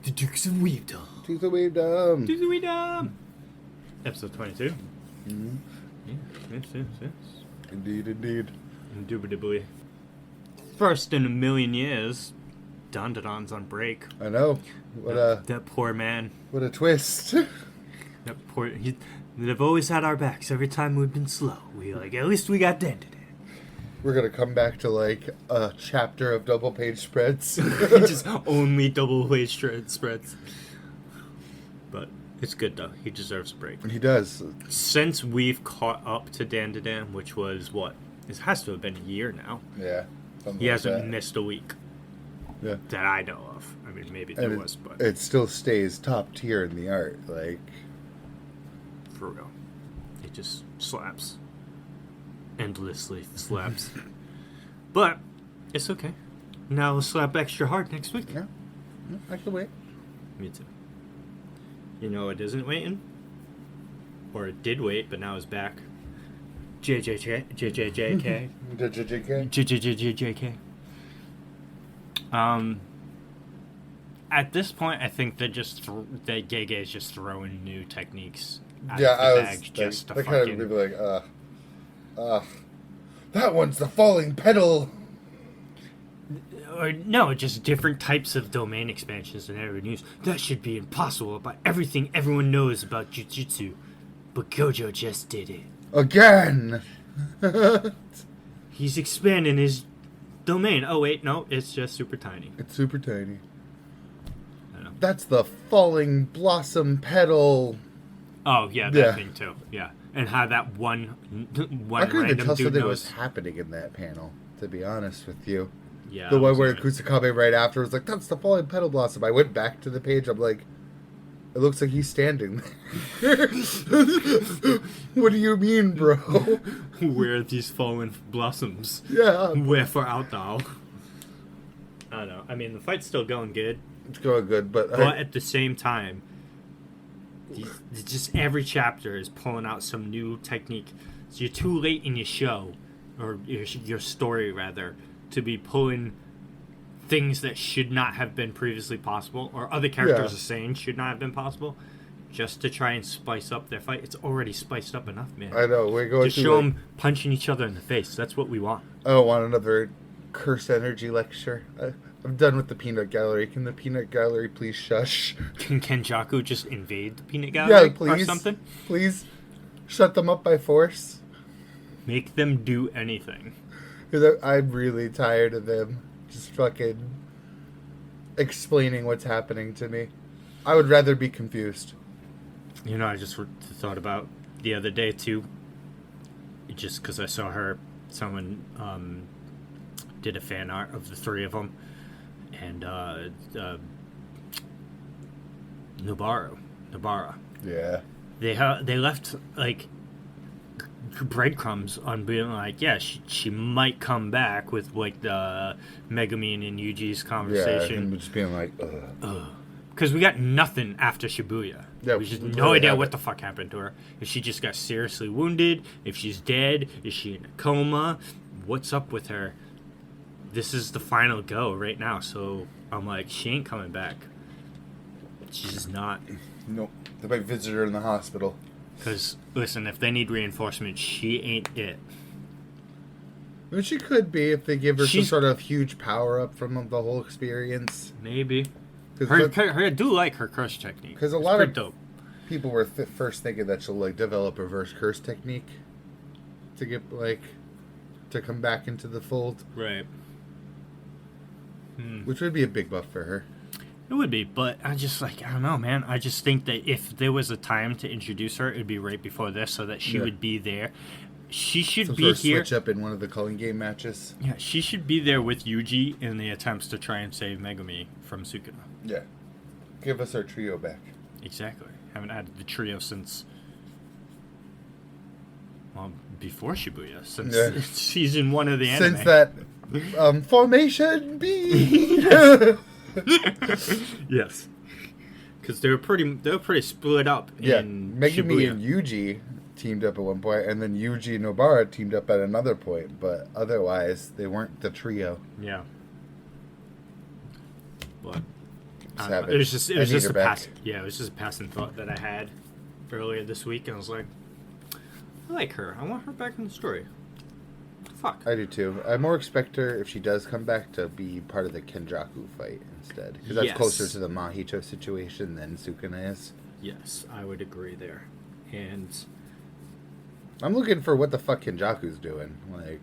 The Dukes of Weavdom. Dukes of Weavdom. Dukes of Weavdom. Episode 22. Mm-hmm. Yeah, yes. Indeed. Indubitably. First in a million years, Don-Don's on break. I know. That poor man. What a twist. That poor... They've always had our backs every time we've been slow. At least we got Dan. We're going to come back to, a chapter of double-page spreads. Just only double-page spreads. But it's good, though. He deserves a break. He does. Since we've caught up to Dan, which was, what? It has to have been a year now. Yeah. He hasn't missed a week. Yeah. That I know of. I mean, maybe there was, but... It still stays top tier in the art, For real. It just slaps. Endlessly slaps. But, it's okay. Now we'll slap extra hard next week. Yeah. I can wait. Me too. You know it isn't waiting? Or it did wait, but now it's back. JJK. JJK. At this point, I think that that Gege is just throwing new techniques out of the bag just to fucking... kind of be like, that one's the falling petal. Or no, just different types of domain expansions than everyone used. That should be impossible by everything everyone knows about Jujutsu. But Gojo just did it. Again! He's expanding his domain. Oh wait, no, it's just super tiny. It's super tiny. I know. That's the falling blossom petal. Oh yeah, that thing too. Yeah, and how that one I couldn't even tell dude something knows. was happening in that panel, to be honest with you. Yeah, the one where Kusakabe right after was like, that's the falling petal blossom. I went back to the page, I'm like, it looks like he's standing there. What do you mean, bro? Where are these fallen blossoms? Yeah. Wherefore out thou? I don't know. I mean, the fight's still going good. It's going good, but at the same time, just every chapter is pulling out some new technique. So you're too late in your show, or your story, rather, to be pulling things that should not have been previously possible, or other characters are saying should not have been possible, just to try and spice up their fight. It's already spiced up enough, man. I know. We're going to show them punching each other in the face. That's what we want. I don't want another curse energy lecture. I'm done with the peanut gallery. Can the peanut gallery please shush? Can Kenjaku just invade the peanut gallery please, or something? Please shut them up by force. Make them do anything. Because I'm really tired of them just fucking explaining what's happening to me. I would rather be confused. You know, I just thought about the other day, too. Just because I saw someone did a fan art of the three of them. And Nobara. Yeah. They left, breadcrumbs on being like, yeah, she might come back with, the Megumin and Yuji's conversation. Yeah, and just being like, ugh. Because we got nothing after Shibuya. Yeah, we just no idea what the fuck happened to her. If she just got seriously wounded, if she's dead, is she in a coma? What's up with her? This is the final go right now, so I'm like, she ain't coming back. She's just not. Nope. They might visit her in the hospital. Because, listen, if they need reinforcements, she ain't it. I mean, she could be if they give her some sort of huge power-up from the whole experience. Maybe. I do like her curse technique. Because a lot of dope. People were first thinking that she'll, develop a reverse curse technique to get, to come back into the fold. Right. Which would be a big buff for her. It would be, but I just, I don't know, man. I just think that if there was a time to introduce her, it would be right before this so that she would be there. She should be here. Switch up in one of the culling game matches. Yeah, she should be there with Yuji in the attempts to try and save Megumi from Sukuna. Yeah. Give us our trio back. Exactly. Haven't added the trio since... Well, before Shibuya. Since season 1 of the anime. Since that... Formation B! Yes. Because they were pretty split up in Megumi Shibuya. and Yuji teamed up at one point, and then Yuji and Nobara teamed up at another point, but otherwise, they weren't the trio. Yeah. But Just I don't have know. It was just I need a her back. it was just a passing thought that I had earlier this week, and I was like, I like her. I want her back in the story. Fuck. I do too. I more expect her, if she does come back, to be part of the Kenjaku fight instead. Because that's closer to the Mahito situation than Sukuna is. Yes, I would agree there. And I'm looking for what the fuck Kenjaku's doing. Like,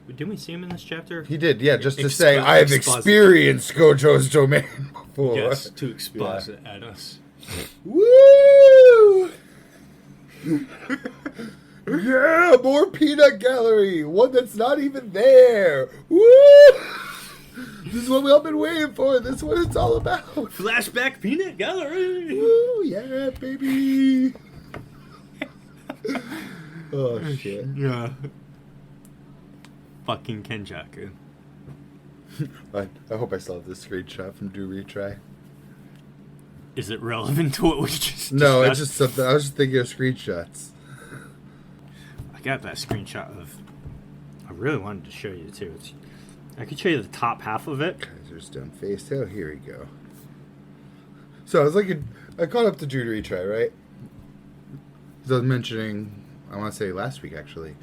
didn't we see him in this chapter? he did, yeah, just to say, I have experienced Gojo's domain before. Yes, to expose it at us. Woo! Yeah, more peanut gallery. One that's not even there. Woo! This is what we all been waiting for. This is what it's all about. Flashback peanut gallery. Woo! Yeah, baby. Oh shit. Yeah. Fucking Kenjaku. I hope I still have this screenshot from Do Retry. Is it relevant to what we just No, discussed? it's just something. I was just thinking of screenshots. I got that screenshot of. I really wanted to show you too. I could show you the top half of it. Kaiser's done faced. Oh, here we go. So I was like, I caught up to Do Retry, right? So I was mentioning, I want to say last week actually,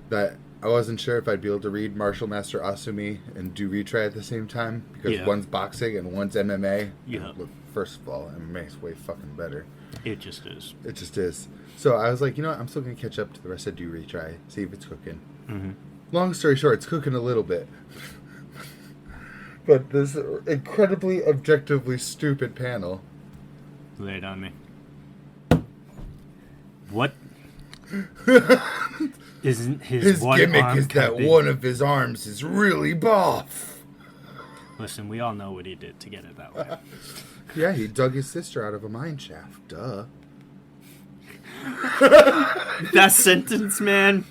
that I wasn't sure if I'd be able to read Martial Master Asumi and Do Retry at the same time because one's boxing and one's MMA. Yeah. Look, first of all, MMA is way fucking better. It just is. It just is. So I was like, you know what? I'm still going to catch up to the rest of Do Retry, see if it's cooking. Mm-hmm. Long story short, it's cooking a little bit. But this incredibly objectively stupid panel. Lay it on me. What? Isn't his one gimmick arm is that big? one of his arms is really buff. Listen, we all know what he did to get it that way. Yeah, he dug his sister out of a mine shaft. Duh. That sentence, man,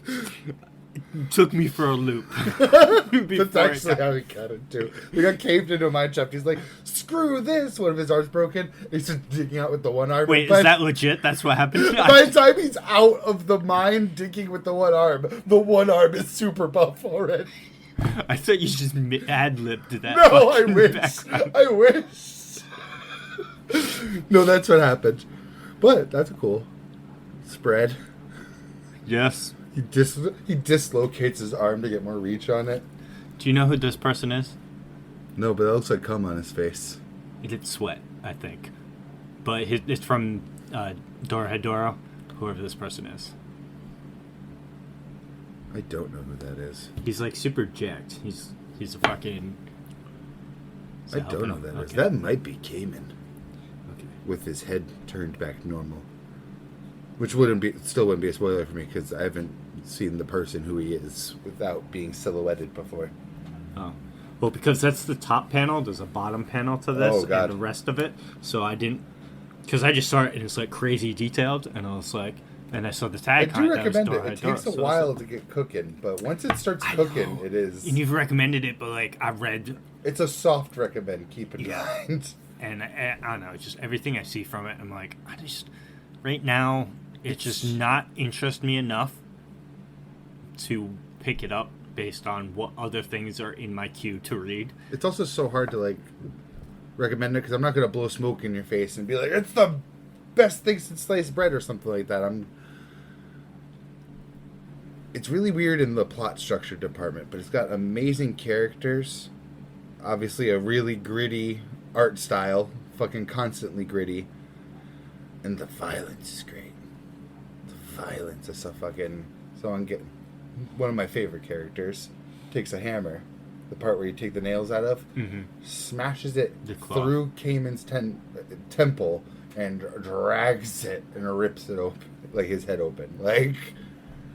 took me for a loop. That's actually how he got it too. He got caved into a mine shaft. He's like, screw this. One of his arms broken. He's just digging out with the one arm. Wait, is that legit? That's what happened? By the time he's out of the mine digging with the one arm is super buff already. I thought you just ad-libbed to that. No, I fucking wish. background. I wish. No, that's what happened. But that's cool. Spread. Yes. He dislocates his arm to get more reach on it. Do you know who this person is? No, but it looks like cum on his face. He did sweat, I think. But it's from Dorohedoro, whoever this person is. I don't know who that is. He's like super jacked. He's a fucking... I don't know who that is. Okay. That might be Cayman. Okay. With his head turned back normal. Which still wouldn't be a spoiler for me because I haven't seen the person who he is without being silhouetted before. Oh. Well, because that's the top panel, there's a bottom panel to this and the rest of it. So I didn't... Because I just saw it and it's like crazy detailed and I was like... And I saw the tag. I do recommend it. It takes a while to get cooking, but once it starts cooking, it is... And you've recommended it, but like I've read... It's a soft recommend, keep in mind. And I don't know, it's just everything I see from it, I'm like, I just... Right now, it's just not interest me enough to pick it up based on what other things are in my queue to read. It's also so hard to like recommend it because I'm not going to blow smoke in your face and be like, it's the best thing since sliced bread or something like that. It's really weird in the plot structure department, but it's got amazing characters. Obviously a really gritty art style, fucking constantly gritty. And the violence is great. The violence is so fucking... one of my favorite characters takes a hammer, the part where you take the nails out of, smashes it through Cayman's temple and drags it and rips it open, like his head open. Like,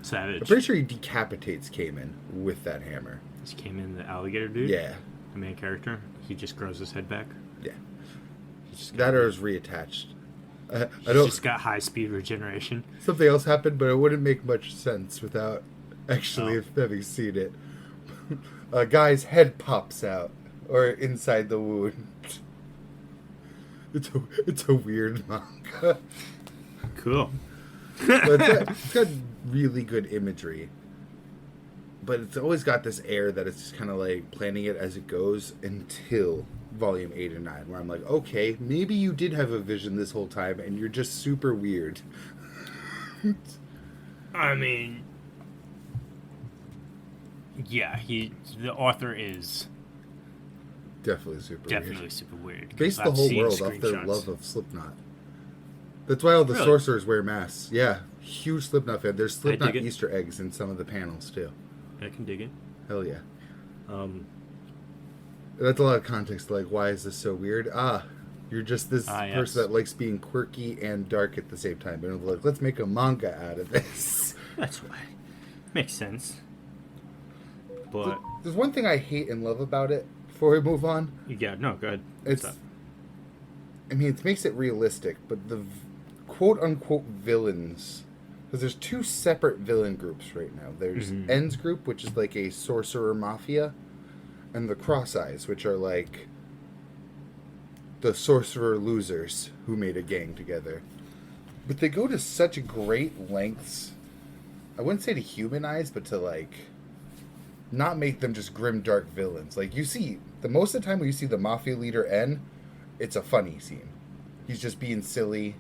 Savage. I'm pretty sure he decapitates Cayman with that hammer. This came in the alligator dude? Yeah. The main character? He just grows his head back? Yeah. He's That or is reattached. He's just got high speed regeneration. Something else happened, but it wouldn't make much sense without actually having seen it. A guy's head pops out, or inside the wound. It's a weird manga. Cool. But it's got really good imagery. But it's always got this air that it's just kind of like planning it as it goes until volume 8 and 9, where I'm like, okay, maybe you did have a vision this whole time, and you're just super weird. I mean, yeah, the author is Definitely super weird. Based the I've whole seen world off their screenshots. love of Slipknot. That's why all the Really? sorcerers wear masks. Yeah, huge Slipknot fan. There's Slipknot dig it. Easter eggs in some of the panels too. I can dig it. Hell yeah. Um, That's a lot of context. Like, why is this so weird? You're just this yes. person that likes being quirky and dark at the same time. And like, let's make a manga out of this. That's why. Makes sense. But There's one thing I hate and love about it. Before we move on, yeah, no, go ahead. I mean, it makes it realistic, but the quote-unquote villains, because there's two separate villain groups right now. There's N's group, which is like a sorcerer mafia, and the Cross Eyes, which are like the sorcerer losers who made a gang together. But they go to such great lengths, I wouldn't say to humanize, but to like not make them just grim, dark villains. Like, you see, the most of the time when you see the mafia leader N, it's a funny scene. He's just being silly,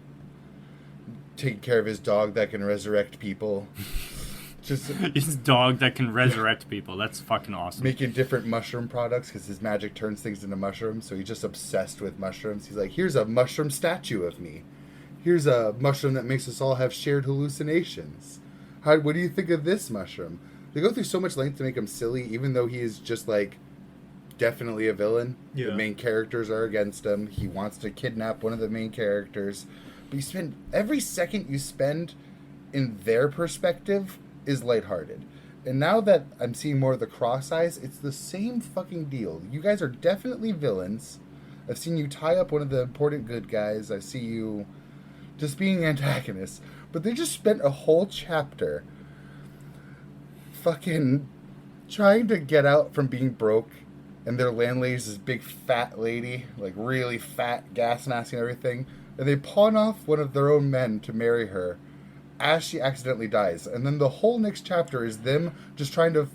taking care of his dog that can resurrect people. Just his dog that can resurrect people. That's fucking awesome. Making different mushroom products because his magic turns things into mushrooms. So he's just obsessed with mushrooms. He's like, here's a mushroom statue of me. Here's a mushroom that makes us all have shared hallucinations. What do you think of this mushroom? They go through so much length to make him silly, even though he is just like definitely a villain. Yeah. The main characters are against him. He wants to kidnap one of the main characters. But you spend every second you spend in their perspective is lighthearted. And now that I'm seeing more of the Cross Eyes, it's the same fucking deal. You guys are definitely villains. I've seen you tie up one of the important good guys. I see you just being antagonists. But they just spent a whole chapter fucking trying to get out from being broke, and their landlady's this big fat lady, like really fat, gas mask and everything, and they pawn off one of their own men to marry her as she accidentally dies. And then the whole next chapter is them just trying to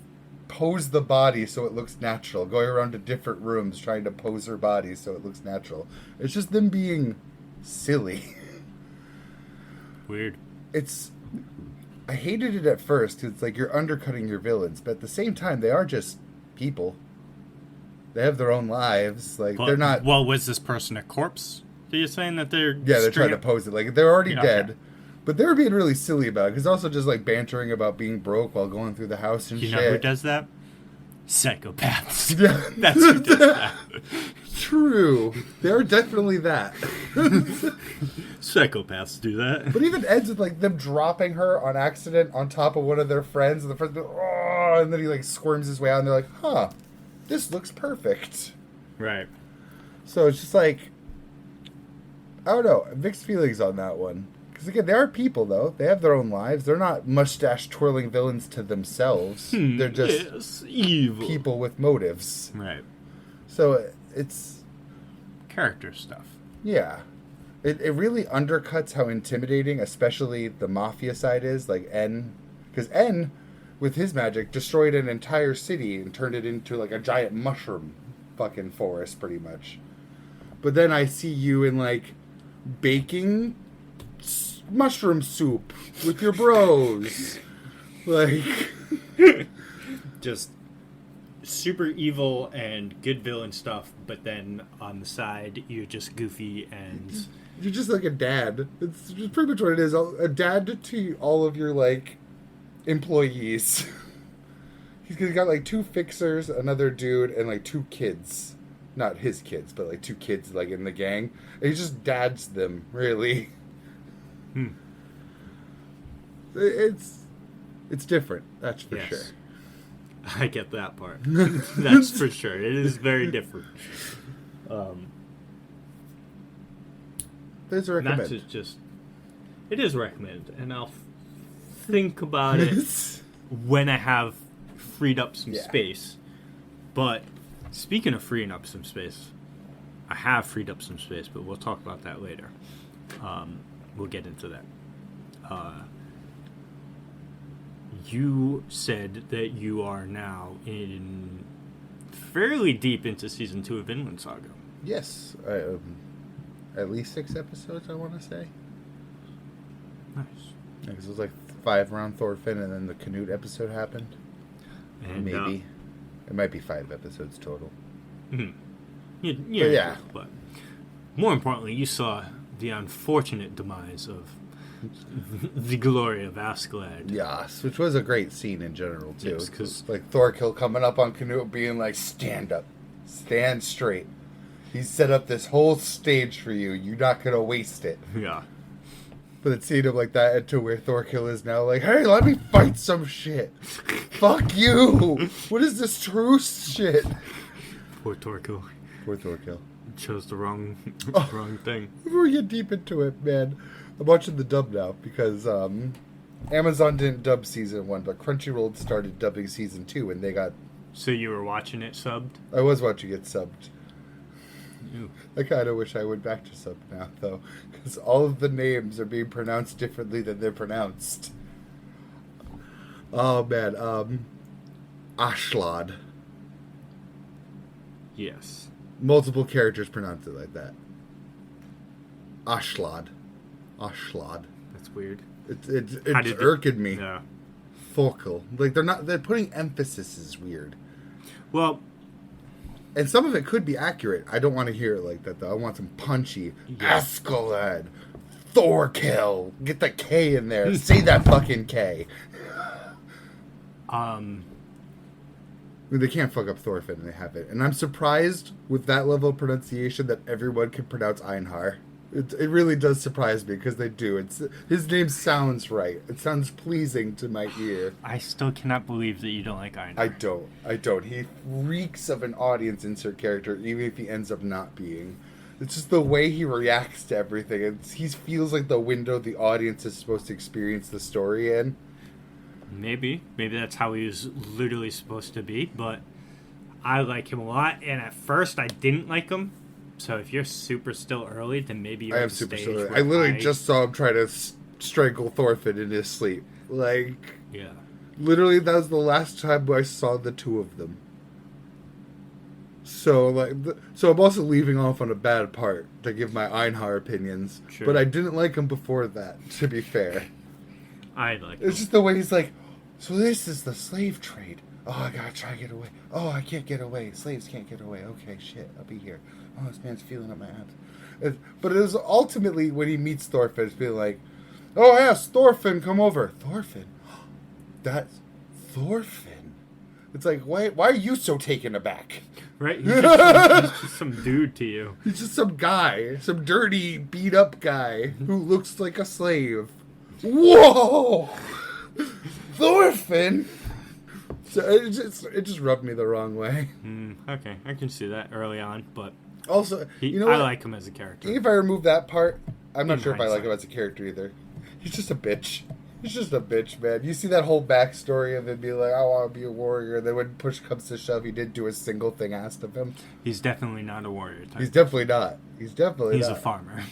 pose the body so it looks natural, going around to different rooms trying to pose her body so it looks natural. It's just them being silly. Weird. I hated it at first because it's like you're undercutting your villains, but at the same time, they are just people. They have their own lives. Like, they're not. Well, was this person a corpse? Are you saying that they're? Yeah, they're trying to pose it like they're already dead, okay. But they were being really silly about it because also just like bantering about being broke while going through the house and shit. You know who does that? Psychopaths. Yeah, That's who does that. True, they are definitely that. Psychopaths do that. But even ends with like them dropping her on accident on top of one of their friends, and the friends go, oh, and then he like squirms his way out, and they're like, huh, this looks perfect. Right. So it's just like, I don't know, mixed feelings on that one. Because again, they are people though. They have their own lives. They're not mustache twirling villains to themselves. They're just evil people with motives. Right. So it's character stuff. Yeah. It really undercuts how intimidating, especially the mafia side is. Like N, because N, with his magic, destroyed an entire city and turned it into like a giant mushroom fucking forest, pretty much. But then I see you in like baking mushroom soup with your bros. Like, just super evil and good villain stuff, but then on the side you're just goofy and you're just like a dad. It's just pretty much what it is. A dad to all of your like employees. He's got like 2 fixers, another dude, and like 2 kids. Not his kids, but like 2 kids like in the gang. And he just dads them, really. It's different, that's for sure. I get that part. That's for sure. It is very different. There's a recommend. That's just. It is recommended, and I'll think about it when I have freed up some space. But speaking of freeing up some space, I have freed up some space, but we'll talk about that later. We'll get into that. You said that you are now in fairly deep into season 2 of Vinland Saga. Yes. At least 6 episodes, I want to say. Nice. Yeah, 'cause it was like 5 around Thorfinn, and then the Canute episode happened. And, Maybe. It might be 5 episodes total. Yeah. But more importantly, you saw the unfortunate demise of the glory of Askeladd. Yes, which was a great scene in general, too. Yes, 'cause... like Thorkill coming up on Canute being like, stand up. Stand straight. He set up this whole stage for you. You're not going to waste it. Yeah. But it seemed him like that to where Thorkill is now like, hey, let me fight some shit. Fuck you. What is this truce shit? Poor Thorkill. Poor Thorkill. Chose the wrong thing. Before we get deep into it, man, I'm watching the dub now because Amazon didn't dub season 1, but Crunchyroll started dubbing season 2, and they got... So you were watching it subbed? I was watching it subbed. Ew. I kind of wish I went back to sub now, though, because all of the names are being pronounced differently than they're pronounced. Oh, man. Askeladd. Yes. Multiple characters pronounce it like that. Askeladd. That's weird. It's irking me. Yeah. Focal. Like, they're putting emphasis is weird. Well... And some of it could be accurate. I don't want to hear it like that, though. I want some punchy. Yeah. Askeladd. Thorkill. Get the K in there. Say that fucking K. They can't fuck up Thorfinn, and they have it. And I'm surprised with that level of pronunciation that everyone can pronounce Einhar. It really does surprise me, because they do. His name sounds right. It sounds pleasing to my ear. I still cannot believe that you don't like Einar. I don't. He reeks of an audience insert character, even if he ends up not being. It's just the way he reacts to everything. He feels like the window the audience is supposed to experience the story in. Maybe that's how he was literally supposed to be, but I like him a lot, and at first I didn't like him. So if you're super still early, then maybe you're I am at the super stage still early. where I literally just saw him try to strangle Thorfinn in his sleep. Like, yeah. Literally, that was the last time I saw the two of them. So, so I'm also leaving off on a bad part to give my Einhar opinions. Sure. But I didn't like him before that, to be fair. I like him. It's just the way he's like, so this is the slave trade. Oh, I gotta try to get away. Oh, I can't get away. Slaves can't get away. Okay, shit, I'll be here. Oh, this man's feeling up my abs. But it was ultimately when he meets Thorfinn, it's being like, oh, yes, Thorfinn, come over. Thorfinn? That's Thorfinn. It's like, why are you so taken aback? Right? He's just some dude to you. He's just some guy. Some dirty, beat-up guy who looks like a slave. Whoa! Thorfinn? So it just rubbed me the wrong way. Okay, I can see that early on, but also, you know I what? like him as a character. If I remove that part, I'm not sure if I like hindsight. him as a character either. He's just a bitch. He's just a bitch, man. You see that whole backstory of him being like, I want to be a warrior. Then when push comes to shove, he didn't do a single thing asked of him. He's definitely not a warrior type. He's definitely not. He's a farmer,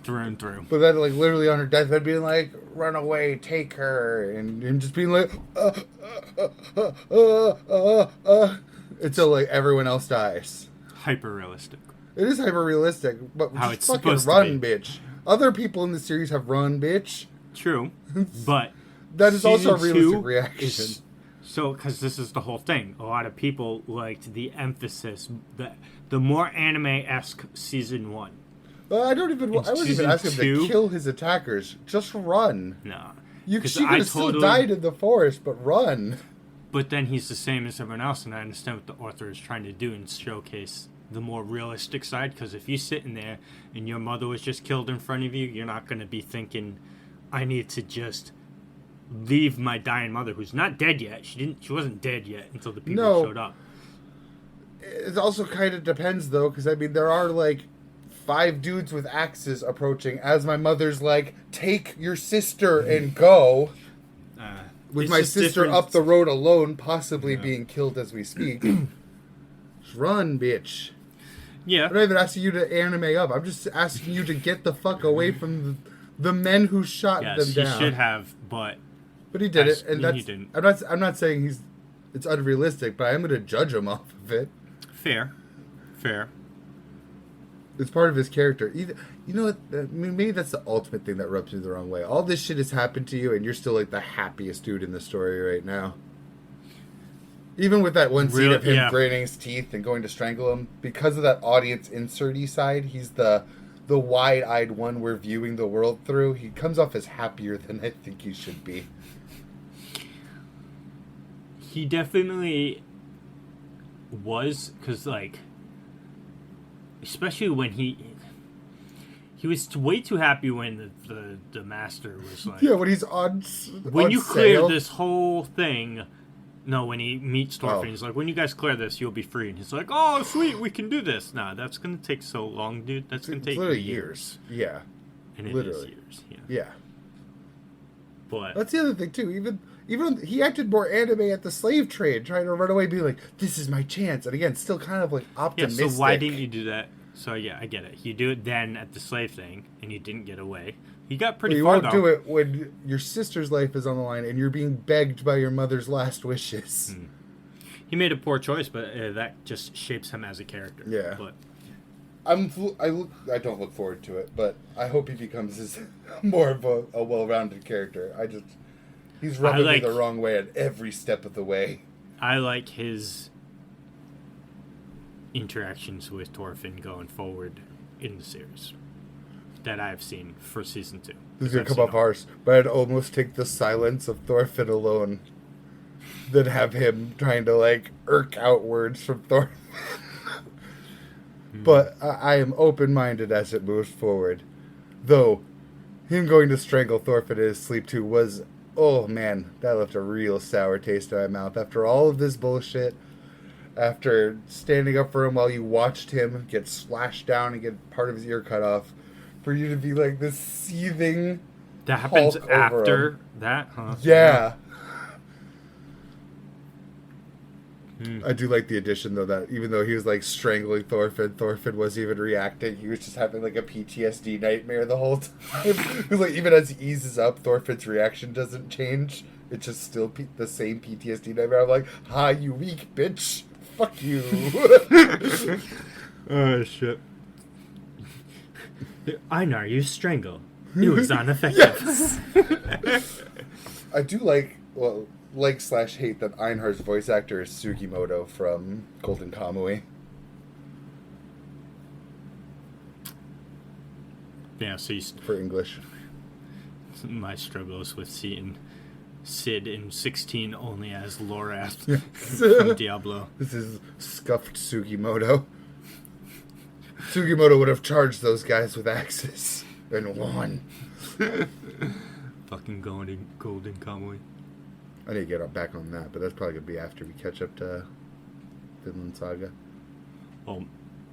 through and through. But then, like, literally on her deathbed being like, run away, take her. And just being like, until, like, everyone else dies. Hyper realistic. It is hyper realistic, but How just it's fucking supposed to run, be. bitch. Other people in the series have run, bitch. True, but That is also a season realistic 2 reaction. So, because this is the whole thing, a lot of people liked the emphasis, the more anime-esque season 1. Well, I wasn't even asking him to kill his attackers. Just run. No, She could have still died in the forest, but run. But then he's the same as everyone else, and I understand what the author is trying to do and showcase the more realistic side. Because if you sit in there and your mother was just killed in front of you, you're not going to be thinking, I need to just leave my dying mother, who's not dead yet. She wasn't dead yet until the people showed up. It also kind of depends, though, because, I mean, there are, like, 5 dudes with axes approaching as my mother's like, take your sister and go. With my sister up the road alone, possibly being killed as we speak. Just run, bitch. Yeah. I'm not even asking you to anime up. I'm just asking you to get the fuck away from the men who shot them down. Yes, he should have, but he did it, and he didn't. I'm not saying it's unrealistic, but I am going to judge him off of it. Fair. It's part of his character. Either, you know what? I mean, maybe that's the ultimate thing that rubs me the wrong way. All this shit has happened to you, and you're still like the happiest dude in the story right now. Even with that one scene of him grinding his teeth and going to strangle him, because of that audience insert-y side, he's the wide-eyed one we're viewing the world through. He comes off as happier than I think he should be. He definitely was, because, like, especially when he was way too happy when the master was like... Yeah, when he's on when you clear this whole thing... No, when he meets Thorfinn, he's like, when you guys clear this, you'll be free. And he's like, oh, sweet, we can do this. Nah, that's going to take so long, dude. That's going to take literally years. Yeah. And it is years, Yeah. But... That's the other thing, too. Even he acted more anime at the slave trade, trying to run away, being like, this is my chance. And again, still kind of like optimistic. Yeah, so why didn't you do that? So, yeah, I get it. You do it then at the slave thing, and you didn't get away. You got pretty far, though. You won't do it when your sister's life is on the line and you're being begged by your mother's last wishes. He made a poor choice, but that just shapes him as a character. Yeah. But I don't look forward to it, but I hope he becomes more of a well-rounded character. He's rubbing me the wrong way at every step of the way. I like his interactions with Thorfinn going forward in the series that I've seen for season 2. This is going to come off harsh, but I'd almost take the silence of Thorfinn alone than have him trying to, like, irk out words from Thorfinn. But I am open-minded as it moves forward. Though, him going to strangle Thorfinn in his sleep, too, was... Oh, man, that left a real sour taste in my mouth. After all of this bullshit, after standing up for him while you watched him get splashed down and get part of his ear cut off, for you to be like this seething that happens after that, huh? Yeah. I do like the addition, though, that even though he was like strangling Thorfinn wasn't even reacting. He was just having like a PTSD nightmare the whole time. Like, even as he eases up, Thorfinn's reaction doesn't change. It's just still the same PTSD nightmare. I'm like, ha, you weak bitch. Fuck you. Oh, shit. Einar, you strangle. It was ineffective. Yes! I do like / hate that Einar's voice actor is Sugimoto from Golden Kamuy. Yeah, so for English. My struggles with seeing Sid in 16 only as Lorath from Diablo. This is scuffed Sugimoto. Sugimoto would have charged those guys with axes and won. Fucking Golden Kamuy. I need to get back on that, but that's probably going to be after we catch up to Vinland Saga. Well,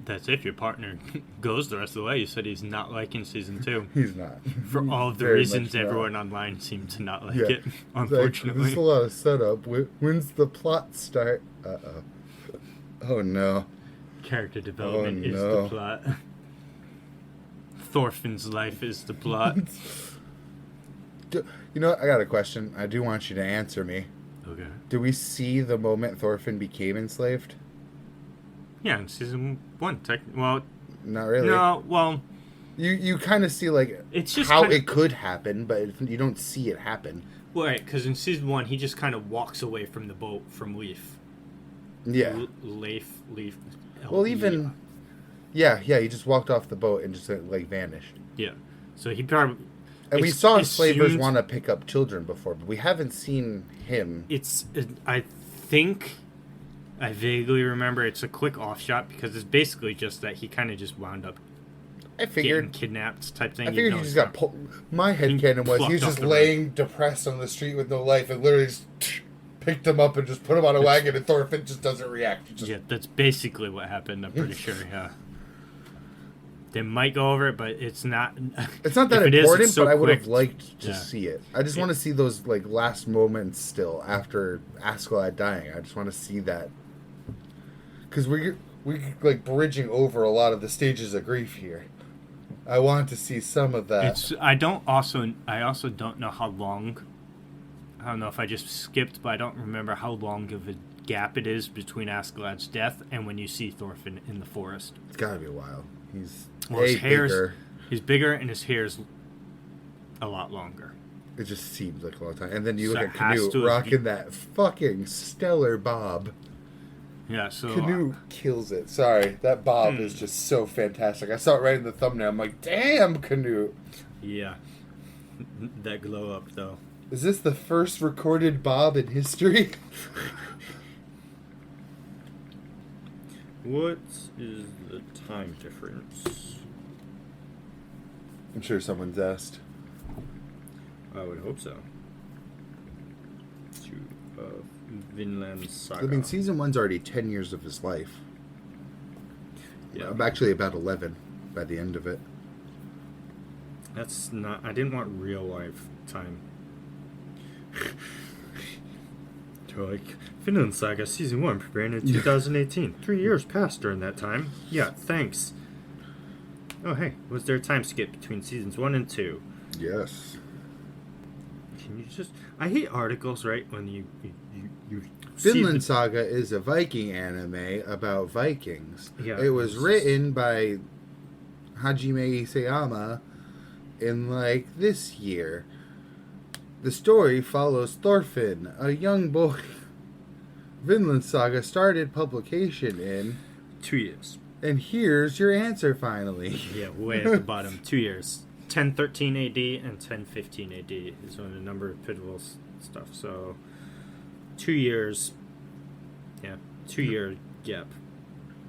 that's if your partner goes the rest of the way. You said he's not liking season 2. He's not. For all of the reasons everyone online seemed to not like it, unfortunately. There's a lot of setup. When's the plot start? Uh-oh. Oh, no. Character development is the plot. Thorfinn's life is the plot. You know what? I got a question. I do want you to answer me. Okay. Do we see the moment Thorfinn became enslaved? Yeah, in season 1. Well, not really. No, well... You kind of see, like, it's just how it could happen, but you don't see it happen. Well, right, because in season 1, he just kind of walks away from the boat from Leif. Yeah. Leif. Well, even... Yeah, he just walked off the boat and just, like, vanished. Yeah. So he probably... And we saw enslavers want to pick up children before, but we haven't seen him. I think... I vaguely remember it's a quick offshot because it's basically just that he kind of just wound up getting kidnapped type thing. I figured he just got pulled. My headcanon was he was just laying depressed on the street with no life and literally just picked him up and just put him on a wagon and Thorfinn just doesn't react. Yeah, that's basically what happened, I'm pretty sure, yeah. They might go over it, but it's not... It's not that important, but I would have liked to see it. I just want to see those like last moments still after Askeladd dying. I just want to see that. Because we're like bridging over a lot of the stages of grief here. I want to see some of that. I also don't know how long. I don't know if I just skipped, but I don't remember how long of a gap it is between Askeladd's death and when you see Thorfinn in the forest. It's got to be a while. Well, his hair's bigger. he's bigger and his hair's a lot longer. It just seems like a long time. And then you So look it at has Canute to rocking that fucking stellar bob. Yeah, so Canute kills it. Sorry, that bob is just so fantastic. I saw it right in the thumbnail. I'm like, damn, Canute. yeah, that glow up though. Is this the first recorded bob in history? What is the time difference? I'm sure someone's asked. I would hope so. Vinland Saga. I mean, season 1's already 10 years of his life. Yeah. I'm actually about 11 by the end of it. That's not. I didn't want real life time. They're like, Vinland Saga season 1 preparing in 2018. 3 years passed during that time. Yeah, thanks. Oh hey, was there a time skip between seasons 1 and 2? Yes. Can you just? I hate articles, right? When you Vinland Saga is a Viking anime about Vikings. Yeah, it was written by Hajime Isayama in like this year. The story follows Thorfinn, a young boy. Vinland Saga started publication in 2 years. And here's your answer finally. Yeah, way at the bottom. 2 years. 1013 AD and 1015 AD is when the number of pivotal stuff. So 2 years. Yeah, 2 year gap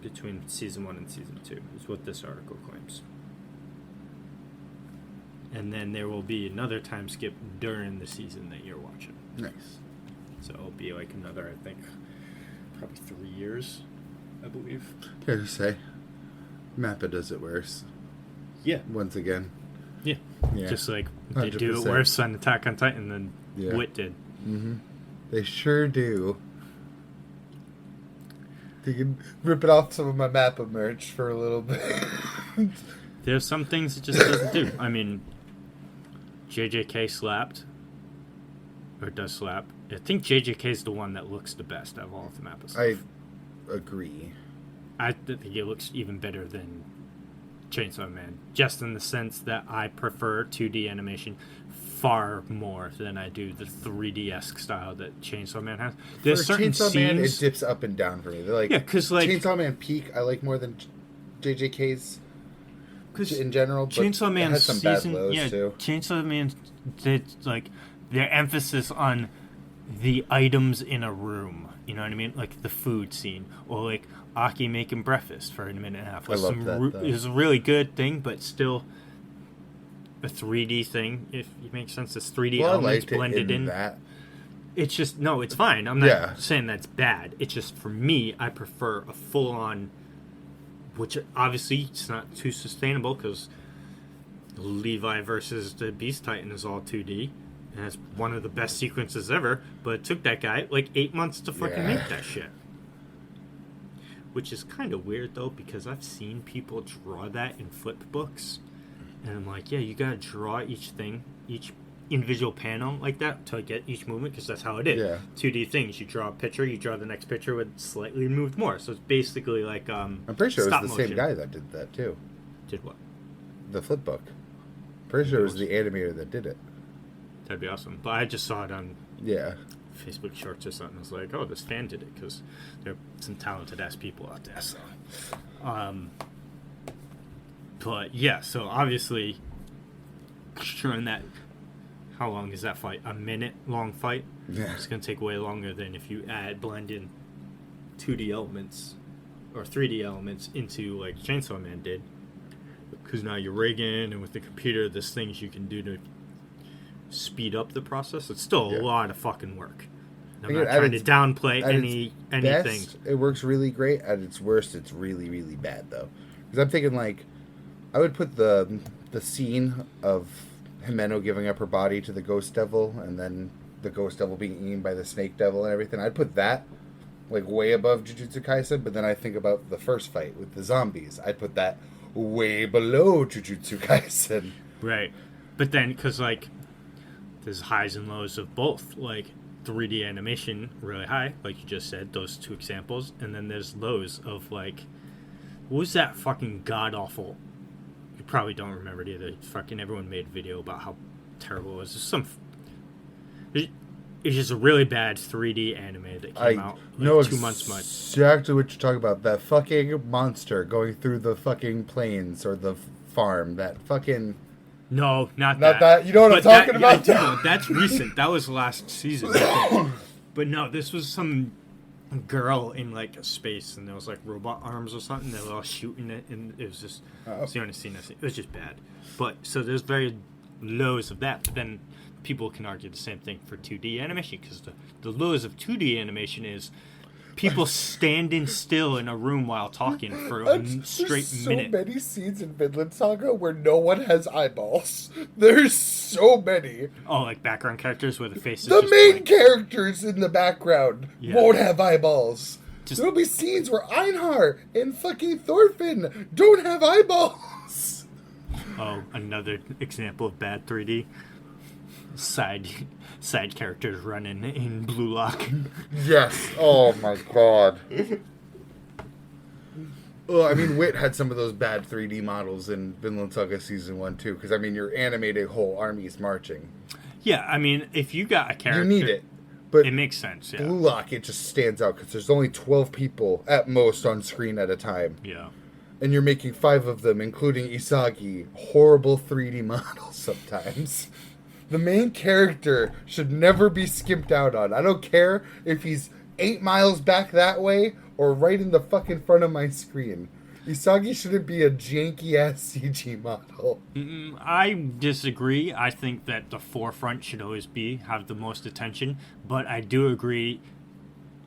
between season 1 and season 2 is what this article claims. And then there will be another time skip during the season that you're watching. Nice. So it'll be like another, I think, probably 3 years, I believe. Fair to say. Mappa does it worse. Yeah. Once again. Yeah. Yeah. Just like they do it 100%. worse on Attack on Titan than Yeah. Wit did. Mm-hmm. They sure do. You can rip it off some of my Mappa merch for a little bit. There's some things it just doesn't do. I mean, JJK slapped. Or does slap. I think JJK is the one that looks the best out of all of the Mappa stuff. I agree. I think it looks even better than Chainsaw Man. Just in the sense that I prefer 2D animation far more than I do the 3D-esque style that Chainsaw Man has. There's For certain Chainsaw scenes... Man, it dips up and down for me. They're like, yeah, because like... Chainsaw Man Peak, I like more than JJK's in general, but Chainsaw Man it has some season, bad lows yeah, too. Chainsaw Man did like their emphasis on the items in a room. You know what I mean? Like the food scene, or like Aki making breakfast for a minute and a half. I love that. Though. It was a really good thing, but still a 3D thing. If it makes sense, it's 3D elements blended in. That. It's just no, it's fine. I'm not Yeah. saying that's bad. It's just for me, I prefer a full-on. Which obviously it's not too sustainable because Levi versus the Beast Titan is all 2D. And it's one of the best sequences ever. But it took that guy like 8 months to fucking make that shit. Which is kind of weird though because I've seen people draw that in flip books. And I'm like, yeah, you gotta draw each thing, each individual panel like that to get each movement because that's how it is. Yeah. 2D things. You draw a picture, you draw the next picture with slightly moved more. So it's basically like I'm pretty sure it was the stop same guy that did that too. Did what? The flip book. Pretty sure it was the animator that did it. That'd be awesome. But I just saw it on Yeah. Facebook Shorts or something. I was like, oh, this fan did it because there are some talented ass people out there. So, but yeah, so obviously, during that, how long is that fight? A minute long fight? Yeah. It's gonna take way longer than if you blend in 2D elements or 3D elements into like Chainsaw Man did. Because now you're rigging, and with the computer, there's things you can do to speed up the process. It's still a lot of fucking work. I'm not trying to downplay anything. Best, it works really great. At its worst, it's really, really bad though. Because I'm thinking like, I would put the scene of Himeno giving up her body to the Ghost Devil, and then the Ghost Devil being eaten by the Snake Devil and everything. I'd put that like way above Jujutsu Kaisen. But then I think about the first fight with the zombies. I'd put that way below Jujutsu Kaisen. Right. But then, because, like, there's highs and lows of both. Like, 3D animation, really high, like you just said, those two examples. And then there's lows of, like, what was that fucking god-awful probably don't remember it either. Fucking everyone made a video about how terrible it was. It's just a really bad 3D anime that came out like 2 months much. Exactly what you're talking about. That fucking monster going through the fucking plains or the farm. That fucking... No, not that. You know what I'm talking about? Yeah, that's recent. That was last season, I think. But no, this was some girl in like space, and there was like robot arms or something. They were all shooting it, and it was just... It's the only scene I've seen. It was just bad. But, so there's very lows of that, but then... People can argue the same thing for 2D animation, because the lows of 2D animation is people standing still in a room while talking for a straight minute. There's so many scenes in Vinland Saga where no one has eyeballs. There's so many. Oh, like background characters where the faces. The main characters in the background won't have eyeballs. There'll be scenes where Einhar and fucking Thorfinn don't have eyeballs. Oh, another example of bad 3D. Side characters running in Blue Lock. Yes. Oh my god. Well, I mean, Wit had some of those bad 3D models in Vinland Saga Season 1 too, because I mean, you're animating whole armies marching. Yeah, I mean, if you got a character... You need it. But it makes sense, yeah. Blue Lock, it just stands out, because there's only 12 people at most on screen at a time. Yeah. And you're making 5 of them, including Isagi. Horrible 3D models sometimes. The main character should never be skimped out on. I don't care if he's 8 miles back that way or right in the fucking front of my screen. Isagi shouldn't be a janky-ass CG model. I disagree. I think that the forefront should always have the most attention, but I do agree.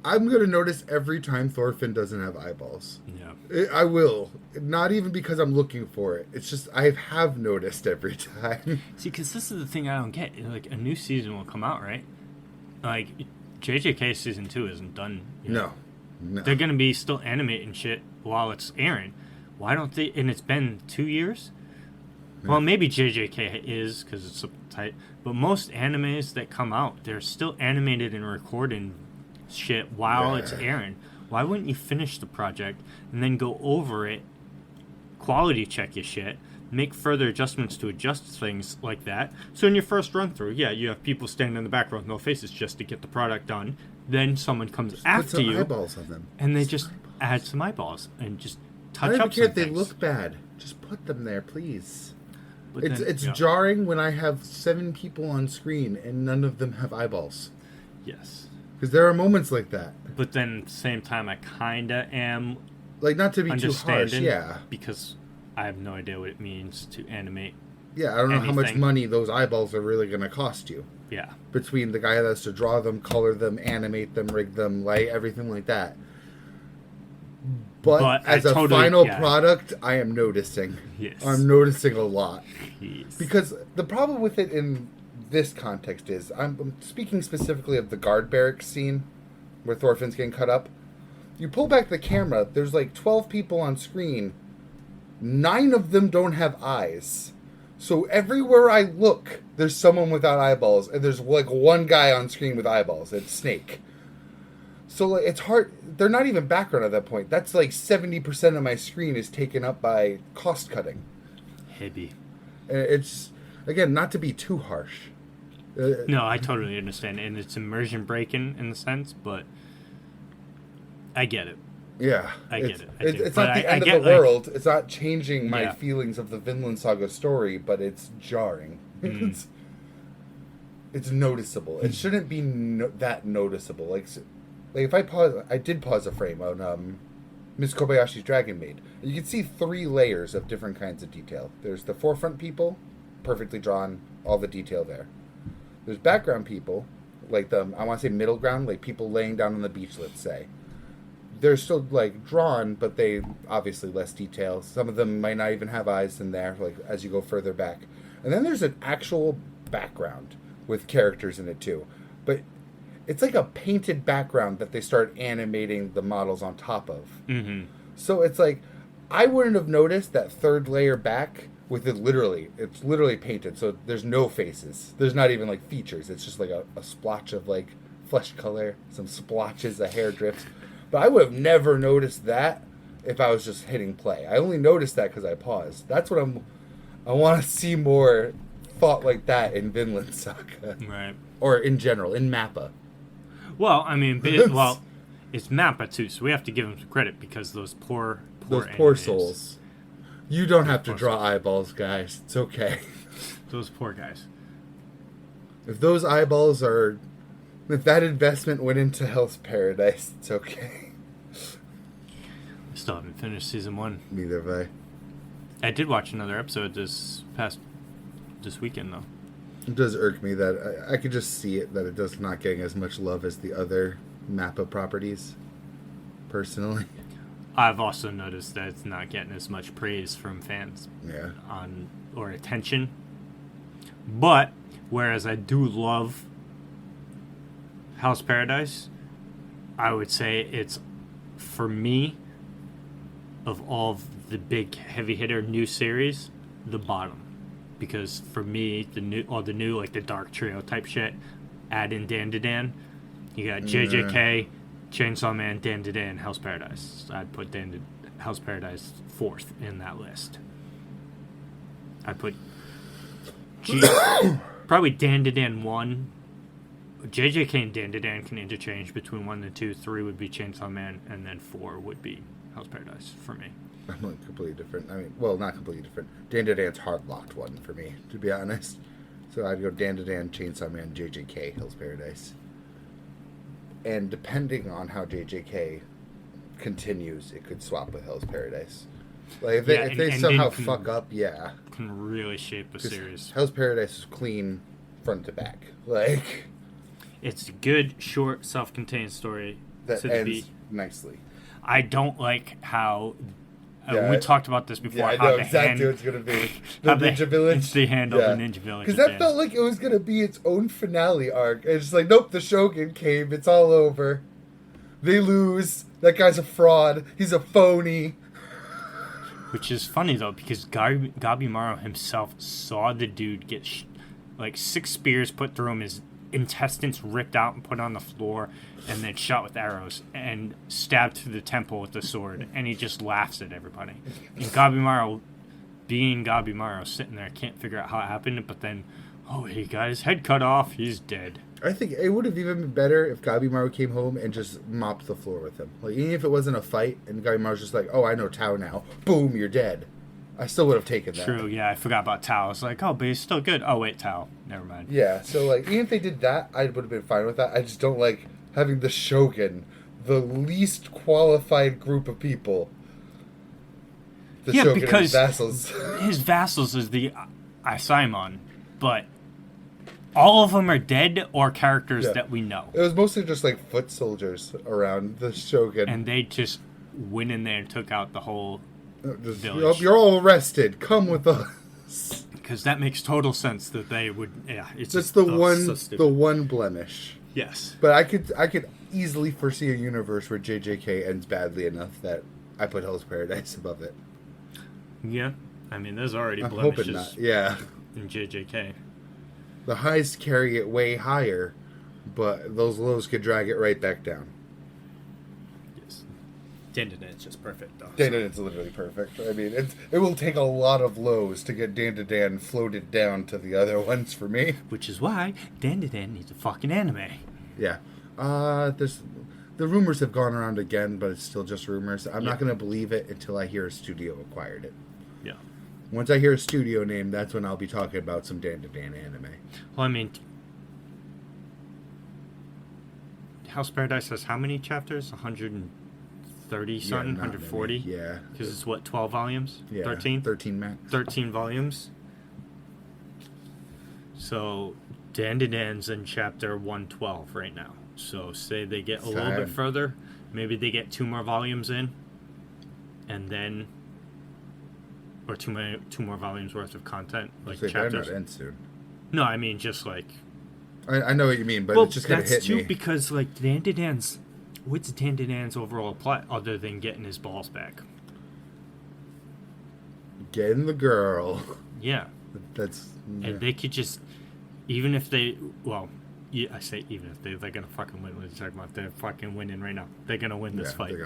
I'm going to notice every time Thorfinn doesn't have eyeballs. Yeah. I will. Not even because I'm looking for it. It's just I have noticed every time. See, because this is the thing I don't get. Like, a new season will come out, right? Like, JJK Season 2 isn't done yet. No. They're going to be still animating shit while it's airing. Why don't they... And it's been 2 years? Yeah. Well, maybe JJK is, because it's so tight. But most animes that come out, they're still animated and recording shit while it's airing. Why wouldn't you finish the project and then go over it, quality check your shit, make further adjustments to adjust things like that? So in your first run through, you have people standing in the background with no faces just to get the product done. Then someone comes just after you, eyeballs on them. And they just add some eyeballs and just touch up. I don't care if they things. look bad. Just put them there, please. But it's jarring when I have 7 people on screen and none of them have eyeballs. Yes. Because there are moments like that. But then at the same time, I kind of am... Like, not to be too harsh, yeah. Because I have no idea what it means to animate. Yeah, I don't know how much money those eyeballs are really going to cost you. Yeah. Between the guy that has to draw them, color them, animate them, rig them, light, everything like that. But as a final product, I am noticing. Yes. I'm noticing a lot. Yes. Because the problem with it in this context is, I'm speaking specifically of the guard barracks scene where Thorfinn's getting cut up. You pull back the camera, there's like 12 people on screen. 9 of them don't have eyes. So everywhere I look, there's someone without eyeballs, and there's like one guy on screen with eyeballs. It's Snake. So like, it's hard. They're not even background at that point. That's like 70% of my screen is taken up by cost cutting. Heavy. It's, again, not to be too harsh. No, I totally understand. And it's immersion breaking in the sense, but I get it. Yeah. I get it. It's not the end of the world. It's not changing my feelings of the Vinland Saga story, but it's jarring. It's noticeable. It shouldn't be that noticeable. Like if I did pause a frame on Miss Kobayashi's Dragon Maid. You can see 3 layers of different kinds of detail. There's the forefront people, perfectly drawn, all the detail there. There's background people, like I want to say middle ground, like people laying down on the beach, let's say. They're still, like, drawn, but they obviously less detail. Some of them might not even have eyes in there, like, as you go further back. And then there's an actual background with characters in it, too. But it's like a painted background that they start animating the models on top of. Mm-hmm. So it's like, I wouldn't have noticed that 3rd layer back with it's literally painted, so there's no faces. There's not even, like, features. It's just like a splotch of, like, flesh color, some splotches of hair drifts. But I would have never noticed that if I was just hitting play. I only noticed that because I paused. That's what I'm... I want to see more fought like that in Vinland Saga. Right. Or in general, in Mappa. Well, I mean, it's Mappa too, so we have to give him some credit because those poor animes, souls. You don't have to draw eyeballs, guys. It's okay. Those poor guys. If those eyeballs are... If that investment went into Hell's Paradise, it's okay. I still haven't finished season 1. Neither have I. I did watch another episode this weekend, though. It does irk me that I could just see it, that it does not getting as much love as the other Mappa properties, personally. I've also noticed that it's not getting as much praise from fans or attention. But, whereas I do love House Paradise, I would say it's, for me, of all the big heavy hitter new series, the bottom. Because for me, the new like the Dark Trio type shit, add in Dan to Dan. You got JJK, Chainsaw Man, Dan to Dan, House Paradise. I'd put House Paradise 4th in that list. I'd put probably Dan to Dan 1. JJK and Dan to Dan can interchange between 1 and 2. 3 would be Chainsaw Man, and then 4 would be House Paradise for me. I'm like completely different. I mean, well, not completely different. Dan to Dan's hard locked one for me, to be honest. So I'd go Dan to Dan, Chainsaw Man, JJK, Hell's Paradise. And depending on how JJK continues, it could swap with Hell's Paradise. Like if they somehow fuck up, can really shape a series. Hell's Paradise is clean front to back. Like it's a good, short, self-contained story that ends nicely. I don't like how we talked about this before. I know exactly what it's going to be. The Ninja Village. They handled the Ninja Village. Because that felt like it was going to be its own finale arc. And it's just like, nope, the Shogun came. It's all over. They lose. That guy's a fraud. He's a phony. Which is funny, though, because Gabimaru himself saw the dude get 6 spears put through him, his intestines ripped out and put on the floor, and then shot with arrows and stabbed through the temple with the sword, and he just laughs at everybody. And Gabimaru, being Gabimaru, sitting there, can't figure out how it happened, but then, he got his head cut off, he's dead. I think it would have even been better if Gabimaru came home and just mopped the floor with him. Like, even if it wasn't a fight, and Gabimaru's just like, I know Tao now. Boom, you're dead. I still would have taken that. True, yeah, I forgot about Tao. I was like, but he's still good. Oh, wait, Tao. Never mind. Yeah, so, even if they did that, I would have been fine with that. I just don't like having the Shogun, the least qualified group of people. The Shogun because and his vassals. His vassals is the Asaemon, but all of them are dead or characters that we know. It was mostly just, foot soldiers around the Shogun. And they just went in there and took out the whole... You're all arrested. Come with us. Because that makes total sense that they would. Yeah, it's just so the one blemish. Yes, but I could easily foresee a universe where JJK ends badly enough that I put Hell's Paradise above it. Yeah, I mean, there's already I'm blemishes. Hoping not. Yeah, in JJK, the highs carry it way higher, but those lows could drag it right back down. Dan-to-Dan's just perfect, though. Dan-to-Dan's literally perfect. I mean, it will take a lot of lows to get Dan-to-Dan floated down to the other ones for me. Which is why Dan-to-Dan needs a fucking anime. Yeah. The rumors have gone around again, but it's still just rumors. I'm not going to believe it until I hear a studio acquired it. Yeah. Once I hear a studio name, that's when I'll be talking about some Dan-to-Dan anime. Well, I mean... House Paradise has how many chapters? 130 something, 140. Yeah, because it's 12 volumes. Yeah, 13 max. 13 volumes. So Dan-to-Dan's in chapter 112 right now. So say they get a little bit further, maybe they get 2 more volumes in, and then or two more volumes worth of content, like chapters. They're not end soon. No, I mean just I know what you mean, but it's just gonna hit me. That's too because Dan-to-Dan's. What's Dan-to-Dan's overall plot other than getting his balls back? Getting the girl. Yeah. That's... Yeah. And they could just... Even if they... Well, I say even if they're going to fucking win. Let's talk about they're fucking winning right now. They're going to win this fight.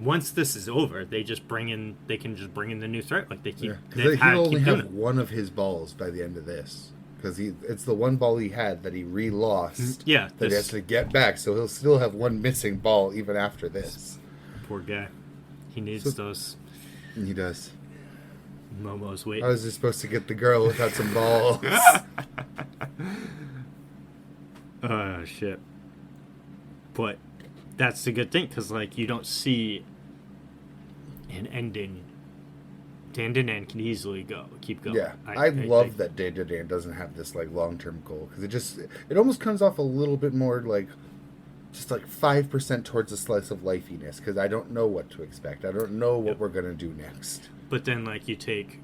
once this is over, they can just bring in the new threat. Like they keep. Yeah. He'll only have one of his balls by the end of this. Because it's the one ball he had that he re-lost. Yeah. That he has to get back, so he'll still have one missing ball even after this. Poor guy. He needs those. He does. Momo's waiting. How is he supposed to get the girl without some balls? Oh, shit. But that's the good thing, because, like, you don't see an ending. Dan can easily keep going. Yeah, I love that Dan doesn't have this like long-term goal, because it almost comes off a little bit more like just like 5% towards a slice of lifeiness, because I don't know what to expect. I don't know what we're gonna do next. But then, like, you take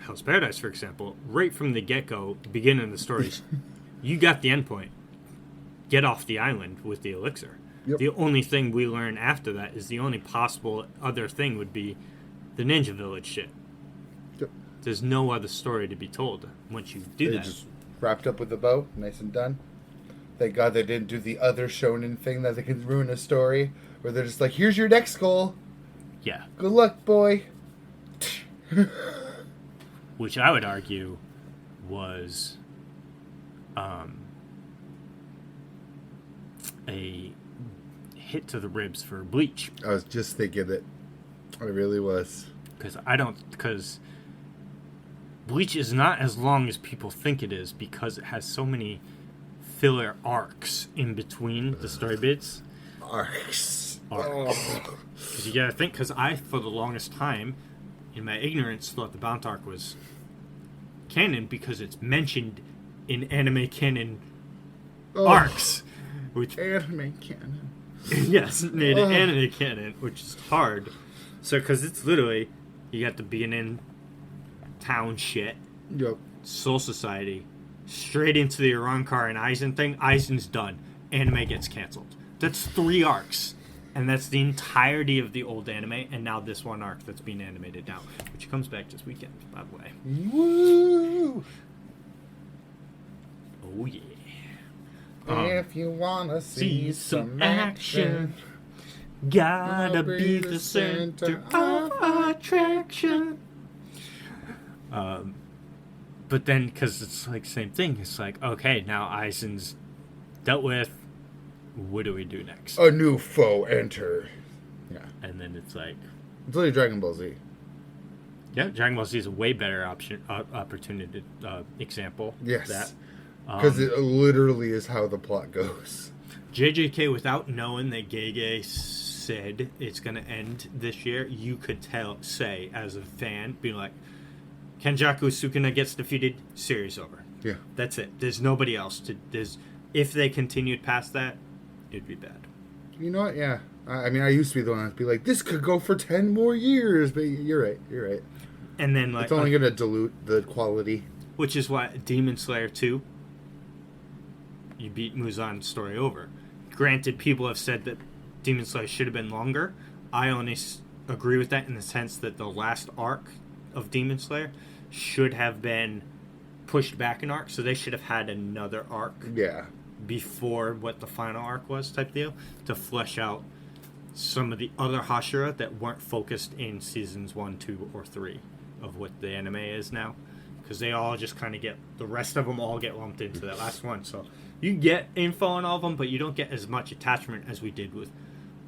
Hell's Paradise, for example, right from the get-go, the beginning of the stories, you got the endpoint. Get off the island with the elixir. Yep. The only thing we learn after that is the only possible other thing would be the Ninja Village shit. Yep. There's no other story to be told once you do that. Just wrapped up with a bow, nice and done. Thank God they didn't do the other shonen thing that they can ruin a story, where they're just like, here's your next goal. Yeah. Good luck, boy. Which I would argue was a hit to the ribs for Bleach. I was just thinking that. I really was. Because Bleach is not as long as people think it is, because it has so many filler arcs in between the story bits. Arcs. Because you gotta think, because I, for the longest time, in my ignorance, thought the Bound arc was canon because it's mentioned in anime canon arcs. Which anime canon. Yes, made it anime canon, which is hard. So, because it's literally, you got the beginning town shit. Yep. Soul Society. Straight into the Arrancar and Aizen thing. Aizen's done. Anime gets canceled. That's 3 arcs. And that's the entirety of the old anime. And now this one arc that's being animated now. Which comes back this weekend, by the way. Woo! Oh, yeah. If you wanna see some action, gotta be the center of attraction. But then, because it's like same thing, it's like, okay, now Aizen's dealt with. What do we do next? A new foe enter. Yeah. And then it's like, it's like Dragon Ball Z. Yeah, Dragon Ball Z is a way better opportunity example. Yes. That. Because it literally is how the plot goes. JJK, without knowing that Gege said it's going to end this year, you could say as a fan, be like, Kenjaku Sukuna gets defeated, series over. Yeah. That's it. There's nobody else if they continued past that, it'd be bad. You know what? Yeah. I mean, I used to be the one that'd be like, this could go for 10 more years, but you're right. And then, like, it's only going to dilute the quality. Which is why Demon Slayer 2, you beat Muzan's story over. Granted, people have said that Demon Slayer should have been longer. I only agree with that in the sense that the last arc of Demon Slayer should have been pushed back an arc, so they should have had another arc before what the final arc was, type deal, to flesh out some of the other Hashira that weren't focused in seasons 1, 2, or 3 of what the anime is now. Because they all just kind of the rest of them all get lumped into that last one. So you get info on all of them, but you don't get as much attachment as we did with,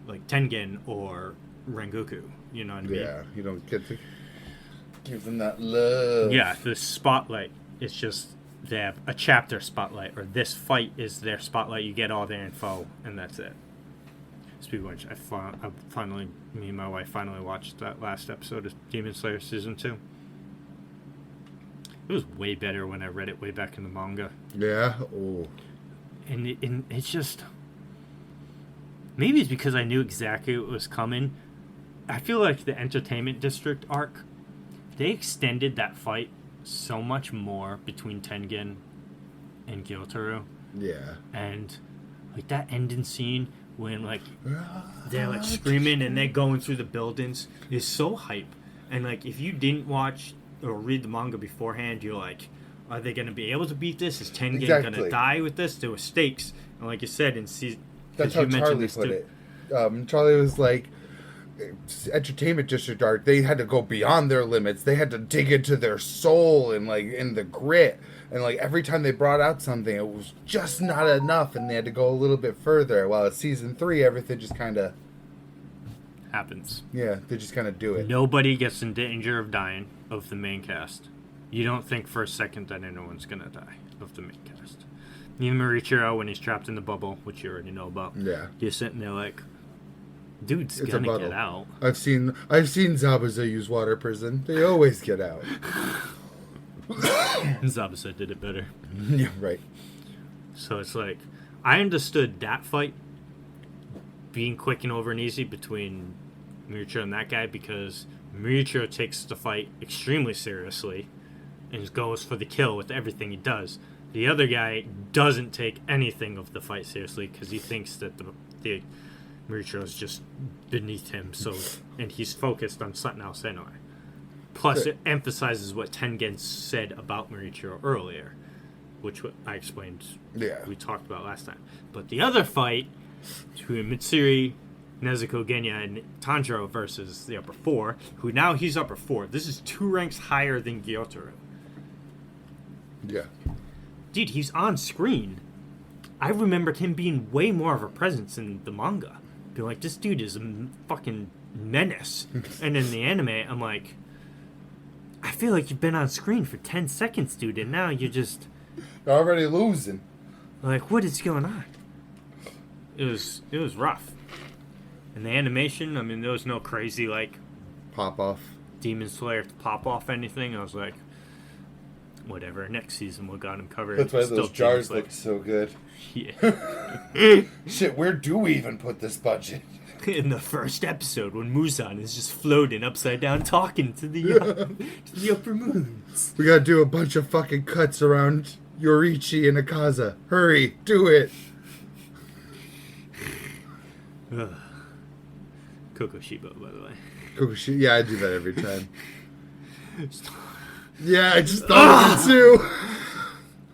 like, Tengen or Rengoku. You know what I mean? Yeah, you don't get to give them that love. Yeah, the spotlight. It's just they have a chapter spotlight, or this fight is their spotlight. You get all their info, and that's it. Speaking of which, me and my wife finally watched that last episode of Demon Slayer Season 2. It was way better when I read it way back in the manga. Yeah? Oh. And it's just... Maybe it's because I knew exactly what was coming. I feel like the Entertainment District arc, they extended that fight so much more between Tengen and Gyotaro. Yeah. And, like, that ending scene when, like, they're, like, screaming and they're going through the buildings is so hype. And, like, if you didn't watch or read the manga beforehand, you're like, are they going to be able to beat this? Is Tengen going to die with this? There were stakes. And like you said, in season... That's how Charlie put it. Charlie was like, entertainment district arc, they had to go beyond their limits. They had to dig into their soul and like in the grit. And like every time they brought out something, it was just not enough, and they had to go a little bit further. While at season 3, everything just kind of happens. Yeah, they just kind of do it. Nobody gets in danger of dying of the main cast. You don't think for a second that anyone's gonna die of the main cast. Even Marichiro, when he's trapped in the bubble, which you already know about. Yeah, he's sitting there like, dude's it's gonna get out. I've seen Zabuza use water prison. They always get out. Zabuza did it better. Yeah, right. So it's like, I understood that fight being quick and over and easy between Marichiro and that guy, because Marichiro takes the fight extremely seriously and goes for the kill with everything he does. The other guy doesn't take anything of the fight seriously because he thinks that the Marichiro is just beneath him, so, and he's focused on something else anyway. Plus, it emphasizes what Tengen said about Marichiro earlier, which I explained, we talked about last time. But the other fight between Mitsuri, Nezuko, Genya, and Tanjiro versus the upper 4, who now he's upper 4. This is 2 ranks higher than Gyotaro. Yeah. Dude, he's on screen. I remembered him being way more of a presence in the manga. Being like, this dude is a fucking menace. And in the anime, I'm like, I feel like you've been on screen for 10 seconds, dude, and now you're just... You're already losing. Like, what is going on? It was rough. And the animation, I mean, there was no crazy, like... Pop-off. Demon Slayer to pop off anything. I was like, whatever, next season we'll got him covered. That's why those jars look so good. Yeah. Shit, where do we even put this budget? In the first episode, when Muzan is just floating upside down talking to the upper moons. We gotta do a bunch of fucking cuts around Yorichi and Akaza. Hurry, do it! Kokoshiba, by the way. Kokoshiba, yeah, I do that every time. Yeah, I just thought of it too.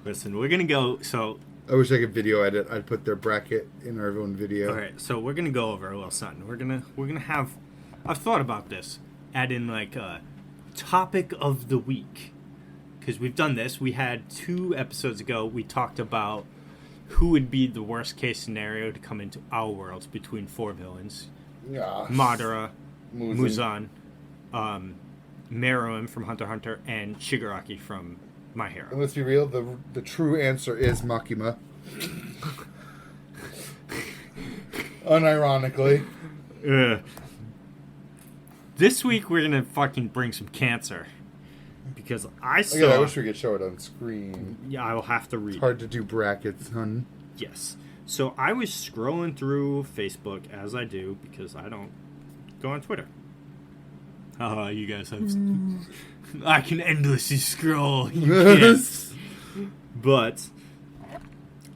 Listen, we're gonna go, so... I wish I could video edit. I'd put their bracket in our own video. Alright, so we're gonna go over a little something. We're gonna have... I've thought about this. Add in, like, a topic of the week. Because we've done this. We had 2 episodes ago, we talked about who would be the worst case scenario to come into our worlds between 4 villains. Yeah. Madara, Muzan, Meruem from Hunter x Hunter, and Shigaraki from My Hero. And let's be real, the true answer is Makima. Unironically. This week we're gonna fucking bring some cancer. Because I saw... Again, I wish we could show it on screen. Yeah, I will have to read. It's hard to do brackets, hun. Yes. So I was scrolling through Facebook, as I do, because I don't go on Twitter. You guys have... I can endlessly scroll. You can't. But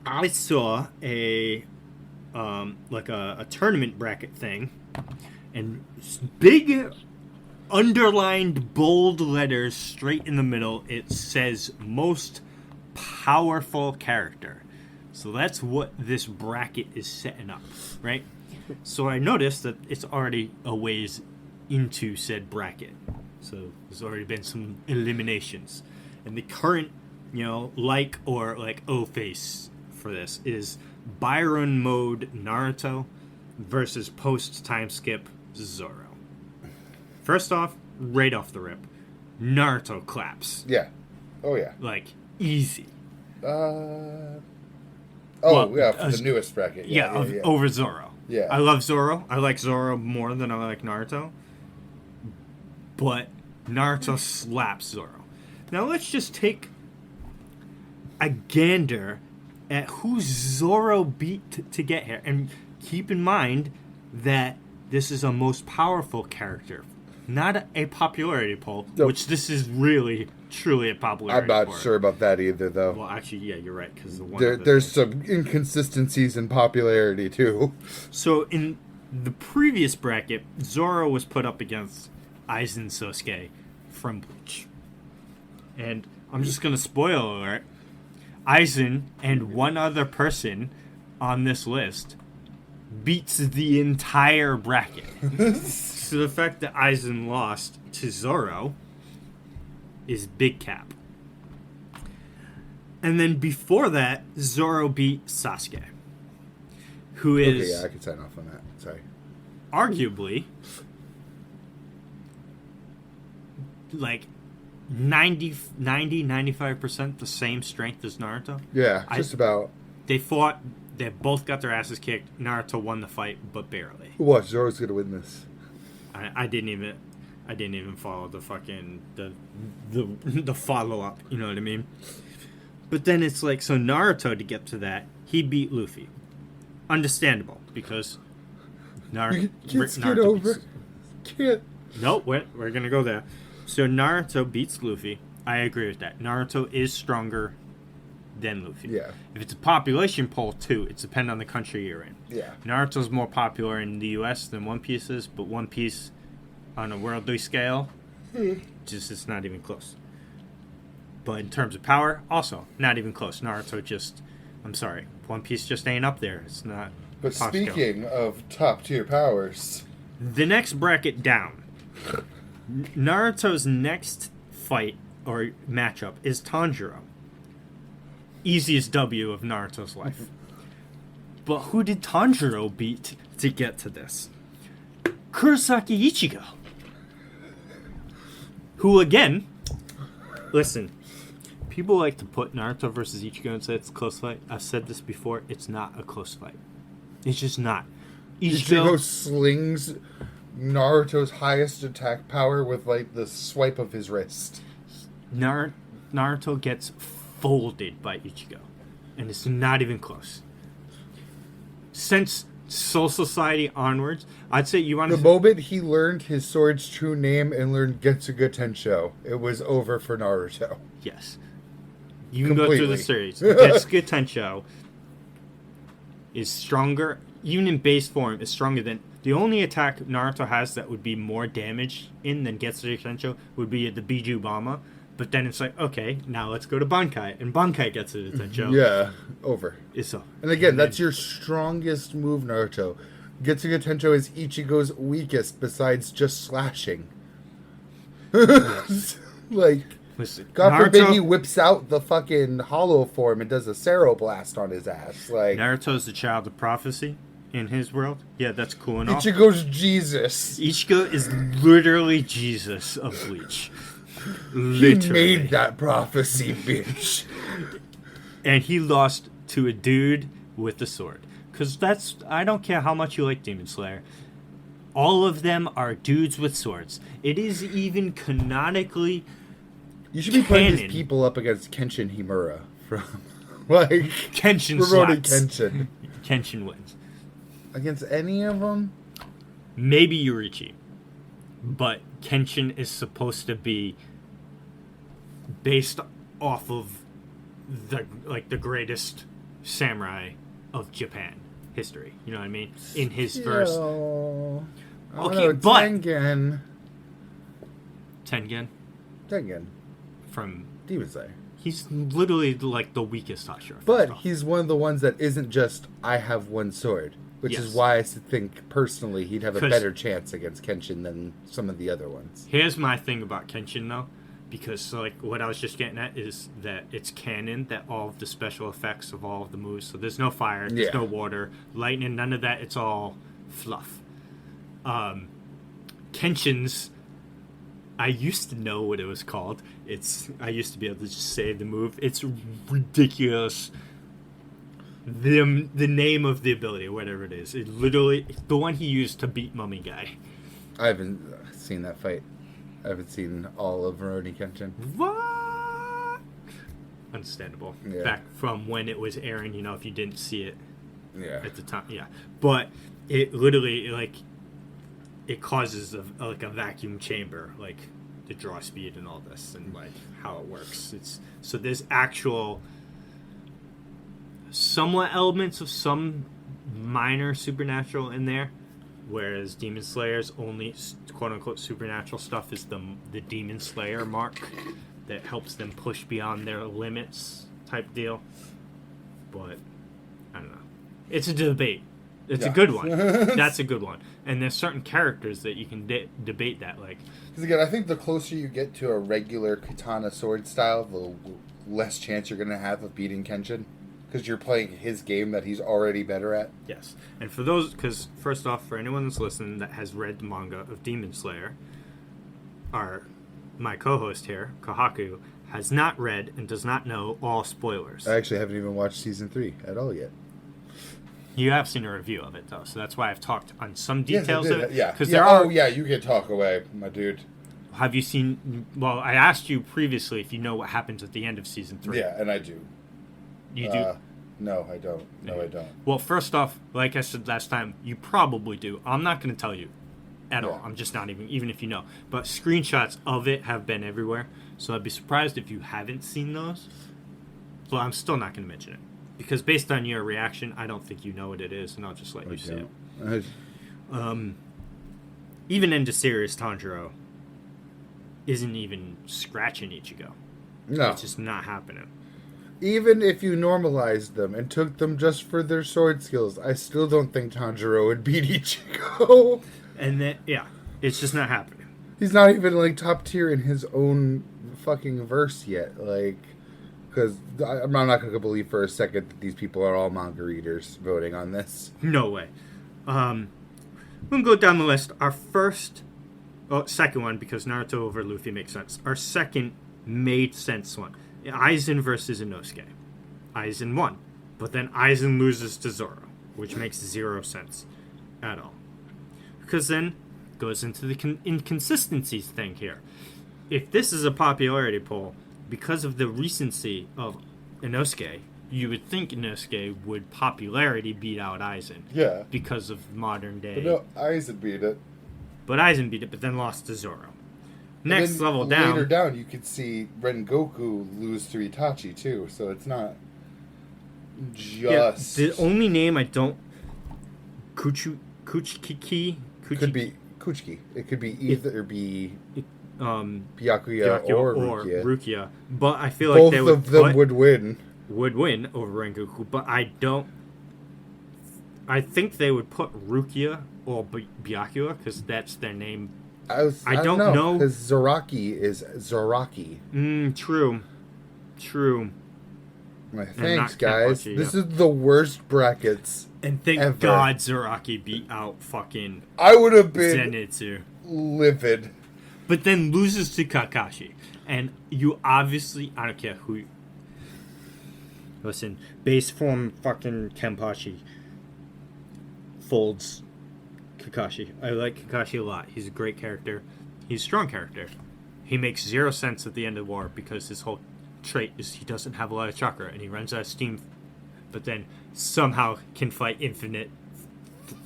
I saw a tournament bracket thing, and big underlined bold letters straight in the middle, it says most powerful character. So that's what this bracket is setting up, right? So I noticed that it's already a ways into said bracket. So there's already been some eliminations. And the current, like or like O-face for this is Byron mode Naruto versus post time skip Zoro. First off, right off the rip, Naruto claps. Yeah. Oh, yeah. Like, easy. For Well, the newest bracket. Yeah, over Zoro. Yeah. I love Zoro. I like Zoro more than I like Naruto. But Naruto slaps Zoro. Now let's just take a gander at who Zoro beat to get here. And keep in mind that this is a most powerful character. Not a popularity poll, which this is really, truly a popularity poll. I'm not sure about that either, though. Well, actually, yeah, you're right. Because there's some inconsistencies in popularity, too. So, in the previous bracket, Zoro was put up against Aizen Sosuke from Bleach. And I'm just going to spoil alert. Aizen and one other person on this list beats the entire bracket. So the fact that Aizen lost to Zoro is big cap. And then before that, Zoro beat Sasuke, who is... Okay, yeah, I can sign off on that. Sorry. Arguably, like 95% the same strength as Naruto. Yeah, just about. They fought, they both got their asses kicked. Naruto won the fight, but barely. What? Zoro's gonna win this. I didn't even follow the fucking the follow up. You know what I mean? But then it's like, so Naruto, to get to that, he beat Luffy. Understandable, because Can't get over. Can't. Nope, we're gonna go there. So Naruto beats Luffy. I agree with that. Naruto is stronger than Luffy. Yeah. If it's a population poll, too, it's dependent on the country you're in. Yeah. Naruto's more popular in the U.S. than One Piece is, but One Piece, on a worldly scale, just it's not even close. But in terms of power, also not even close. Naruto just, I'm sorry, One Piece just ain't up there. It's not. But speaking of top tier powers, the next bracket down, Naruto's next fight or matchup is Tanjiro. Easiest W of Naruto's life. But who did Tanjiro beat to get to this? Kurosaki Ichigo. Who, again, listen, people like to put Naruto versus Ichigo and say it's a close fight. I've said this before. It's not a close fight. It's just not. Ichigo slings Naruto's highest attack power with, like, the swipe of his wrist. Naruto gets folded by Ichigo. And it's not even close. Since Soul Society onwards, I'd say you want to... The moment he learned his sword's true name and learned Getsuga Tensho, it was over for Naruto. Yes. You can go through the series. Getsuga Tensho is stronger, even in base form, is stronger than... The only attack Naruto has that would be more damage in than Getsuga Tensho would be the Biju Bama. But then it's like, okay, now let's go to Bankai. And Bankai gets it, Tensho. Yeah, over. So, and again, that's your strongest move, Naruto. Getsuga Tensho is Ichigo's weakest besides just slashing. Like, listen, God forbid he whips out the fucking hollow form and does a Sero Blast on his ass. Like, Naruto's the child of prophecy in his world. Yeah, that's cool and all. Ichigo's Jesus. Ichigo is literally Jesus of Bleach. Literally. He made that prophecy, bitch. And he lost to a dude with a sword. Because that's... I don't care how much you like Demon Slayer. All of them are dudes with swords. It is even canonically You should be putting these people up against Kenshin Himura from, like... Kenshin Rurouni slaps. Kenshin. Kenshin wins. Against any of them? Maybe Yurichi. But Kenshin is supposed to be based off of the greatest samurai of Japan history. You know what I mean? In his first... Okay, but... Tengen. Tengen? From... Demon Slayer. He's literally like the weakest Hashira. But he's one of the ones that isn't just, I have one sword. Which is why I think, personally, he'd have a better chance against Kenshin than some of the other ones. Here's my thing about Kenshin, though. Because, like, what I was just getting at is that it's canon that all of the special effects of all of the moves... So there's no fire, there's no water, lightning, none of that. It's all fluff. Kenshin's... I used to know what it was called. I used to be able to just say the move. It's ridiculous. The name of the ability, or whatever it is. It literally... The one he used to beat Mummy Guy. I haven't seen that fight. I haven't seen all of Rurouni Kenshin. What? Understandable. Yeah. Back from when it was airing, if you didn't see it at the time. Yeah. But it literally, it causes a vacuum chamber, the draw speed and all this, and, how it works. So there's actual somewhat elements of some minor supernatural in there. Whereas Demon Slayer's only quote-unquote supernatural stuff is the Demon Slayer mark that helps them push beyond their limits type deal. But, I don't know. It's a debate. It's a good one. That's a good one. And there's certain characters that you can debate that, like... Because again, I think the closer you get to a regular katana sword style, the less chance you're going to have of beating Kenshin. Because you're playing his game that he's already better at. Yes. And for those... Because, first off, for anyone that's listening that has read the manga of Demon Slayer, my co-host here, Kohaku, has not read and does not know all spoilers. I actually haven't even watched Season 3 at all yet. You have seen a review of it, though, so that's why I've talked on some details yes, of it. Yeah. Because there are... Oh, yeah, you can talk away, my dude. Have you seen... Well, I asked you previously if you know what happens at the end of Season 3. Yeah, and I do. You do? No, I don't. No, I don't. Well, first off, like I said last time, you probably do. I'm not going to tell you at all. I'm just not even if you know. But screenshots of it have been everywhere, so I'd be surprised if you haven't seen those. But I'm still not going to mention it. Because based on your reaction, I don't think you know what it is, and I'll just let you see it. Even into serious Tanjiro isn't even scratching Ichigo. No. It's just not happening. Even if you normalized them and took them just for their sword skills, I still don't think Tanjiro would beat Ichigo. And then, yeah, it's just not happening. He's not even, like, top tier in his own fucking verse yet, like... Because I'm not going to believe for a second that these people are all manga readers voting on this. No way. We'll go down the list. Our second one, because Naruto over Luffy makes sense. Our second made sense one. Aizen versus Inosuke. Aizen won. But then Aizen loses to Zoro, which makes 0 sense at all. Because then goes into the inconsistencies thing here. If this is a popularity poll... Because of the recency of Inosuke, you would think Inosuke would popularity beat out Aizen. Yeah. Because of modern day. But no, Aizen beat it. But Aizen beat it, but then lost to Zoro. Next level down. Later down, you could see Rengoku lose to Itachi, too. So it's not just... Yeah, the only name I don't... Kuchiki? Could be Kuchiki. It could be either Byakuya or Rukia. But I feel like both of them would win over Rengoku, but I think they would put Rukia or Byakuya because that's their name. I don't know because Zoraki is Zoraki. True. Thanks, guys. This is the worst brackets. And thank God Zoraki beat out fucking I would have been Zenitsu. Livid. But then loses to Kakashi. And you obviously... I don't care who... Listen, base form fucking Kenpachi folds Kakashi. I like Kakashi a lot. He's a great character. He's a strong character. He makes 0 sense at the end of the war because his whole trait is he doesn't have a lot of chakra and he runs out of steam, but then somehow can fight infinite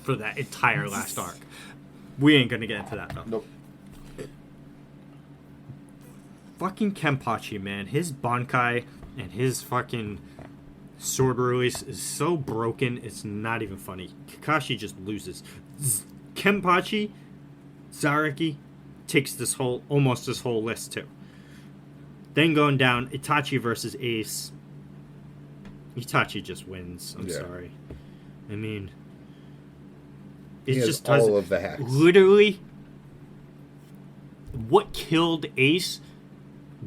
for that entire last arc. We ain't gonna get into that, though. Nope. Fucking Kenpachi, man. His Bankai and his fucking sword release is so broken, it's not even funny. Kakashi just loses. Kenpachi, Zaraki takes almost this whole list, too. Then going down, Itachi versus Ace. Itachi just wins. I'm sorry. I mean... It just doesn't... all of the hacks. Literally, what killed Ace...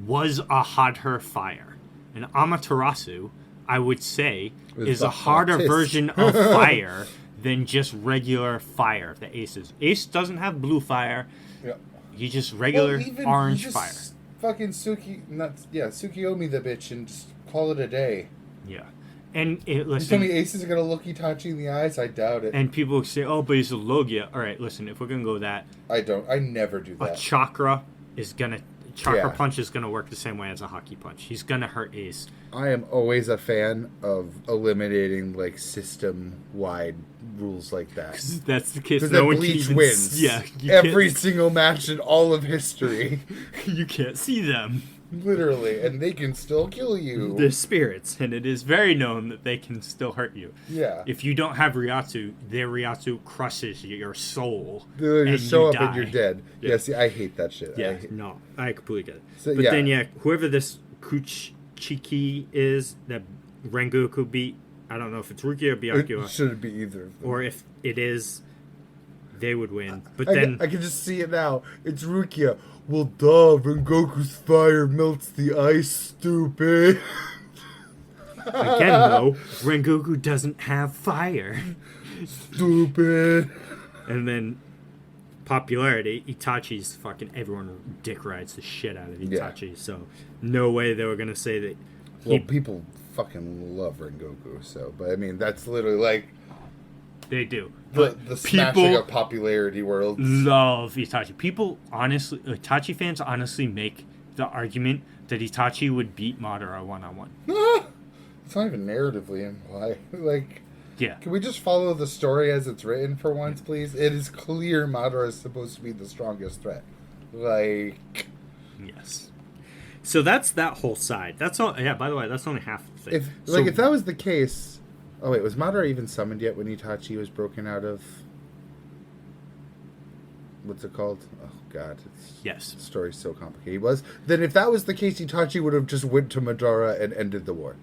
was a hotter fire. And Amaterasu, I would say, is a harder version of fire than just regular fire, the Aces. Ace doesn't have blue fire. Yeah. He's just regular orange fire. Fucking Tsukiyomi the bitch and just call it a day. Yeah. And listen, you tell me Ace is going to look Itachi in the eyes? I doubt it. And people say, oh, but he's a Logia. All right, listen, if we're going to go that. I never do that. A chakra is going to... Chakra punch is going to work the same way as a hockey punch. He's going to hurt Ace. I am always a fan of eliminating like system-wide rules like that. That's the case. No one Bleach wins. Yeah, every single match in all of history. You can't see them. Literally, and they can still kill you. They're spirits, and it is very known that they can still hurt you. Yeah. If you don't have Ryatsu, their Ryatsu crushes your soul. They just show up and you're dead. Yeah, see, I hate that shit. Yeah, I completely get it. So, then, whoever this Kuchiki is that Rengoku beat, I don't know if it's Rukia or Byakuya. It shouldn't be either of them. Or if it is, they would win. But I then... I can just see it now. It's Rukia. Well, duh, Rengoku's fire melts the ice, stupid. Again, though, Rengoku doesn't have fire. Stupid. And then, popularity, Itachi's fucking... Everyone dick rides the shit out of Itachi. Yeah. So, no way they were going to say that... Well, people fucking love Rengoku, so... But, I mean, that's literally like... They do. The smashing of popularity worlds. Love Itachi. People, honestly... Itachi fans honestly make the argument that Itachi would beat Madara one-on-one. It's not even narratively implied. Like, yeah. Can we just follow the story as it's written for once, please? It is clear Madara is supposed to be the strongest threat. Like, yes. So that's that whole side. That's all. Yeah. By the way, that's only half the thing. If that was the case, oh wait, was Madara even summoned yet when Itachi was broken out of? What's it called? Oh God, yes. The story's so complicated. Then if that was the case, Itachi would have just went to Madara and ended the war.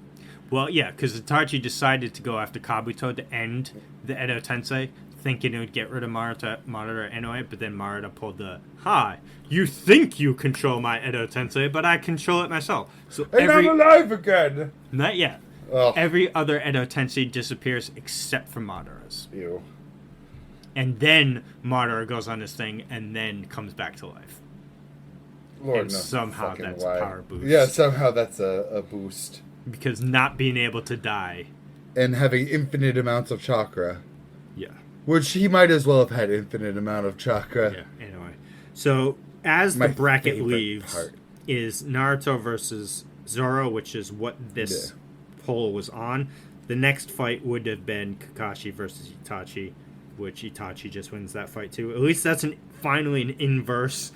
Well, yeah, because decided to go after Kabuto to end the Edo Tensei, thinking it would get rid of Madara anyway, but then Madara pulled the, "Hi, you think you control my Edo Tensei, but I control it myself." So I'm alive again! Not yet. Ugh. Every other Edo Tensei disappears except for Madara's. Ew. And then Madara goes on his thing and then comes back to life. Lord and knows somehow that's a power boost. Yeah, somehow that's a boost. Because not being able to die. And having infinite amounts of chakra. Yeah. Which he might as well have had infinite amount of chakra. Yeah, anyway. So, as the bracket leaves, is Naruto versus Zoro, which is what this poll was on. The next fight would have been Kakashi versus Itachi, which Itachi just wins that fight too. At least that's finally an inverse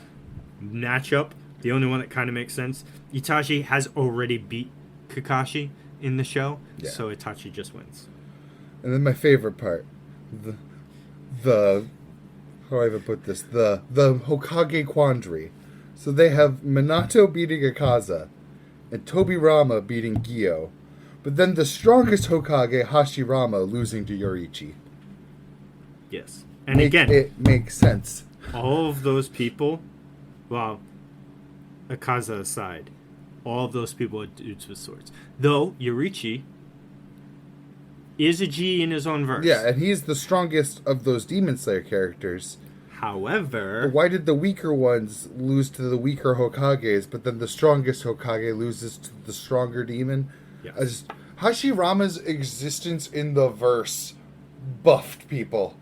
matchup. The only one that kind of makes sense. Itachi has already beat Kakashi in the show, so Itachi just wins. And then my favorite part, the how do I even put this? The Hokage quandary. So they have Minato beating Akaza, and Tobirama beating Gyo, but then the strongest Hokage, Hashirama, losing to Yoriichi. Yes, and again, it makes sense. All of those people, well, Akaza aside. All of those people are dudes with swords. Though, Yoriichi is a G in his own verse. Yeah, and he's the strongest of those Demon Slayer characters. However... But why did the weaker ones lose to the weaker Hokages, but then the strongest Hokage loses to the stronger demon? Yes. Hashirama's existence in the verse buffed people.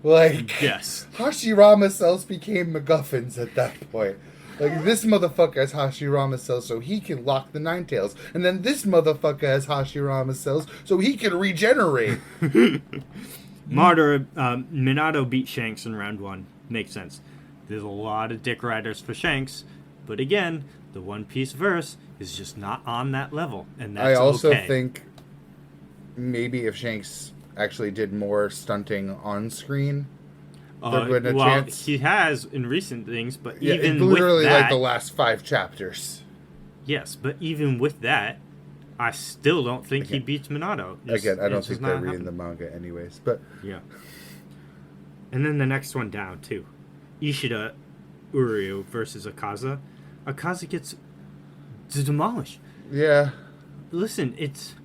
Like, yes. Hashirama cells became MacGuffins at that point. Like, this motherfucker has Hashirama cells so he can lock the Nine Tails. And then this motherfucker has Hashirama cells so he can regenerate. Minato beat Shanks in round 1. Makes sense. There's a lot of dick riders for Shanks. But again, the One Piece verse is just not on that level. And that's I also think maybe if Shanks actually did more stunting on screen... chance. He has in recent things, but even literally with that, like the last 5 chapters. Yes, but even with that, I still don't think he beats Minato. I don't think they're reading the manga anyways. But yeah. And then the next one down too, Ishida Uryu versus Akaza. Akaza gets demolished. Yeah. Listen, it's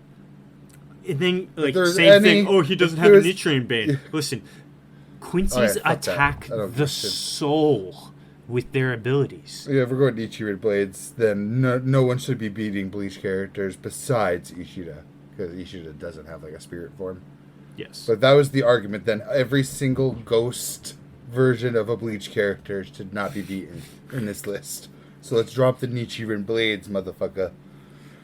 and then thing. Oh, he doesn't have a Nichiren band. Listen. Quincy's attack the soul with their abilities. Yeah, if we're going Nichiren Blades, then no one should be beating Bleach characters besides Ishida. Because Ishida doesn't have, like, a spirit form. Yes. But that was the argument. Then every single ghost version of a Bleach character should not be beaten in this list. So let's drop the Nichiren Blades, motherfucker.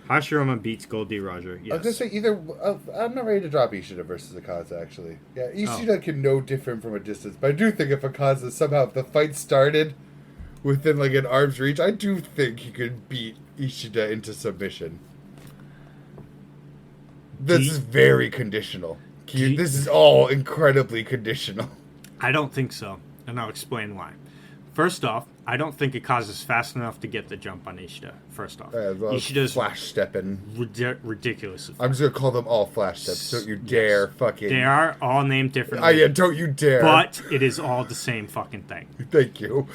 Hashirama beats Goldie Roger. Yes. I was going to say I'm not ready to drop Ishida versus Akaza, actually. Yeah, Ishida can know different from a distance. But I do think if Akaza somehow, if the fight started within like an arm's reach, I do think he could beat Ishida into submission. This is very conditional. This is all incredibly conditional. I don't think so. And I'll explain why. First off, I don't think Akaza's fast enough to get the jump on Ishida. First off, Ishida's flash stepping. Ridiculous. I'm just gonna call them all flash steps. Don't you dare fucking. They are all named differently. Yeah, don't you dare. But it is all the same fucking thing. Thank you.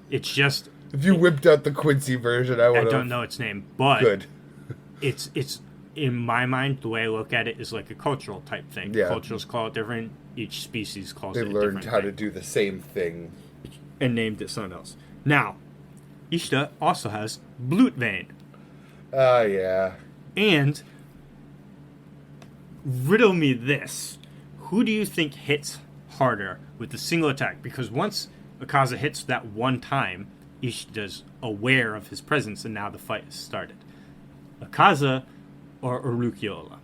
It's just. If you whipped out the Quincy version, I would. I don't know its name, but good. It's in my mind, the way I look at it is like a cultural type thing. Yeah. Cultures call it different. Each species calls it different. They learned how to do the same thing. And named it something else. Now, Ishida also has Blutvein. Yeah. And, riddle me this. Who do you think hits harder with a single attack? Because once Akaza hits that one time, Ishida's aware of his presence, and now the fight has started. Akaza or Urukiola?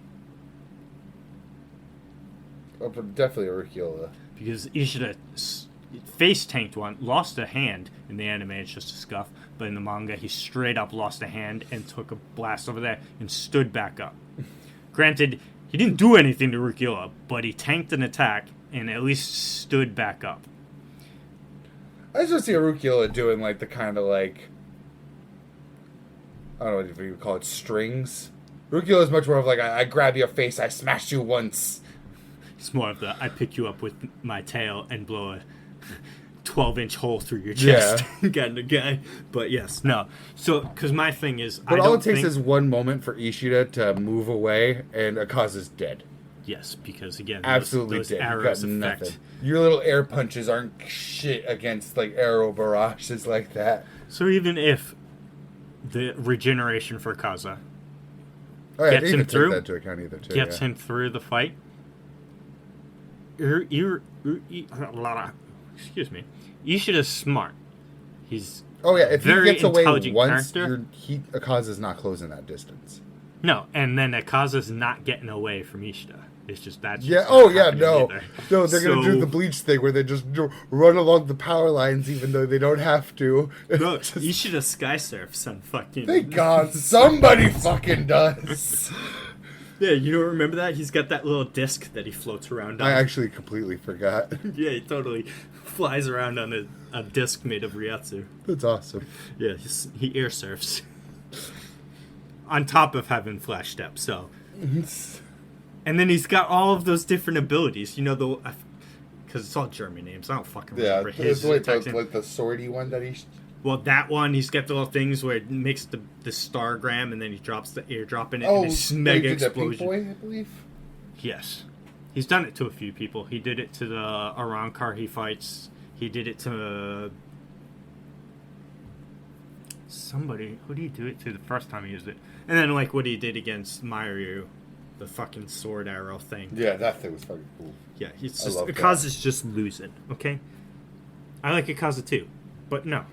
Oh, but definitely Urukiola. Because Ishida face tanked one, lost a hand. In the anime, it's just a scuff. But in the manga, he straight up lost a hand and took a blast over there and stood back up. Granted, he didn't do anything to Urukiola, but he tanked an attack and at least stood back up. I just see Urukiola doing like the kind of like, I don't know what you would call it, strings. Urukiola is much more of like, I grab your face, I smashed you once. It's more of the, I pick you up with my tail and blow a 12-inch hole through your chest kind of guy. But yes, no. So, because my thing is, but all it takes is one moment for Ishida to move away, and Akaza's dead. Yes, because again, absolutely those dead. arrows You've got affect. Nothing. Your little air punches aren't shit against like arrow barrages like that. So even if the regeneration for Akaza gets him through, take that into account either, too, gets him through the fight. Excuse me. Ishida's smart. He's if he very gets away intelligent once, character. Akaza's not closing that distance. No, and then Akaza's not getting away from Ishida. It's just that's no, they're gonna do the Bleach thing where they just run along the power lines even though they don't have to. No, Ishida sky surfs on fucking. Thank God, somebody fucking does. Yeah, you don't remember that? He's got that little disc that he floats around on. I actually completely forgot. Yeah, he totally flies around on a disc made of Ryatsu. That's awesome. Yeah, he air surfs. On top of having flash steps, so. And then he's got all of those different abilities. You know, because it's all German names. I don't fucking remember his. Like the swordy one that he's... Well, that one, he's got the little things where it makes the stargram, and then he drops the airdrop in it, and it's mega explosion. Boy, I believe? Yes. He's done it to a few people. He did it to the Arankar he fights. He did it to somebody. Who did he do it to the first time he used it? And then, like, what he did against Mairyu, the fucking sword arrow thing. Yeah, that thing was fucking cool. Yeah, he's just Akaza's just losing, okay? I like Akaza too, but no.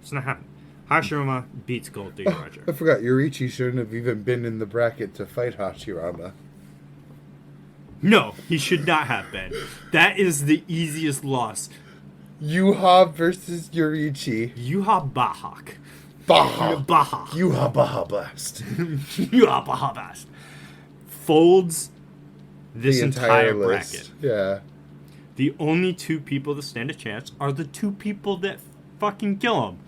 It's not happening. Hashirama beats Gold Digger Roger. I forgot, Yoriichi shouldn't have even been in the bracket to fight Hashirama. No, he should not have been. That is the easiest loss. Yuha versus Yoriichi. Yuha Bahak. Baha. Yuha Baha Blast. Yuha Baha Blast. Folds this entire bracket. Yeah. The only two people that stand a chance are the two people that fucking kill him.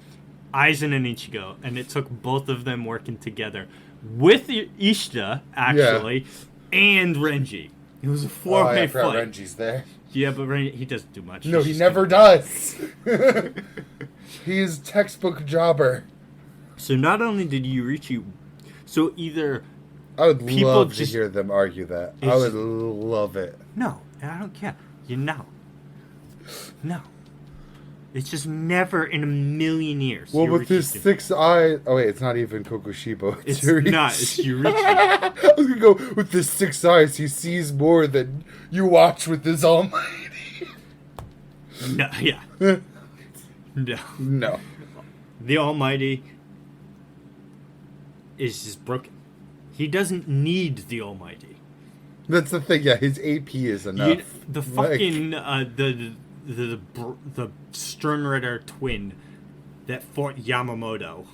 Aizen and Ichigo, and it took both of them working together with Ishida, actually, and Renji. It was a four-way fight. Renji's there. Yeah, but Renji, he doesn't do much. No, he never does. He is textbook jobber. So not only did Yoriichi... So either... I would love to hear them argue that. I would love it. No, I don't care. No. It's just never in a million years. Well, with his 6 eyes... Oh, wait, it's not even Kokushibo. It's Yoriichi. not. It's Yoriichi. I was going to go, with his 6 eyes, he sees more than you watch with his almighty. No, yeah. No. The almighty is just broken. He doesn't need the almighty. That's the thing, yeah, his AP is enough. The fucking... The Sternritter twin that fought Yamamoto.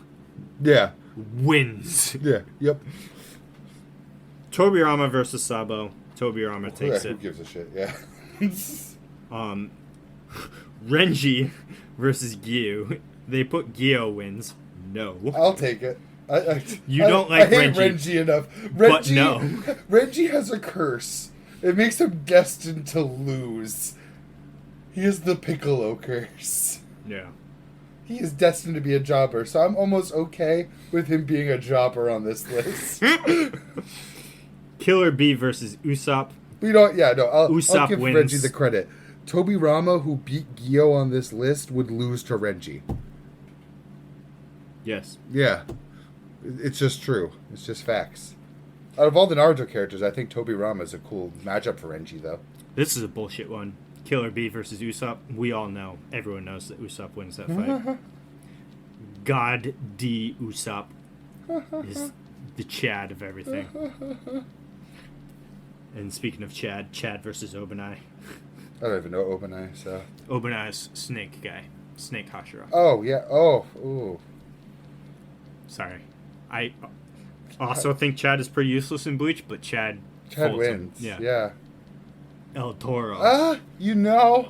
Yeah. Wins. Yeah. Yep. Tobirama versus Sabo. Tobirama takes it. Who gives a shit? Yeah. Renji versus Gyu. They put Gyo wins. No. I'll take it. You don't like I hate Renji. Renji enough. But no. Renji has a curse. It makes him destined to lose. He is the Piccolo curse. Yeah. He is destined to be a jobber, so I'm almost okay with him being a jobber on this list. Killer Bee versus Usopp. I'll Usopp give wins. Renji the credit. Tobirama, who beat Gyo on this list, would lose to Renji. Yes. Yeah. It's just true. It's just facts. Out of all the Naruto characters, I think Tobirama is a cool matchup for Renji, though. This is a bullshit one. Killer Bee versus Usopp. We all know. Everyone knows that Usopp wins that fight. God D. Usopp is the Chad of everything. And speaking of Chad versus Obanai. I don't even know Obanai, so... Obanai's snake guy. Snake Hashira. Oh, yeah. Oh, ooh. Sorry. I also think Chad is pretty useless in Bleach, but Chad wins. Him. Yeah. El Toro. You know.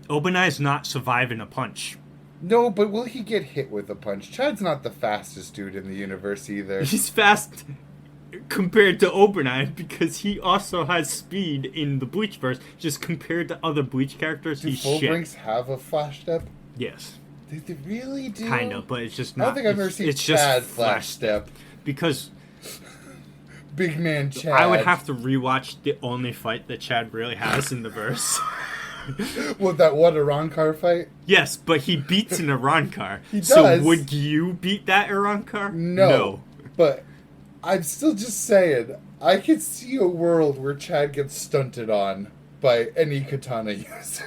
Obanai's not surviving a punch. No, but will he get hit with a punch? Chad's not the fastest dude in the universe either. He's fast compared to Obanai because he also has speed in the Bleachverse. Just compared to other Bleach characters, do he's full shit. Brinks have a flash step? Yes. They really do? Kind of, but it's just not. I don't think I've ever seen it's Chad just flash step. Because Big man Chad. I would have to rewatch the only fight that Chad really has in the verse. What, that one Arankar fight? Yes, but he beats an Arankar. He does. So would you beat that Arankar? No. But I'm still just saying, I could see a world where Chad gets stunted on by any katana user.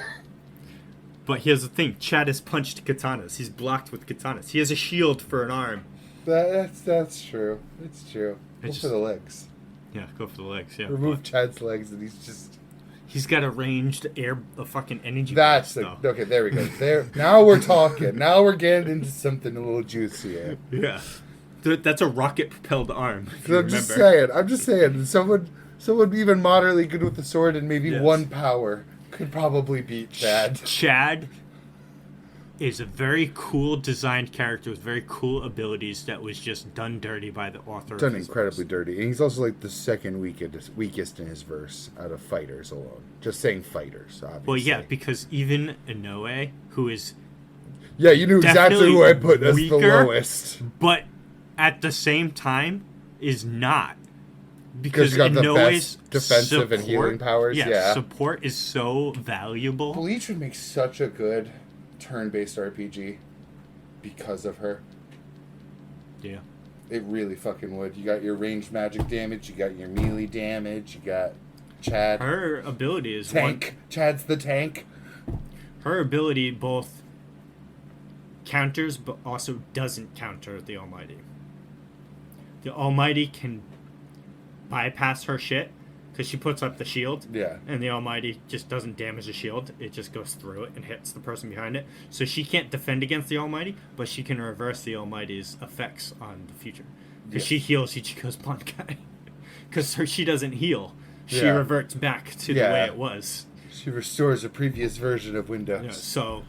But here's the thing. Chad has punched katanas. He's blocked with katanas. He has a shield for an arm. That's true. It's true. Go for the legs. Yeah, go for the legs, yeah. Remove Chad's legs and he's just... He's got a ranged a fucking energy That's blast, okay, there we go. There, now we're talking. Now we're getting into something a little juicier. Yeah. That's a rocket-propelled arm, if you I'm just saying. Someone even moderately good with the sword and maybe one power could probably beat Chad. Chad is a very cool designed character with very cool abilities that was just done dirty by the author. Done incredibly dirty. And he's also like the second weakest in his verse out of fighters alone. Just saying fighters, obviously. Well, yeah, because even Inoue, who is... Yeah, you knew exactly who I put as the lowest. But at the same time, is not. Because you got the Inoue's best defensive support, and healing powers. Yeah, support is so valuable. Bleach would make such a good turn-based RPG because of her. Yeah. It really fucking would. You got your ranged magic damage, you got your melee damage, you got Chad. Her ability is tank. Chad's the tank. Her ability both counters but also doesn't counter the Almighty. The Almighty can bypass her shit because she puts up the shield. Yeah. And the Almighty just doesn't damage the shield. It just goes through it and hits the person behind it. So she can't defend against the Almighty, but she can reverse the Almighty's effects on the future. Because she heals Ichigo's Bankai. Because she doesn't heal. She reverts back to the way it was. She restores a previous version of Windows. Yeah, so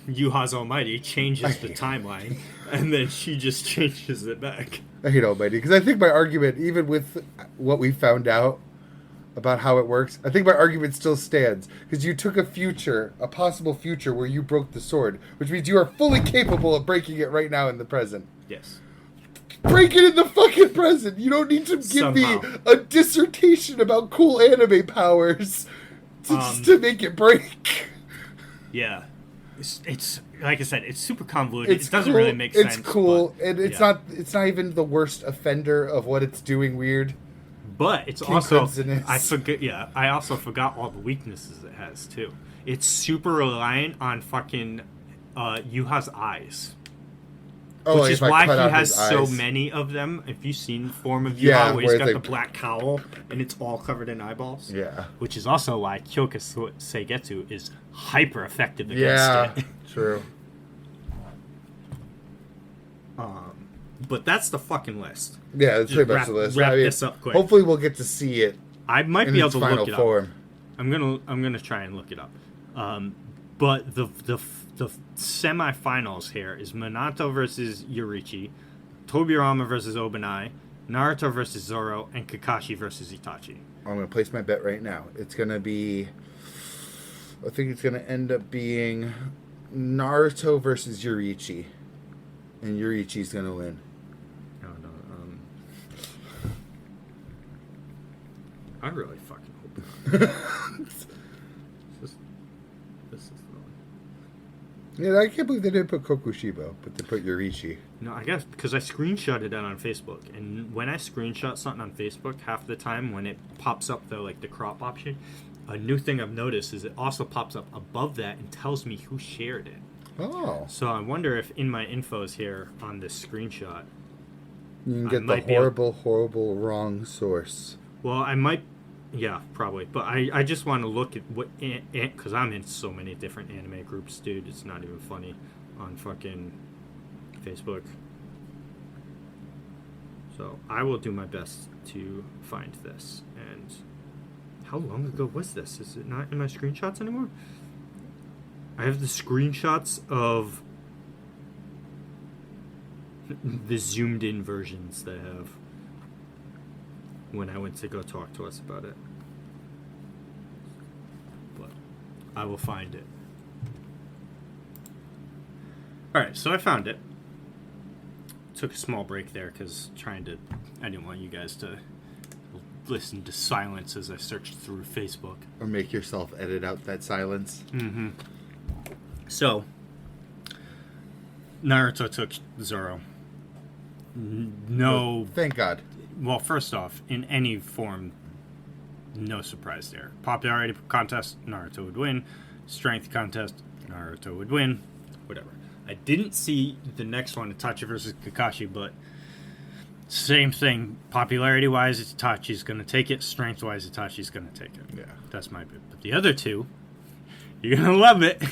Yuha's Almighty changes the timeline, and then she just changes it back. I hate Almighty, because I think my argument, even with what we found out about how it works, I think my argument still stands. Because you took a possible future where you broke the sword, which means you are fully capable of breaking it right now in the present. Yes. Break it in the fucking present! You don't need to give me a dissertation about cool anime powers to make it break. Yeah. It's like I said, it's super convoluted. It doesn't really make sense. It's cool, and it's not even the worst offender of what it's doing weird. But it's King also Crimson is. I also forgot all the weaknesses it has too. It's super reliant on fucking Yuha's eyes. Which is why he has so many of them. If you've seen the form of Yuha, where he's got the black cowl and it's all covered in eyeballs. Yeah. Which is also why Kyoka Seigetsu is hyper effective against it. True. But that's the fucking list. Yeah, that's pretty much the list. Wrap this up quick. Hopefully we'll get to see it. I might be able to look it form. up. I'm gonna try and look it up. But the semifinals here is Minato versus Yorichi, Tobirama versus Obanai, Naruto versus Zoro, and Kakashi versus Itachi. I'm going to place my bet right now. It's going to be... I think it's going to end up being Naruto versus Yorichi. And Yorichi's going to win. Oh, no. I really fucking hope not. This is the one. Yeah, I can't believe they didn't put Kokushibo, but they put Yorichi. No, I guess because I screenshotted it on Facebook, and when I screenshot something on Facebook, half the time when it pops up the crop option, a new thing I've noticed is it also pops up above that and tells me who shared it. Oh. So I wonder if in my infos here on this screenshot, You can get the horrible wrong source. Well, I might, yeah, probably. But I just want to look at what, because I'm in so many different anime groups, dude. It's not even funny on fucking Facebook. So I will do my best to find this. And how long ago was this? Is it not in my screenshots anymore? I have the screenshots of the zoomed in versions that I have when I went to go talk to us about it. But I will find it. Alright, so I found it. Took a small break there because I didn't want you guys to listen to silence as I searched through Facebook. Or make yourself edit out that silence. Mm-hmm. So, Naruto took Zoro. No. Well, thank God. Well, first off, in any form, no surprise there. Popularity contest, Naruto would win. Strength contest, Naruto would win. Whatever. I didn't see the next one, Itachi versus Kakashi, but same thing. Popularity-wise, Itachi's going to take it. Strength-wise, Itachi's going to take it. Yeah. That's my bit. But the other two, you're going to love it.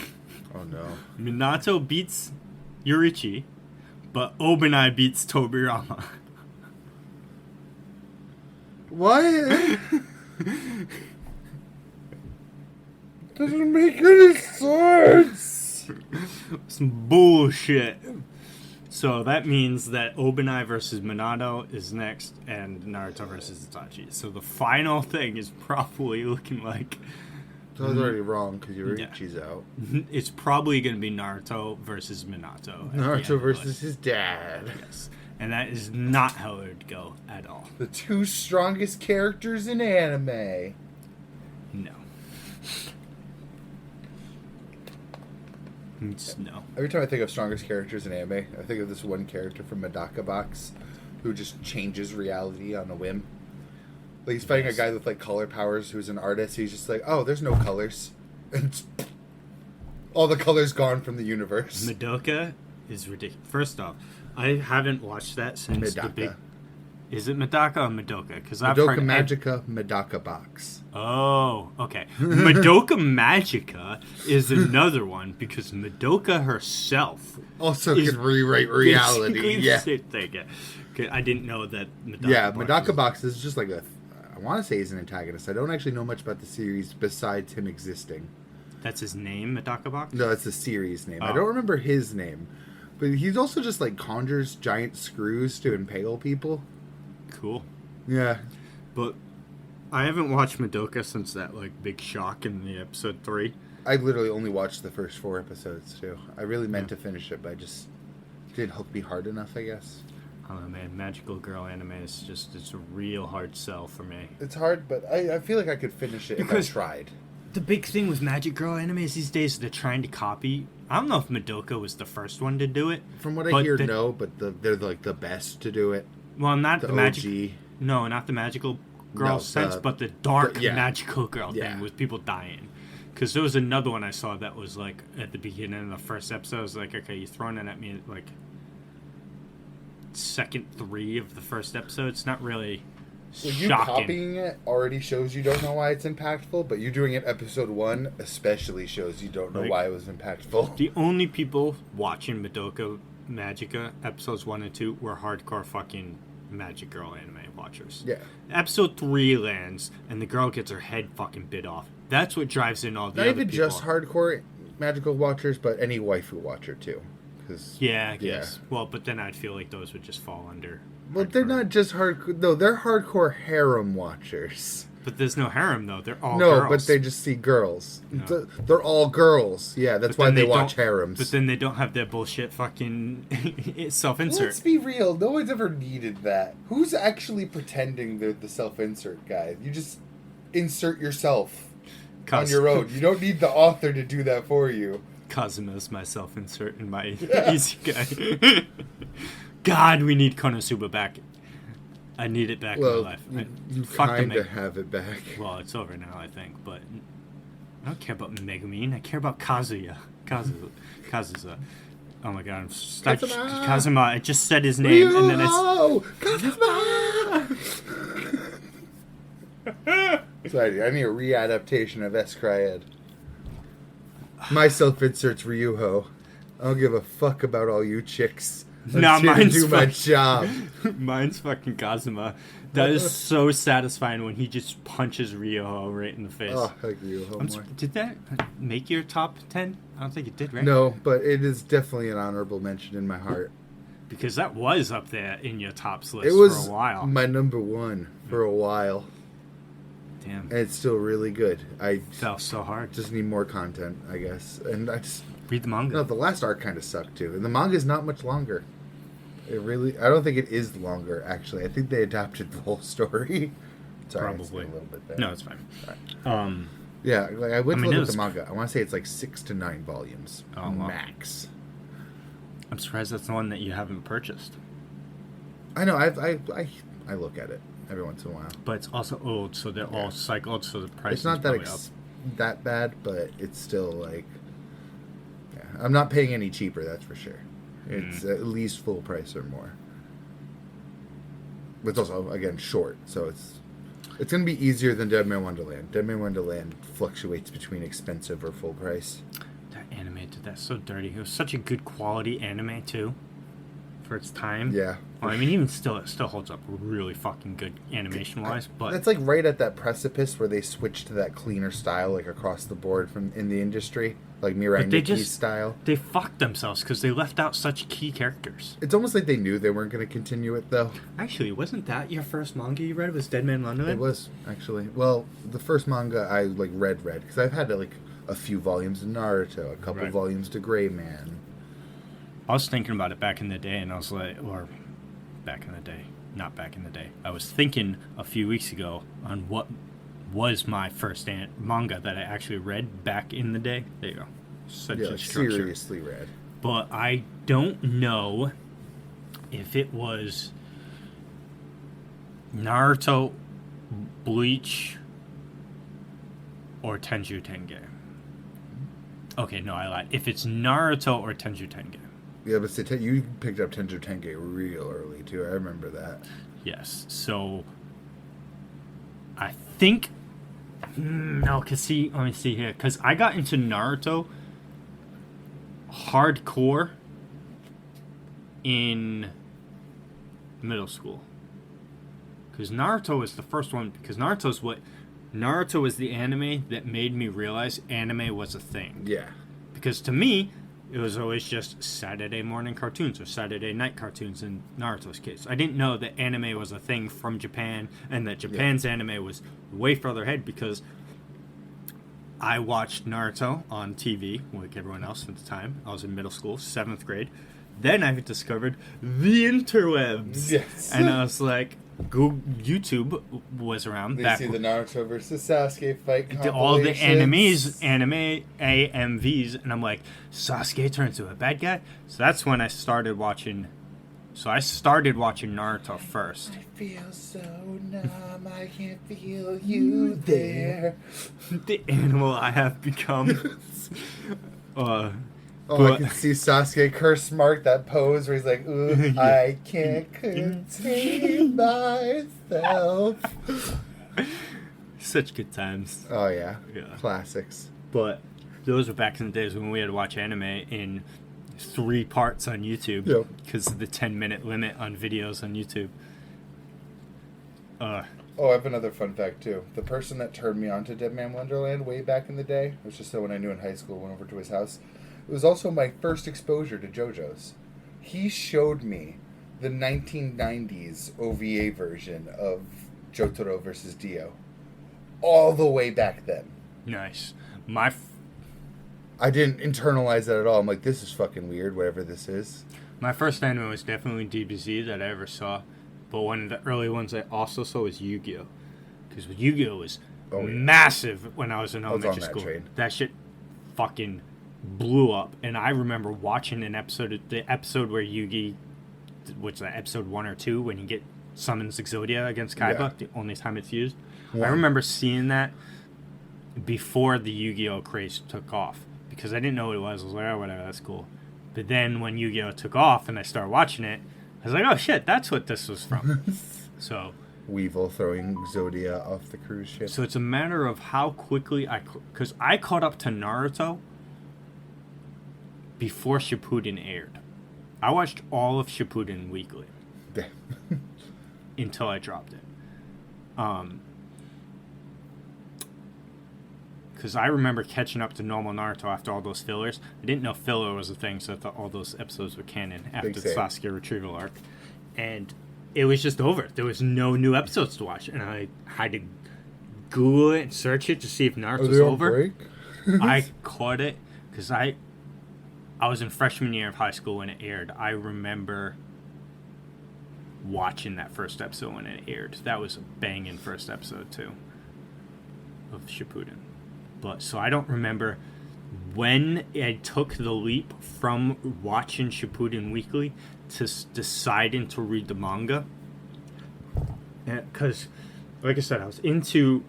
Oh, no. Minato beats Yorichi, but Obanai beats Tobirama. What? Doesn't make any sense. Some bullshit. So that means that Obanai versus Minato is next, and Naruto versus Itachi. So the final thing is probably looking like... I was already wrong because Yorichi's out. It's probably going to be Naruto versus Minato. Naruto versus his dad. Yes. And that is not how it would go at all. The two strongest characters in anime. No. It's no. Every time I think of strongest characters in anime, I think of this one character from Medaka Box who just changes reality on a whim. Like he's fighting a guy with like color powers who's an artist. He's just like, oh, there's no colors. And all the colors gone from the universe. Madoka is ridiculous. First off, I haven't watched that since the big... Is it Medaka or Madoka? Because I've heard... Magica, Medaka Box. Oh, okay. Madoka Magica is another one because Madoka herself also can rewrite reality. Yeah. The same thing. Okay, I didn't know that Medaka Box is just like I want to say he's an antagonist. I don't actually know much about the series besides him existing. That's his name, Medaka Box? No, that's the series name. Oh. I don't remember his name. But he's also just like conjures giant screws to impale people. Cool. Yeah. But I haven't watched Madoka since that like big shock in the episode 3. I literally only watched the first 4 episodes too. I really meant to finish it, but I just didn't hook me hard enough, I guess. I don't know, man. Magical girl anime is it's a real hard sell for me. It's hard, but I feel like I could finish it if I tried. The big thing with magic girl animes these days is they're trying to copy. I don't know if Madoka was the first one to do it. From what I hear, no, but they're like the best to do it. Well, not the magic. OG. No, not the magical girl sense, but the dark magical girl thing with people dying. Because there was another one I saw that was like at the beginning of the first episode. I was like, okay, you're throwing it at me like second 3 of the first episode. It's not really shocking. You copying it already shows you don't know why it's impactful, but you doing it episode 1 especially shows you don't know why it was impactful. The only people watching Madoka Magica episodes 1 and 2 were hardcore fucking magic girl anime watchers. Yeah. Episode 3 lands and the girl gets her head fucking bit off That's what drives in all the Not other even people. just hardcore magical watchers, but any waifu watcher too. Yeah, I guess. Well, but then I'd feel like those would just fall under. Well, they're not just hardcore. No, they're hardcore harem watchers. But there's no harem though. They're all no, girls. but they just see girls. No. They're all girls. Yeah, that's why they watch harems. But then they don't have their bullshit fucking self-insert. Let's be real. No one's ever needed that. Who's actually pretending they're the self-insert guy? You just insert yourself on your own. You don't need the author to do that for you. Kazuma's my self-insert in my easy guy. God, we need Konosuba back. I need it back in my life. You kind of have it back. Well, it's over now, I think, but I don't care about Megumin. I care about Kazuya. Kazuza. Oh my god, I'm stuck. Kazuma. I just said his name, and then Kazuma! Sorry, I need a readaptation of Askeladd. My self-insert's Ryuho. I don't give a fuck about all you chicks. No, mine's do my job. Mine's fucking Kazuma. That is so satisfying when he just punches Ryo right in the face. Oh, I like Ryuho more. Did that make your top 10? I don't think it did, right? No, but it is definitely an honorable mention in my heart. Because that was up there in your tops list it was for a while. My number one for a while. Damn. And it's still really good. I fell so hard. Just need more content, I guess. And I just... Read the manga. No, the last arc kind of sucked, too. And the manga is not much longer. It really... I don't think it is longer, actually. I think they adapted the whole story. Sorry, probably. A little bit there. No, it's fine. Right. Yeah, like I went to look at the manga. I want to say it's like 6 to 9 volumes. Oh, max. I'm surprised that's the one that you haven't purchased. I know. I look at it every once in a while. But it's also old, so they're all cycled, so the price it's not is that bad, but it's still like... Yeah, I'm not paying any cheaper, that's for sure. It's at least full price or more. But it's also, again, short, so it's going to be easier than Dead Man Wonderland. Dead Man Wonderland fluctuates between expensive or full price. That anime did that so dirty. It was such a good quality anime, too, for its time. Yeah. Well, I mean, even still, it still holds up really fucking good animation-wise, but... That's like right at that precipice where they switched to that cleaner style, like across the board from in the industry. Like Mirai Nikki's style. They fucked themselves because they left out such key characters. It's almost like they knew they weren't going to continue it, though. Actually, wasn't that your first manga you read? Was Dead Man Wonderland? It was, actually. Well, the first manga I read because I've had a few volumes of Naruto, a couple volumes to Gray Man. I was thinking about it back in the day, and I was like, or back in the day, not back in the day. I was thinking a few weeks ago on what was my first manga that I actually read back in the day. There you go. Such a structure. Seriously read. But I don't know if it was Naruto, Bleach, or Tenju Tenge. Okay, no, I lied. If it's Naruto or Tenju Tenge. Yeah, but you picked up Tenju Tenge real early, too. I remember that. Yes, so I think... No, because let me see here. Because I got into Naruto hardcore in middle school. Because Naruto was the first one. Because Naruto was the anime that made me realize anime was a thing. Yeah. Because to me, it was always just Saturday morning cartoons or Saturday night cartoons in Naruto's case. I didn't know that anime was a thing from Japan and that Japan's anime was way further ahead because I watched Naruto on TV like everyone else at the time. I was in middle school, 7th grade. Then I discovered the interwebs. Yes. And I was like, YouTube was around. They see the Naruto versus Sasuke fight compilations. All the anime AMVs, and I'm like, Sasuke turns into a bad guy? So that's when I started watching... So I started watching Naruto first. I feel so numb, I can't feel you there. The animal I have become. I can see Sasuke curse mark that pose where he's like, ooh, I can't contain myself. Such good times. Oh, yeah. Classics. But those were back in the days when we had to watch anime in 3 parts on YouTube because of the 10-minute limit on videos on YouTube. Oh, I have another fun fact, too. The person that turned me on to Dead Man Wonderland way back in the day, it was just someone I knew in high school, went over to his house. It was also my first exposure to JoJo's. He showed me the 1990s OVA version of Jotaro versus Dio. All the way back then. Nice. I didn't internalize that at all. I'm like, this is fucking weird, whatever this is. My first anime was definitely DBZ that I ever saw. But one of the early ones I also saw was Yu-Gi-Oh! Because Yu-Gi-Oh! Was massive when I was in elementary school. That shit fucking blew up. And I remember watching the episode where Yugi, what's that, episode 1 or 2, when you get summons Exodia against Kaiba, the only time it's used. Yeah. I remember seeing that before the Yu-Gi-Oh! Craze took off. Because I didn't know what it was. I was like, oh, whatever, that's cool. But then when Yu-Gi-Oh! Took off and I started watching it, I was like, oh shit, that's what this was from. So Weevil throwing Zodia off the cruise ship. So it's a matter of how quickly because I caught up to Naruto before Shippuden aired. I watched all of Shippuden weekly until I dropped it. Because I remember catching up to normal Naruto after all those fillers. I didn't know filler was a thing, so I thought all those episodes were canon after the Sasuke retrieval arc. And it was just over. There was no new episodes to watch. And I had to Google it and search it to see if Naruto was over. I caught it because I was in freshman year of high school when it aired. I remember watching that first episode when it aired. That was a banging first episode, too, of Shippuden. But so I don't remember when I took the leap from watching Shippuden weekly to deciding to read the manga. Because, like I said, I was into...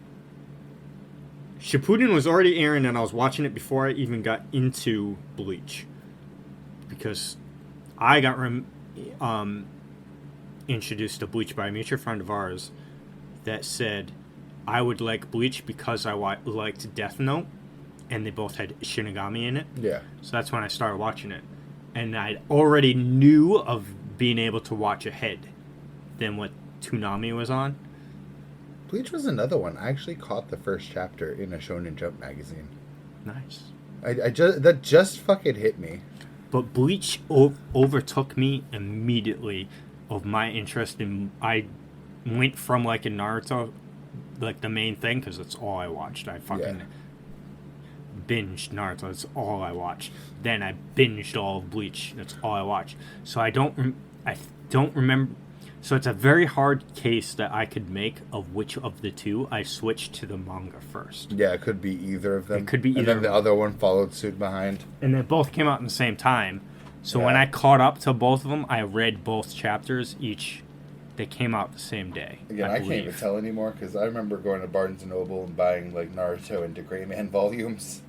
Shippuden was already airing and I was watching it before I even got into Bleach. Because I got introduced to Bleach by a mutual friend of ours that said... I would like Bleach because I liked Death Note, and they both had Shinigami in it. Yeah. So that's when I started watching it. And I already knew of being able to watch ahead than what Toonami was on. Bleach was another one. I actually caught the first chapter in a Shonen Jump magazine. Nice. That just fucking hit me. But Bleach overtook me immediately of my interest in... I went from like a Naruto... like the main thing, because that's all I watched. I fucking binged Naruto. That's all I watched. Then I binged all of Bleach. That's all I watched. So I don't remember. So it's a very hard case that I could make of which of the two I switched to the manga first. Yeah, it could be either of them. It could be either. And then the other one followed suit behind. And they both came out in the same time. So when I caught up to both of them, I read both chapters each. They came out the same day. Again, I can't even tell anymore because I remember going to Barnes & Noble and buying like Naruto and Gray Man volumes.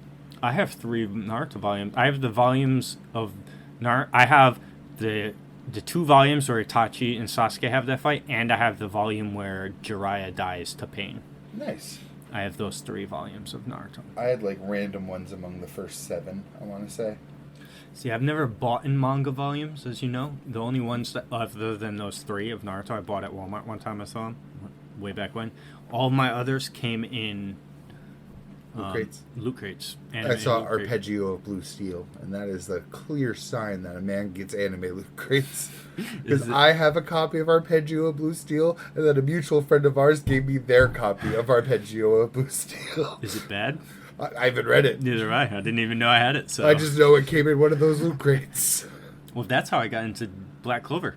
I have 3 Naruto volumes. I have the volumes of I have the 2 volumes where Itachi and Sasuke have that fight, and I have the volume where Jiraiya dies to pain. Nice. I have those 3 volumes of Naruto. I had like random ones among the first 7, I want to say. See, I've never bought in manga volumes, as you know. The only ones that, other than those 3 of Naruto, I bought at Walmart one time I saw them, way back when. All of my others came in loot crates. I saw Arpeggio of Blue Steel, and that is the clear sign that a man gets anime loot crates. Because I have a copy of Arpeggio of Blue Steel, and then a mutual friend of ours gave me their copy of Arpeggio of Blue Steel. Is it bad? I haven't read it. Neither I. I didn't even know I had it. So I just know it came in one of those loot crates. Well, that's how I got into Black Clover.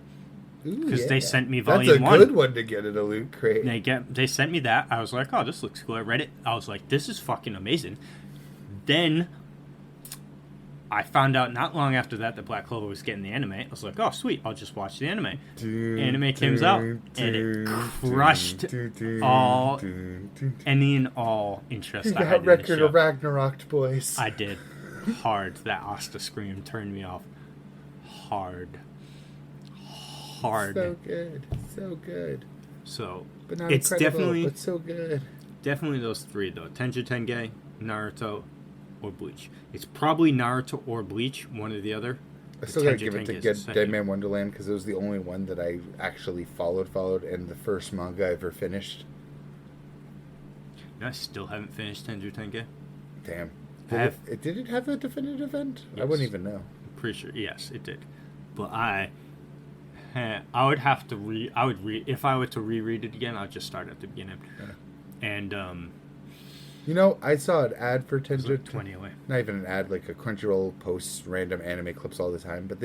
Because they sent me volume 1. That's a good one to get in a loot crate. They sent me that. I was like, oh, this looks cool. I read it. I was like, this is fucking amazing. Then I found out not long after that Black Clover was getting the anime. I was like, oh, sweet. I'll just watch the anime. Anime comes out, and it crushed any and all interest I had in the show. Record of Ragnarok, boys. I did. Hard. That Asta scream turned me off. Hard. So good. So good. So, but not it's definitely... but so good. Definitely those 3, though. Tenchi Tenge, Naruto, or Bleach. It's probably Naruto or Bleach, one or the other. I still gotta give it to Dead Man Wonderland because it was the only one that I actually followed, and the first manga I ever finished. I still haven't finished Tenjo Tenge. Damn. Did Did it have a definitive end? Yes. I wouldn't even know. I'm pretty sure. Yes, it did. But I would have to if I were to reread it again, I'd just start at the beginning. Yeah. And I saw an ad for Tenjo. 20 away. Not even an ad, like a Crunchyroll posts random anime clips all the time. But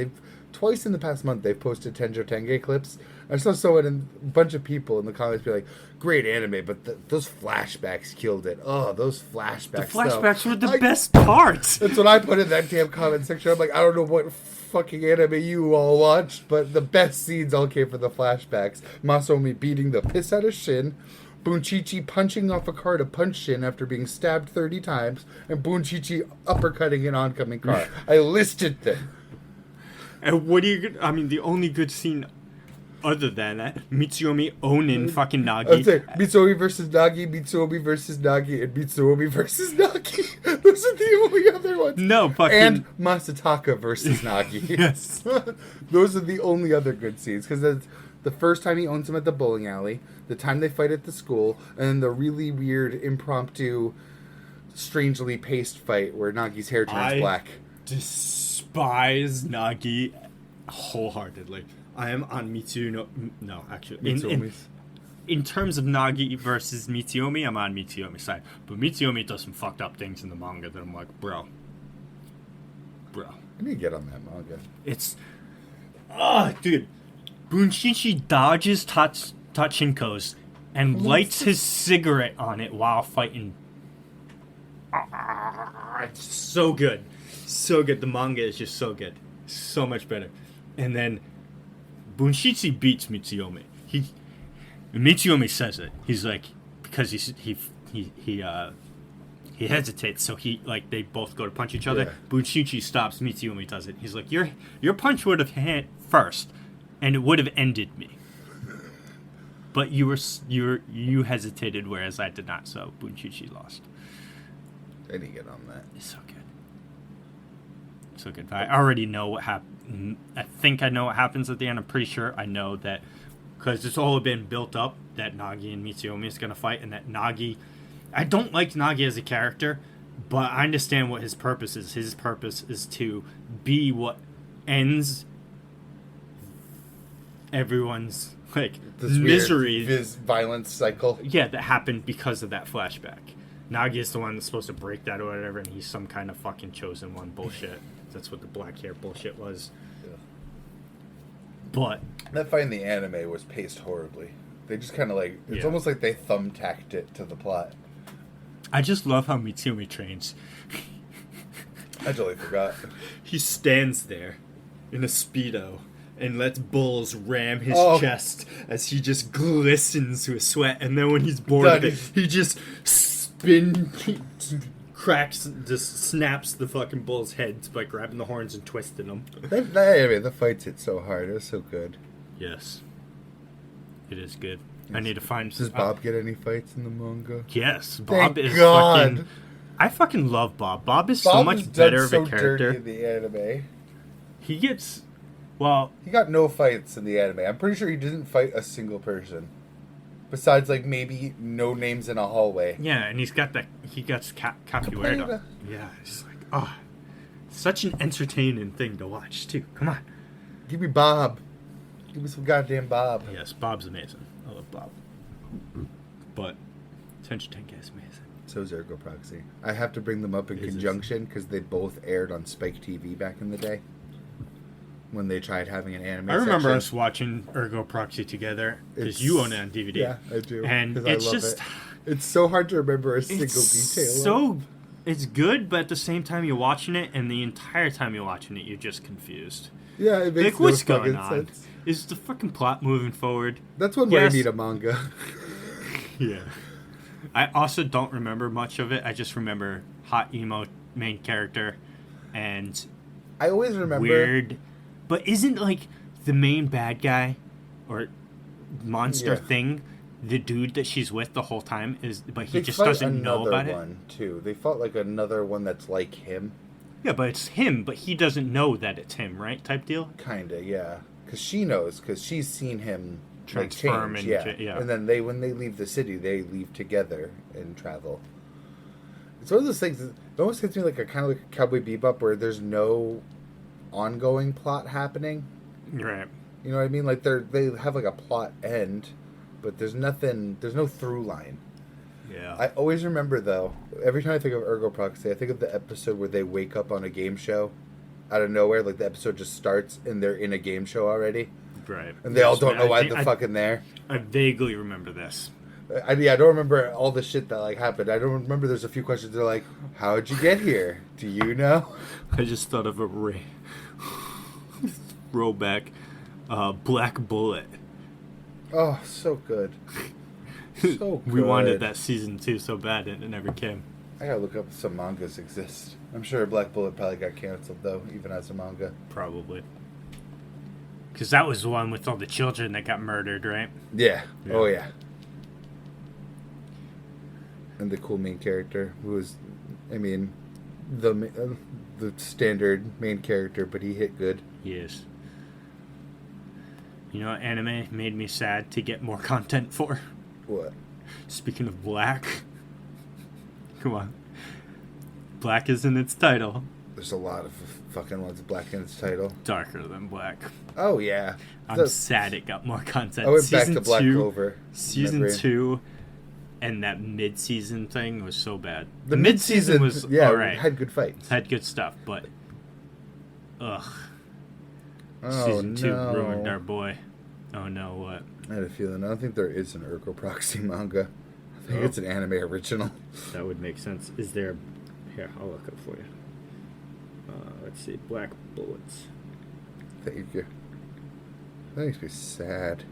twice in the past month, they've posted Tenjo Tenge clips. I saw someone and a bunch of people in the comments be like, great anime, but those flashbacks killed it. Oh, those flashbacks. The flashbacks were the best parts. That's what I put in that damn comment section. I'm like, I don't know what fucking anime you all watched, but the best scenes all came from the flashbacks. Masaomi beating the piss out of Shin, Bunchichi punching off a car to punch Shin after being stabbed 30 times, and Bunchichi uppercutting an oncoming car. I listed them. And the only good scene other than that, Mitsuomi owning fucking Nagi. I'd say Mitsuomi versus Nagi, Mitsuomi versus Nagi, and Mitsuomi versus Nagi. Those are the only other ones. No, fucking... And Masataka versus Nagi. Yes. Those are the only other good scenes, because that's the first time he owns him at the bowling alley, the time they fight at the school, and then the really weird, impromptu, strangely paced fight where Nagi's hair turns black. Despise Nagi wholeheartedly. I am on in terms of Nagi versus Mitsuomi, I'm on Mitsuomi's side. But Mitsuomi does some fucked up things in the manga that I'm like, bro. I need to get on that manga. It's... dude. Bunshichi dodges Tachinko's and lights his cigarette on it while fighting. It's so good. So good. The manga is just so good. So much better. And then Bunshichi beats Mitsuomi. Mitsuomi says it. He's like, because he hesitates, so they both go to punch each other. Yeah. Bunshichi stops. Mitsuomi does it. He's like, your punch would have hit first, and it would have ended me. But you hesitated, whereas I did not. So Bunshichi lost. I didn't get on that. It's so good. So good. I already know what happened. I think I know what happens at the end. I'm pretty sure I know that, because it's all been built up that Nagi and Mitsuomi is going to fight, and that Nagi... I don't like Nagi as a character, but I understand what his purpose is. His purpose is to be what ends everyone's this misery. This violence cycle. Yeah, that happened because of that flashback. Nagi is the one that's supposed to break that or whatever, and he's some kind of fucking chosen one bullshit. That's what the black hair bullshit was. Yeah. But that fight in the anime was paced horribly. They just kind of it's almost like they thumbtacked it to the plot. I just love how Mitsuomi trains. I totally forgot. He stands there in a Speedo and lets bulls ram his chest as he just glistens with sweat, and then when he's bored of it, he just just snaps the fucking bull's heads by grabbing the horns and twisting them. The fights hit so hard. It was so good. Yes. It is good. I need to find... Does Bob get any fights in the manga? Yes. Bob is fucking... I fucking love Bob. Bob is so much better of a character. Dirty in the anime. He gets... Well... He got no fights in the anime. I'm pretty sure he didn't fight a single person. Besides, maybe no names in a hallway. Yeah, and he's got that... He gets capoeira. Yeah, it's such an entertaining thing to watch, too. Come on. Give me Bob. Give me some goddamn Bob. Yes, Bob's amazing. I love Bob. But Tenjo Tenge is amazing. So is Ergo Proxy. I have to bring them up in conjunction because they both aired on Spike TV back in the day. When they tried having an anime I remember us watching Ergo Proxy together because you own it on DVD. Yeah, I do. And it's just... It's so hard to remember a single detail. It's good, but at the same time you're watching it, and the entire time you're watching it, you're just confused. Yeah, it makes what's going on? Sense. Is the fucking plot moving forward? That's when I need a manga. Yeah. I also don't remember much of it. I just remember hot emo main character, and I always remember weird. But isn't the main bad guy or monster thing the dude that she's with the whole time? But he just doesn't know about it. One too. They fought another one that's like him. Yeah, but it's him, but he doesn't know that it's him, right? Type deal. Kinda, yeah. Because she knows, because she's seen him transform change, and yeah. And then when they leave the city, they leave together and travel. It's one of those things. It almost hits me like a kind of like a Cowboy Bebop, where there's no ongoing plot happening. Right. You know what I mean? Like they have like a plot end, but there's nothing. There's no through line. Yeah. I always remember though. Every time I think of Ergo Proxy, I think of the episode where they wake up on a game show, out of nowhere. Like the episode just starts and they're in a game show already. Right. And they all don't know why they're fucking there. I vaguely remember this. I don't remember all the shit that like happened. I don't remember. There's a few questions. They're like, "How'd you get here? Do you know?" I just thought of a throwback, Black Bullet. Oh, so good. So good. We wanted that season 2 so bad, and it never came. I gotta look up if some mangas exist. I'm sure Black Bullet probably got canceled though, even as a manga. Probably. Because that was the one with all the children that got murdered, right? Yeah. Oh yeah. And the cool main character, who was, I mean, the standard main character, but he hit good. Yes. You know what anime made me sad to get more content for? What? Speaking of black. Come on. Black is in its title. There's a lot of fucking ones black in its title. Darker than black. Oh yeah. I'm sad it got more content. I went back to Black Clover. Season 2 and that mid-season thing was so bad. The mid-season was alright. Had good fights. Had good stuff, but ugh. Oh, Season 2 ruined our boy. Oh no, what? I had a feeling. I don't think there is an Ergo Proxy manga. I think it's an anime original. That would make sense. Is there... Here, I'll look up for you. Let's see. Black Bullets. Thank you. That makes me sad.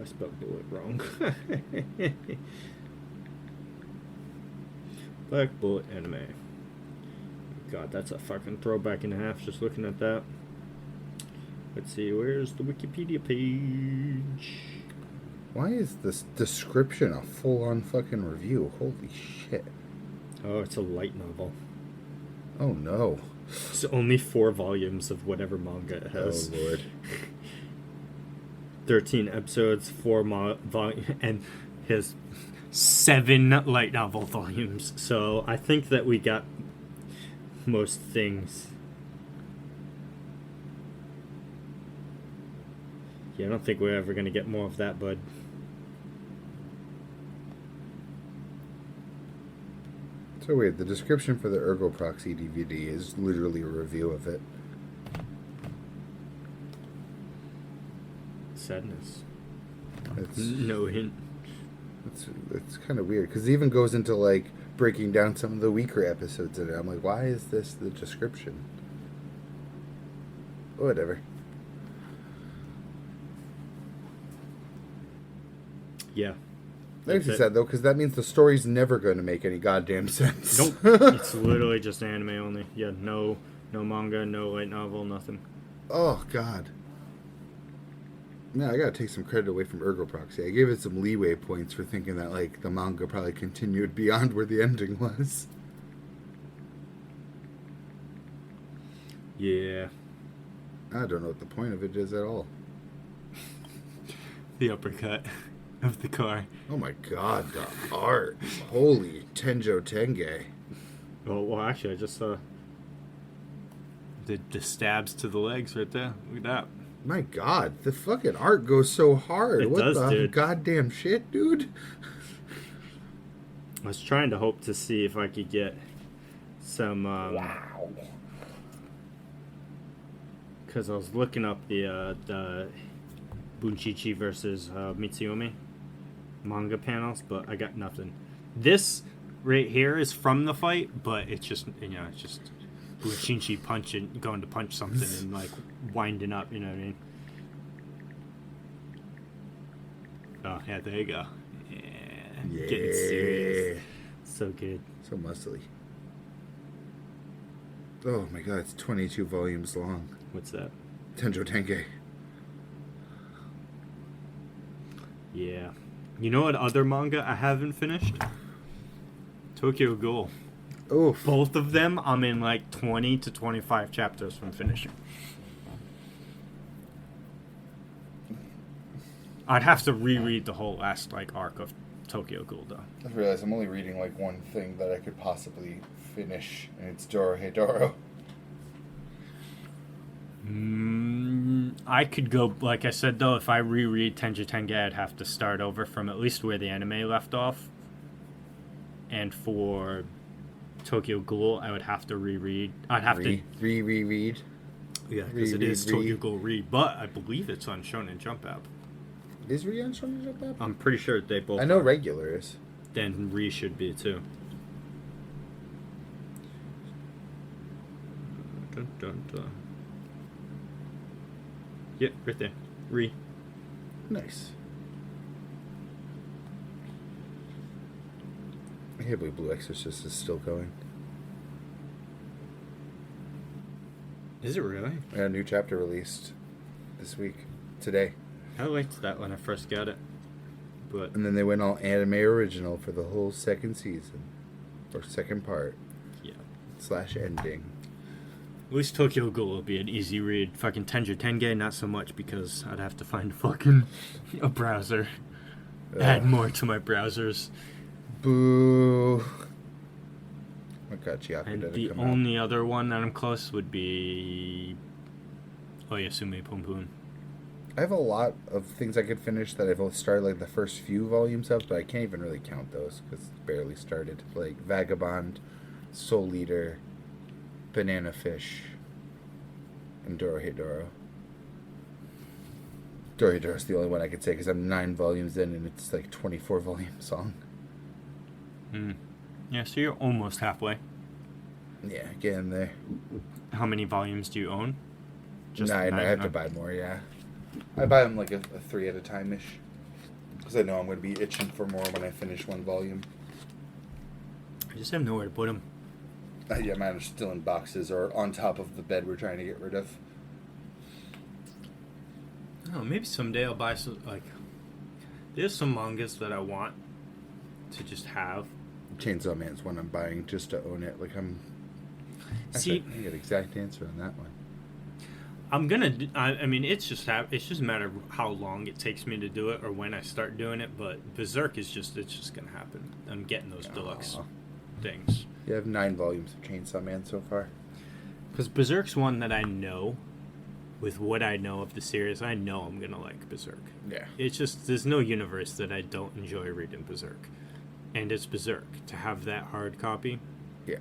I spelled bullet wrong. Black Bullet anime. God, that's a fucking throwback and a half just looking at that. Let's see, where's the Wikipedia page? Why is this description a full-on fucking review? Holy shit. Oh, it's a light novel. Oh no. It's only 4 volumes of whatever manga it has. Oh lord. 13 episodes, 4 volumes, and his 7 light novel volumes. So I think that we got most things. Yeah, I don't think we're ever going to get more of that, bud. So weird. The description for the Ergo Proxy DVD is literally a review of it. Sadness. It's, no hint. It's kind of weird because it even goes into like breaking down some of the weaker episodes in it. I'm like, why is this the description? Whatever. Yeah. That makes me sad though, because that means the story's never going to make any goddamn sense. Nope. It's literally just anime only. Yeah, no manga, no light novel, nothing. Oh god. Man, I gotta take some credit away from Ergo Proxy. I gave it some leeway points for thinking that like the manga probably continued beyond where the ending was. Yeah. I don't know what the point of it is at all. The uppercut of the car. Oh my god, the art. Holy Tenjo Tenge. Oh, well, actually, I just saw the stabs to the legs right there. Look at that. My god, the fucking art goes so hard. It what does, the dude. Goddamn shit, dude? I was trying to hope to see if I could get some... wow. Because I was looking up the Bunchichi versus Mitsuyomi manga panels, but I got nothing. This right here is from the fight, but it's just, it's just Bunchichi going to punch something and like winding up, you know what I mean? Oh, yeah, there you go. Yeah. Getting serious. So good. So muscly. Oh my god, it's 22 volumes long. What's that? Tenjo Tenge. Yeah. You know what other manga I haven't finished? Tokyo Ghoul. Oof. Both of them, I'm in like 20 to 25 chapters from finishing. I'd have to reread the whole last like arc of Tokyo Ghoul though. I realize I'm only reading like one thing that I could possibly finish, and it's Dorohedoro. I could go, like I said though, if I reread Tenji Tenge, I'd have to start over from at least where the anime left off. And for Tokyo Ghoul, I would have to reread. I'd have to reread. Yeah, because it is Tokyo Ghoul Re, but I believe it's on Shonen Jump app. Is Re on Shonen Jump app? I'm pretty sure they both. I know are. regular is. Then Re should be too. Dun, dun, dun. Yep, right there. Re. Nice. I can't believe Blue Exorcist is still going. Is it really? A new chapter released this week. Today. I liked that when I first got it. But And then they went all anime original for the whole second season. Or second part. yeah. / ending. At least Tokyo Ghoul will be an easy read. Fucking Tenji Tenge, not so much because I'd have to find fucking a browser. Add more to my browsers. Boo. I got Chiaki And didn't the come only other one that I'm close would be Oyasume Pum Pum. I have a lot of things I could finish that I've started like the first few volumes of, but I can't even really count those because it's barely started. Like Vagabond, Soul Eater, Banana Fish, and Dorohedoro. Dorohedoro's the only one I could say because I'm 9 volumes in and it's like 24 volume song. Yeah, so you're almost halfway. Yeah, get in there. How many volumes do you own? 9. I have to buy more, yeah. I buy them like a 3 at a time-ish. Because I know I'm going to be itching for more when I finish one volume. I just have nowhere to put them. Yeah, mine are still in boxes or on top of the bed we're trying to get rid of. Oh, maybe someday I'll buy some, like... There's some mangas that I want to just have. Chainsaw Man's one I'm buying just to own it. Like, See... I get an exact answer on that one. I'm gonna. I mean, it's just a matter of how long it takes me to do it or when I start doing it. But Berserk is just gonna happen. I'm getting those deluxe things. You have 9 volumes of Chainsaw Man so far. Because Berserk's one that I know, with what I know of the series, I know I'm gonna like Berserk. Yeah. It's just there's no universe that I don't enjoy reading Berserk, and it's Berserk to have that hard copy. Yeah.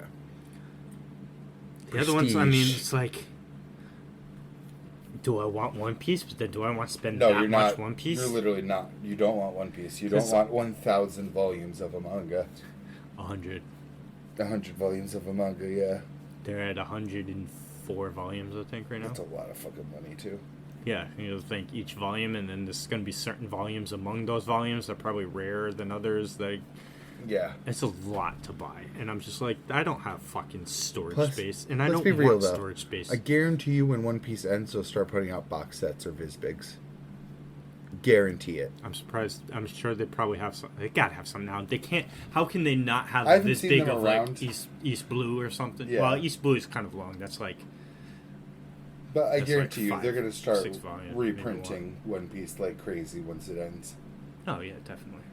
The other ones, I mean, it's like. Do I want One Piece? But then do I want to spend that much One Piece? You're literally not. You don't want One Piece. You don't want 1,000 volumes of a manga. 100. 100 volumes of a manga, yeah. They're at 104 volumes, I think, right now. That's a lot of fucking money, too. Yeah, you think each volume, and then there's going to be certain volumes among those volumes that are probably rarer than others. Like, yeah. It's a lot to buy. And I'm just like, I don't have fucking storage Plus, space. And I let's don't be real, want though. storage space. I guarantee you when One Piece ends, they'll start putting out box sets or Vizbigs. Guarantee it. I'm surprised. I'm sure they probably have some. They gotta have some now. They can't. How can they not have I haven't this seen big them of around. like East Blue or something? Yeah. Well, East Blue is kind of long. That's like. But I That's guarantee like you, they're going to start 6 volumes, reprinting One Piece like crazy once it ends. Oh yeah, definitely.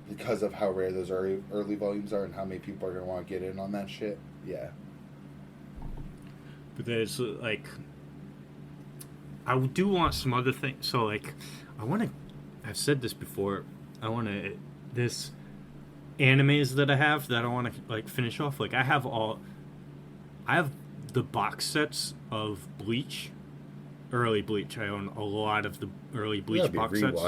Because of how rare those early volumes are and how many people are going to want to get in on that shit. Yeah. But there's like, I do want some other things. So like, I want to. I've said this before. I want to. This animes that I have that I want to like finish off. Like I have the box sets of Bleach, early Bleach. I own a lot of the early Bleach box sets.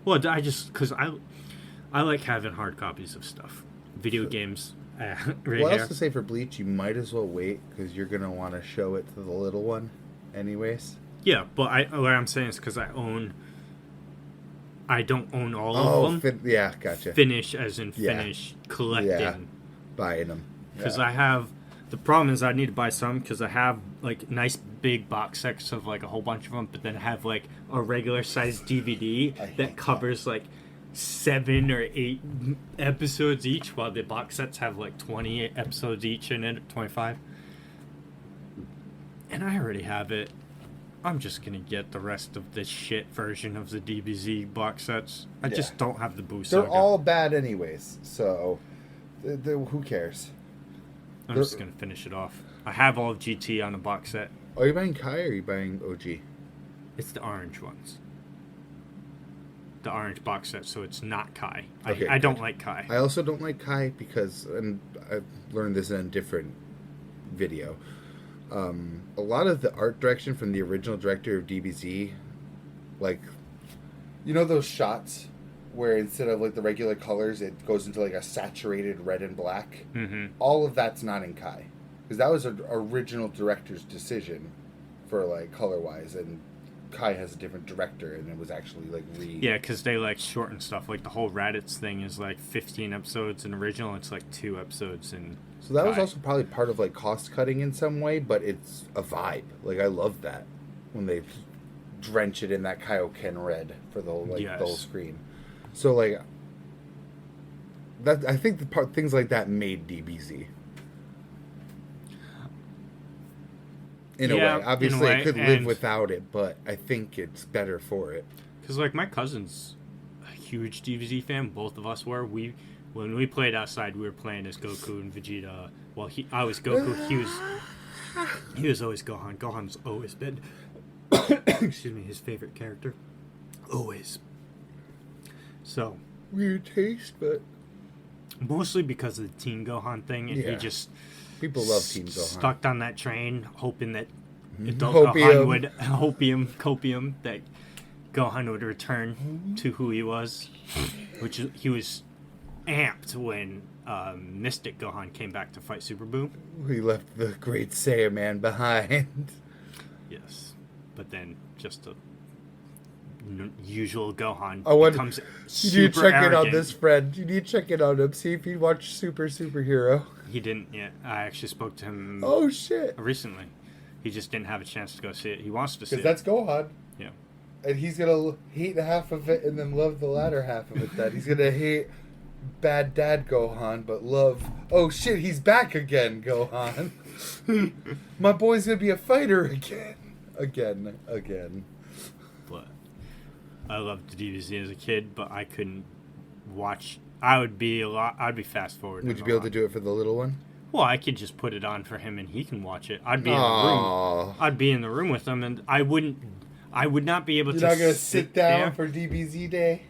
Well, I just because I like having hard copies of stuff, video games. Right well, I here. was to say for Bleach, you might as well wait because you're gonna want to show it to the little one, anyways. Yeah, but what I'm saying is because I don't own all of them. Yeah, gotcha. Finish as in finish, collecting. Yeah, buying them. Because I have... The problem is I need to buy some because I have, like, nice big box sets of, like, a whole bunch of them, but then I have, like, a regular-sized DVD that covers, like, 7 or 8 episodes each, while the box sets have, like, 20 episodes each in it, 25. And I already have it I'm just gonna get the rest of this shit version of the DBZ box sets. I just don't have the Boo Saga. They're all bad anyways, so who cares? I'm just gonna finish it off. I have all of GT on a box set. Are you buying Kai or are you buying OG? It's the orange ones. The orange box set, so it's not Kai. Okay, I don't like Kai. I also don't like Kai because, and I've learned this in a different video, a lot of the art direction from the original director of DBZ, like, you know those shots where instead of like the regular colors, it goes into like a saturated red and black? Mm-hmm. All of that's not in Kai. Because that was an original director's decision for like color-wise, and Kai has a different director, and it was actually like Yeah, because they like shorten stuff. Like the whole Raditz thing is like 15 episodes in original. It's like 2 episodes in. So that Kai. was also probably part of like cost cutting in some way, but it's a vibe. Like I love that when they drench it in that Kaioken red for the whole the whole screen. So like that, I think things like that made DBZ. In a way. Obviously, it could live without it, but I think it's better for it. Because, like, my cousin's a huge DBZ fan. Both of us were. When we played outside, we were playing as Goku and Vegeta. Well, I was Goku. He was always Gohan. Gohan's always been, excuse me, his favorite character. Always. So. Weird taste, but. Mostly because of the Teen Gohan thing, and he just. People love Team Gohan. Stuck on that train, hoping that adult Gohan would copium that Gohan would return to who he was, which he was amped when Mystic Gohan came back to fight Super Boo. He left the great Saiyaman behind. Yes, but then just the usual Gohan becomes super You need to check arrogant. in on this friend. You need to check in on him. See if he watched Superhero. He didn't yet. I actually spoke to him. Oh shit! Recently, he just didn't have a chance to go see it. He wants to see it. Because that's Gohan. Yeah. And he's gonna hate half of it and then love the latter half of it. Then he's gonna hate bad dad Gohan, but love. Oh shit! He's back again, Gohan. My boy's gonna be a fighter again. But I loved the DBZ as a kid, but I couldn't watch. I'd be fast forward. Would you be able to do it for the little one? Well, I could just put it on for him and he can watch it. I'd be in the room. I'd be in the room with him, and I would not be able to. You're not gonna sit down for DBZ day.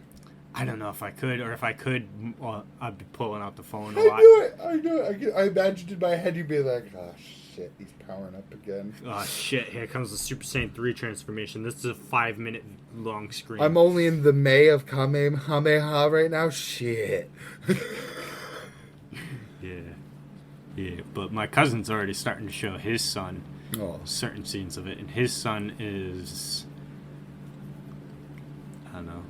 I don't know if I could, or if I could, well, I'd be pulling out the phone a I lot. I knew it. I imagined in my head you'd be like, oh shit, he's powering up again. Oh shit, here comes the Super Saiyan 3 transformation. This is a 5-minute long screen. I'm only in the May of Kamehameha right now. Shit. Yeah, but my cousin's already starting to show his son certain scenes of it, and his son is, I don't know,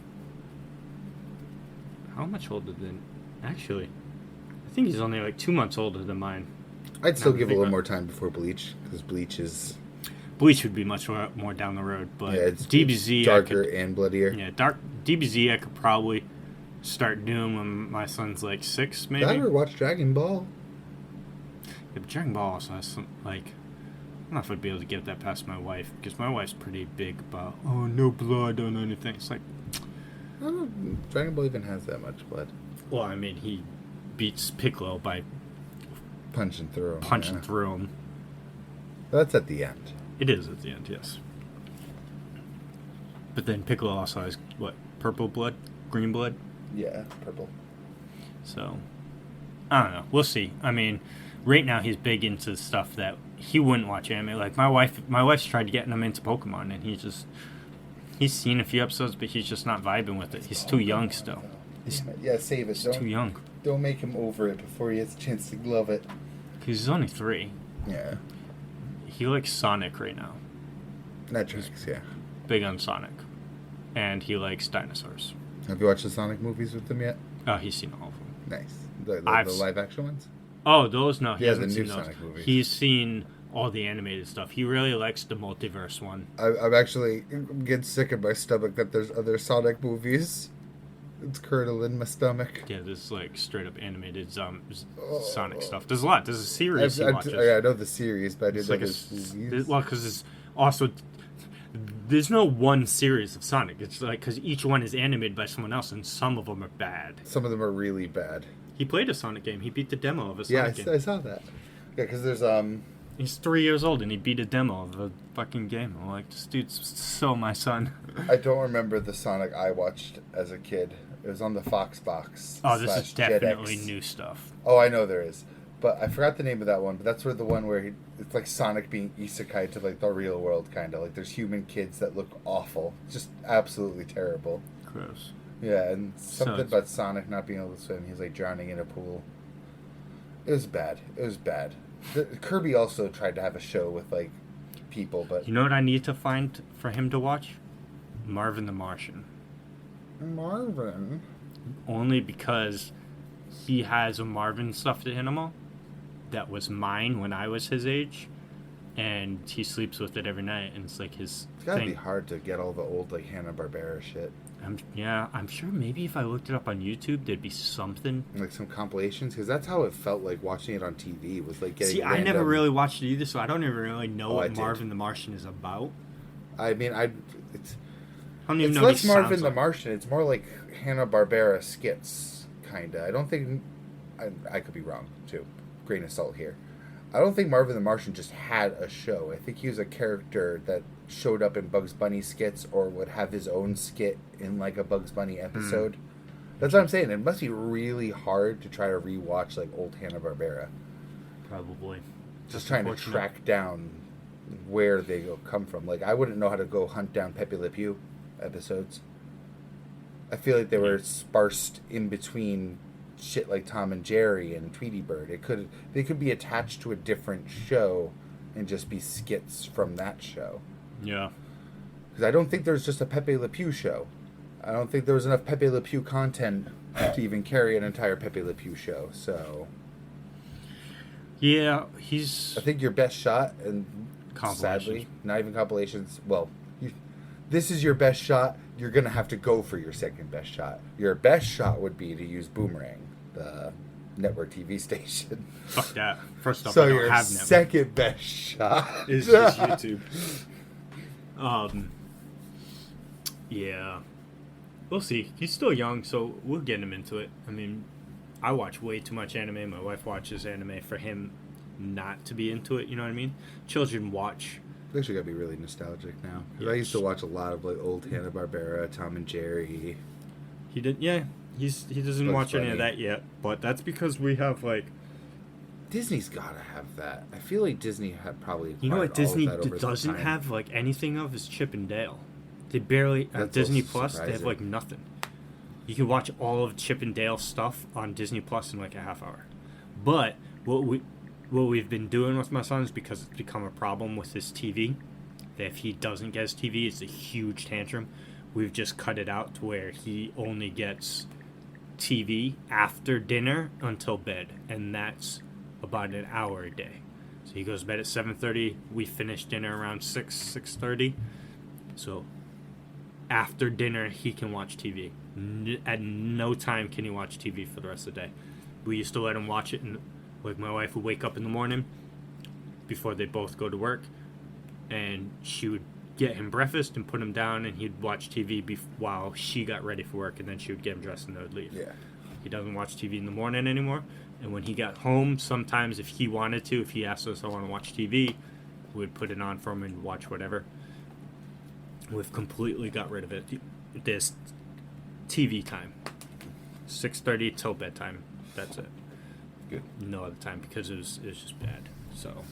how much older than, actually, I think he's only like 2 months older than mine. I'd still give a little more time before Bleach, because Bleach would be much more down the road, but it's DBZ darker and bloodier. Yeah, DBZ I could probably start doing when my son's like 6, maybe. Did I ever watch Dragon Ball? Yeah, but Dragon Ball also has some, like, I don't know if I'd be able to get that past my wife, because my wife's pretty big about, no blood on anything. It's like, I don't know, Dragon Ball even has that much blood. Well, I mean, he beats Piccolo by punching through him. That's at the end. It is at the end, yes. But then Piccolo also has, what, purple blood? Green blood? Yeah, purple. So, I don't know. We'll see. I mean, right now he's big into stuff that he wouldn't watch anime. Like, my wife's tried getting him into Pokemon, and he's seen a few episodes, but he's just not vibing with it. He's too young still. Yeah, save it. He's too young. Don't make him over it before he has a chance to love it. Because he's only 3. Yeah. He likes Sonic right now. That tracks, yeah. Big on Sonic. And he likes dinosaurs. Have you watched the Sonic movies with him yet? Oh, he's seen all of them. Nice. The live action ones? Oh, those? No, he hasn't the new seen those. Sonic movies. He's seen all the animated stuff. He really likes the multiverse one. I'm actually getting sick in my stomach that there's other Sonic movies. It's curdling my stomach. Yeah, there's like straight up animated Sonic stuff. There's a lot. There's a series he watches. I know the series, but I didn't know there's movies. Well, because it's also... There's no one series of Sonic. It's like because each one is animated by someone else, and some of them are bad. Some of them are really bad. He played a Sonic game. He beat the demo of a Yeah, Sonic game. I saw that. Yeah, because there's He's 3 years old and he beat a demo of a fucking game. I'm like, this dude's so my son. I don't remember the Sonic I watched as a kid. It was on the Fox box. Oh, this is definitely JetX. new stuff. Oh, I know there is. But I forgot the name of that one. But that's where the one where it's like Sonic being isekai to like the real world, kind of. Like there's human kids that look awful. Just absolutely terrible. Gross. Yeah, and something So about Sonic not being able to swim. He's like drowning in a pool. It was bad. It was bad. Kirby also tried to have a show with like people, but You know what I need to find for him to watch? Marvin the Martian. Marvin. Only because he has a Marvin stuffed animal that was mine when I was his age, and he sleeps with it every night, and it's like his It's gotta thing. be hard to get all the old like Hanna-Barbera shit. I'm sure maybe if I looked it up on YouTube, there'd be something. Like some compilations, because that's how it felt like watching it on TV. Was like getting. See, I never random- really watched it either, so I don't even really know I what did. Marvin the Martian is about. I mean, it's I don't even it's know what less he Marvin sounds the like. Martian. It's more like Hanna-Barbera skits, kinda. I don't think. I could be wrong too. Grain of salt here. I don't think Marvin the Martian just had a show. I think he was a character that showed up in Bugs Bunny skits or would have his own skit in like a Bugs Bunny episode. That's what I'm saying. It must be really hard to try to rewatch like old Hanna-Barbera. Probably. Just trying to unfortunate. track down where they come from. Like I wouldn't know how to go hunt down Pepe Le Pew episodes. I feel like they were sparsed in between shit like Tom and Jerry and Tweety Bird. They could be attached to a different show and just be skits from that show. Yeah. Because I don't think there's just a Pepe Le Pew show. I don't think there was enough Pepe Le Pew content to even carry an entire Pepe Le Pew show. So Yeah, I think your best shot, and Compilations. sadly, not even compilations. Well, this is your best shot. You're gonna have to go for your second best shot. Your best shot would be to use Boomerang, the network TV station. Fuck that. First off, So I don't your have network. second best shot Is just YouTube. Yeah. We'll see. He's still young, so we'll get him into it. I mean, I watch way too much anime. My wife watches anime for him not to be into it, you know what I mean? Children watch. I actually gotta be really nostalgic now. 'Cause Yeah. I used to watch a lot of like old Hanna-Barbera, Tom and Jerry. He did, yeah. He doesn't Bugs watch any Bunny. of that yet, but that's because we have like, Disney's gotta have that. I feel like Disney had probably. you know what acquired all of Disney that over doesn't time. have like anything of is Chip and Dale. They barely That's Disney also Plus. They have surprising. like nothing. You can watch all of Chip and Dale stuff on Disney Plus in like a half hour. But what we've been doing with my son is because it's become a problem with his TV. That if he doesn't get his TV, it's a huge tantrum. We've just cut it out to where he only gets TV after dinner until bed, and that's about an hour a day. So he goes to bed at 7:30. We finish dinner around 6:30. So after dinner, he can watch TV. At no time can he watch TV for the rest of the day. We used to let him watch it, and like my wife would wake up in the morning before they both go to work, and she would get him breakfast and put him down, and he'd watch TV while she got ready for work, and then she would get him dressed and they would leave. Yeah. He doesn't watch TV in the morning anymore, and when he got home, sometimes if he wanted to, if he asked us, I want to watch TV, we would put it on for him and watch whatever. We've completely got rid of it. This TV time, 6:30 till bedtime. That's it. Good. No other time because it was just bad. So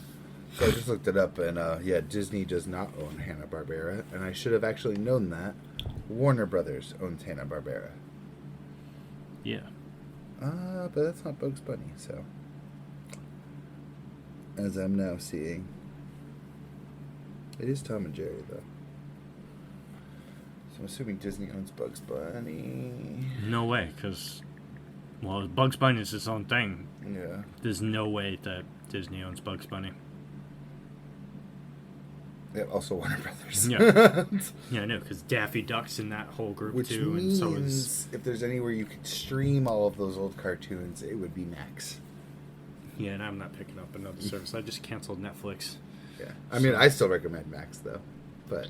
So I just looked it up, and yeah, Disney does not own Hanna-Barbera, and I should have actually known that. Warner Brothers owns Hanna-Barbera. yeah, But that's not Bugs Bunny, so. As I'm now seeing. It is Tom and Jerry, though. So I'm assuming Disney owns Bugs Bunny. no way because Bugs Bunny is its own thing. Yeah. There's no way that Disney owns Bugs Bunny. Yeah, also Warner Brothers. Yeah. Yeah, I know, because Daffy Duck's in that whole group Which too, means and so is if there's anywhere you could stream all of those old cartoons, it would be Max. yeah. And I'm not picking up another service. I just canceled Netflix. Yeah. I mean, I still recommend Max, though. But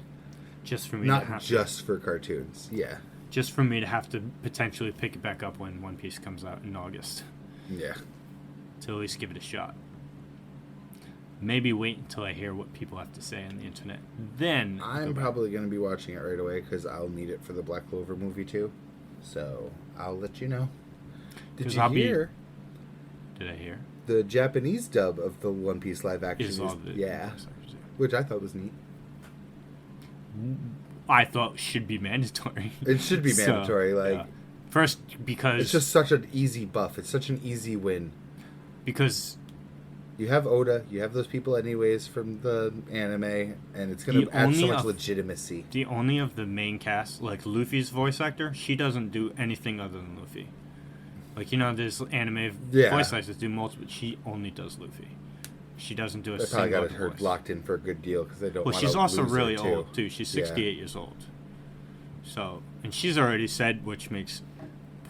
Just for me Not to have just for cartoons. Yeah. Just for me to have to potentially pick it back up when One Piece comes out in August. Yeah. To at least give it a shot. Maybe wait until I hear what people have to say on the internet. Then I'm probably going to be watching it right away because I'll need it for the Black Clover movie too. So I'll let you know. Did you hear? Did I hear? The Japanese dub of the One Piece live action is yeah, which I thought was neat. I thought should be mandatory. It should be mandatory. First, because it's just such an easy buff. It's such an easy win. Because you have Oda, you have those people anyways from the anime, and it's going to add so much legitimacy. The only of the main cast, like Luffy's voice actor, she doesn't do anything other than Luffy. Like, there's anime voice actors do multiple. She only does Luffy. She doesn't do a single voice. They probably got her locked in for a good deal because they don't. Well, she's also really old too. She's 68 years old. So, and she's already said, which makes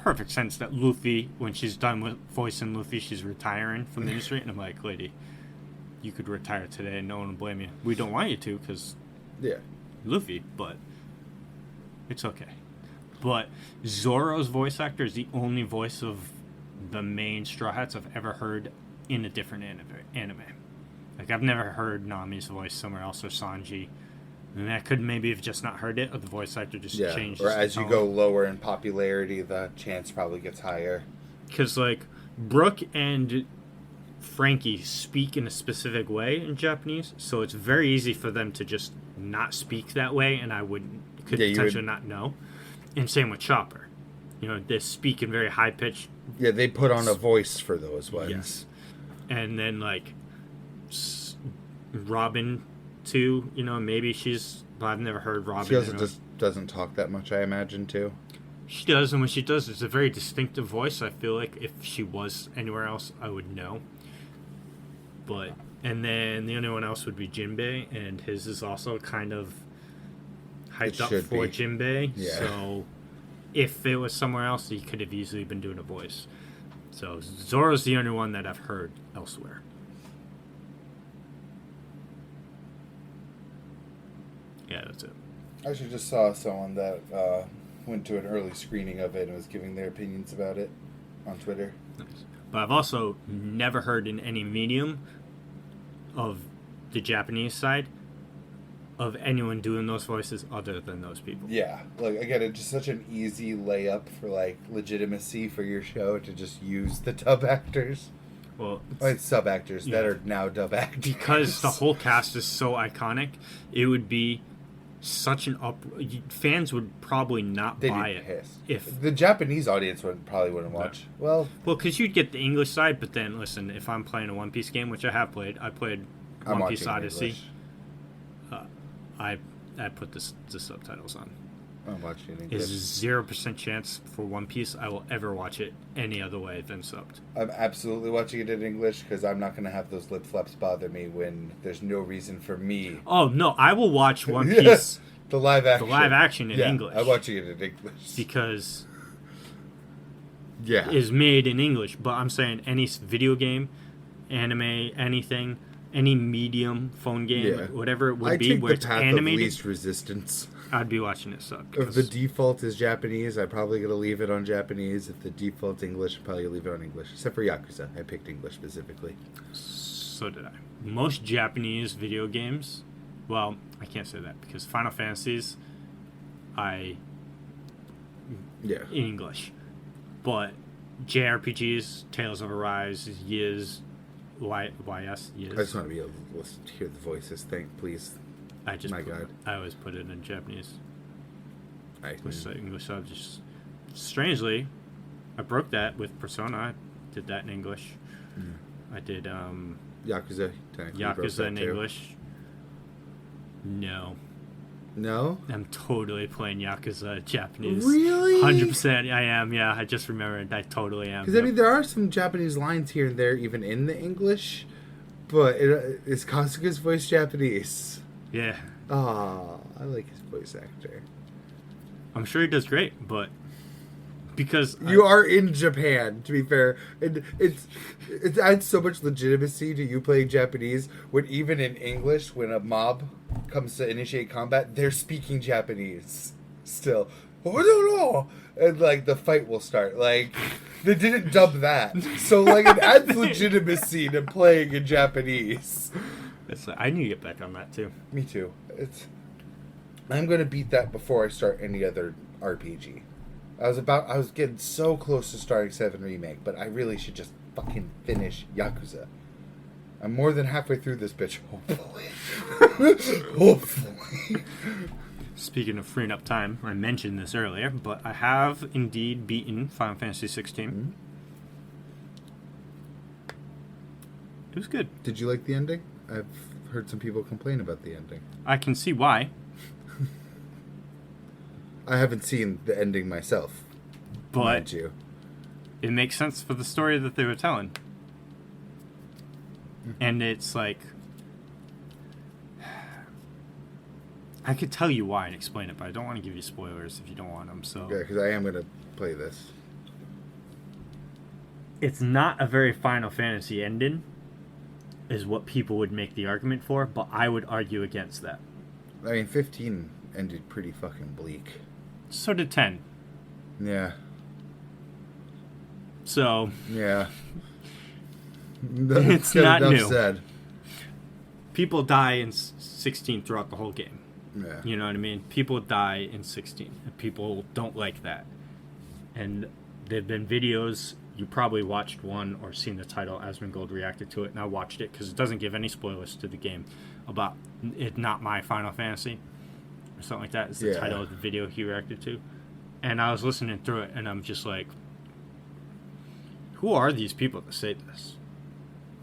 perfect sense, that Luffy, when she's done with voicing Luffy, she's retiring from the industry. And I'm like, lady, you could retire today and no one will blame you. We don't want you to because Luffy, but it's okay. But Zoro's voice actor is the only voice of the main Straw Hats I've ever heard in a different anime. Like, I've never heard Nami's voice somewhere else or Sanji. And I could maybe have just not heard it, or the voice actor just changed. Or as you go lower in popularity, the chance probably gets higher. Because, like, Brooke and Frankie speak in a specific way in Japanese, so it's very easy for them to just not speak that way, and I could potentially not know. And same with Chopper. They speak in very high-pitched... Yeah, they put on a voice for those ones. Yes. And then, like, Robin, too, maybe she's... But I've never heard Robin. She also just doesn't talk that much, I imagine, too. She does, and when she does, it's a very distinctive voice. I feel like if she was anywhere else, I would know. But... And then the only one else would be Jinbei, and his is also kind of hyped up for Jinbei. Yeah. So if it was somewhere else, he could have easily been doing a voice. So Zoro's the only one that I've heard elsewhere. Yeah, that's it. I actually just saw someone that went to an early screening of it and was giving their opinions about it on Twitter. Nice. But I've also never heard in any medium of the Japanese side of anyone doing those voices other than those people. Yeah. Like, again, it's just such an easy layup for, like, legitimacy for your show to just use the dub actors. Well, it's sub actors that are now dub actors. Because the whole cast is so iconic, it would be such an fans would probably not buy it. Pissed. If the Japanese audience probably wouldn't watch. Well, because you'd get the English side, but then listen, if I'm playing a One Piece game, which I have played, I played One Piece Odyssey. I put the subtitles on. I'm watching it in English. There's 0% chance for One Piece I will ever watch it any other way than subbed. I'm absolutely watching it in English because I'm not going to have those lip flaps bother me when there's no reason for me. Oh, no, I will watch One Piece. The live action in English. I'm watching it in English. Because is made in English. But I'm saying any video game, anime, anything, any medium, phone game, whatever it would be, where it's animated. Of least resistance. I'd be watching it sub. If the default is Japanese, I'm probably going to leave it on Japanese. If the default's English, I'm probably going to leave it on English. Except for Yakuza. I picked English specifically. So did I. Most Japanese video games, well, I can't say that because Final Fantasies, in English. But JRPGs, Tales of Arise, YS, YS. I just want to be able to hear the voices. Please. I always put it in Japanese. With English subs. Just strangely, I broke that with Persona. I did that in English. I did Yakuza. Yakuza in English. No. No? I'm totally playing Yakuza Japanese. Really? 100%. I am. Yeah, I just remembered. I totally am. Because there are some Japanese lines here and there, even in the English, but is Kasuga's voice Japanese? Yeah. Ah, I like his voice actor. I'm sure he does great, but because you are in Japan, to be fair, and it adds so much legitimacy to you playing Japanese when even in English, when a mob comes to initiate combat, they're speaking Japanese still. Oh no! And like the fight will start. Like they didn't dub that, so like it adds legitimacy to playing in Japanese. I need to get back on that too. Me too. I'm gonna beat that before I start any other RPG. I was getting so close to starting 7 Remake, but I really should just fucking finish Yakuza. I'm more than halfway through this bitch, hopefully. Hopefully. Speaking of freeing up time, I mentioned this earlier, but I have indeed beaten Final Fantasy 16. Mm-hmm. It was good. Did you like the ending? I've heard some people complain about the ending. I can see why. I haven't seen the ending myself. But you. It makes sense for the story that they were telling. And it's like... I could tell you why and explain it, but I don't want to give you spoilers if you don't want them, so... Yeah, because I am going to play this. It's not a very Final Fantasy ending, is what people would make the argument for, but I would argue against that. I mean, 15 ended pretty fucking bleak. So did 10. Yeah. So... Yeah. It's not new. Said. People die in 16 throughout the whole game. Yeah. You know what I mean? People die in 16, and people don't like that. And there have been videos, you probably watched one or seen the title, Asmongold reacted to it, and I watched it because it doesn't give any spoilers to the game about it not my Final Fantasy or something like that. It's the title of the video he reacted to. And I was listening through it, and I'm just like, who are these people that say this?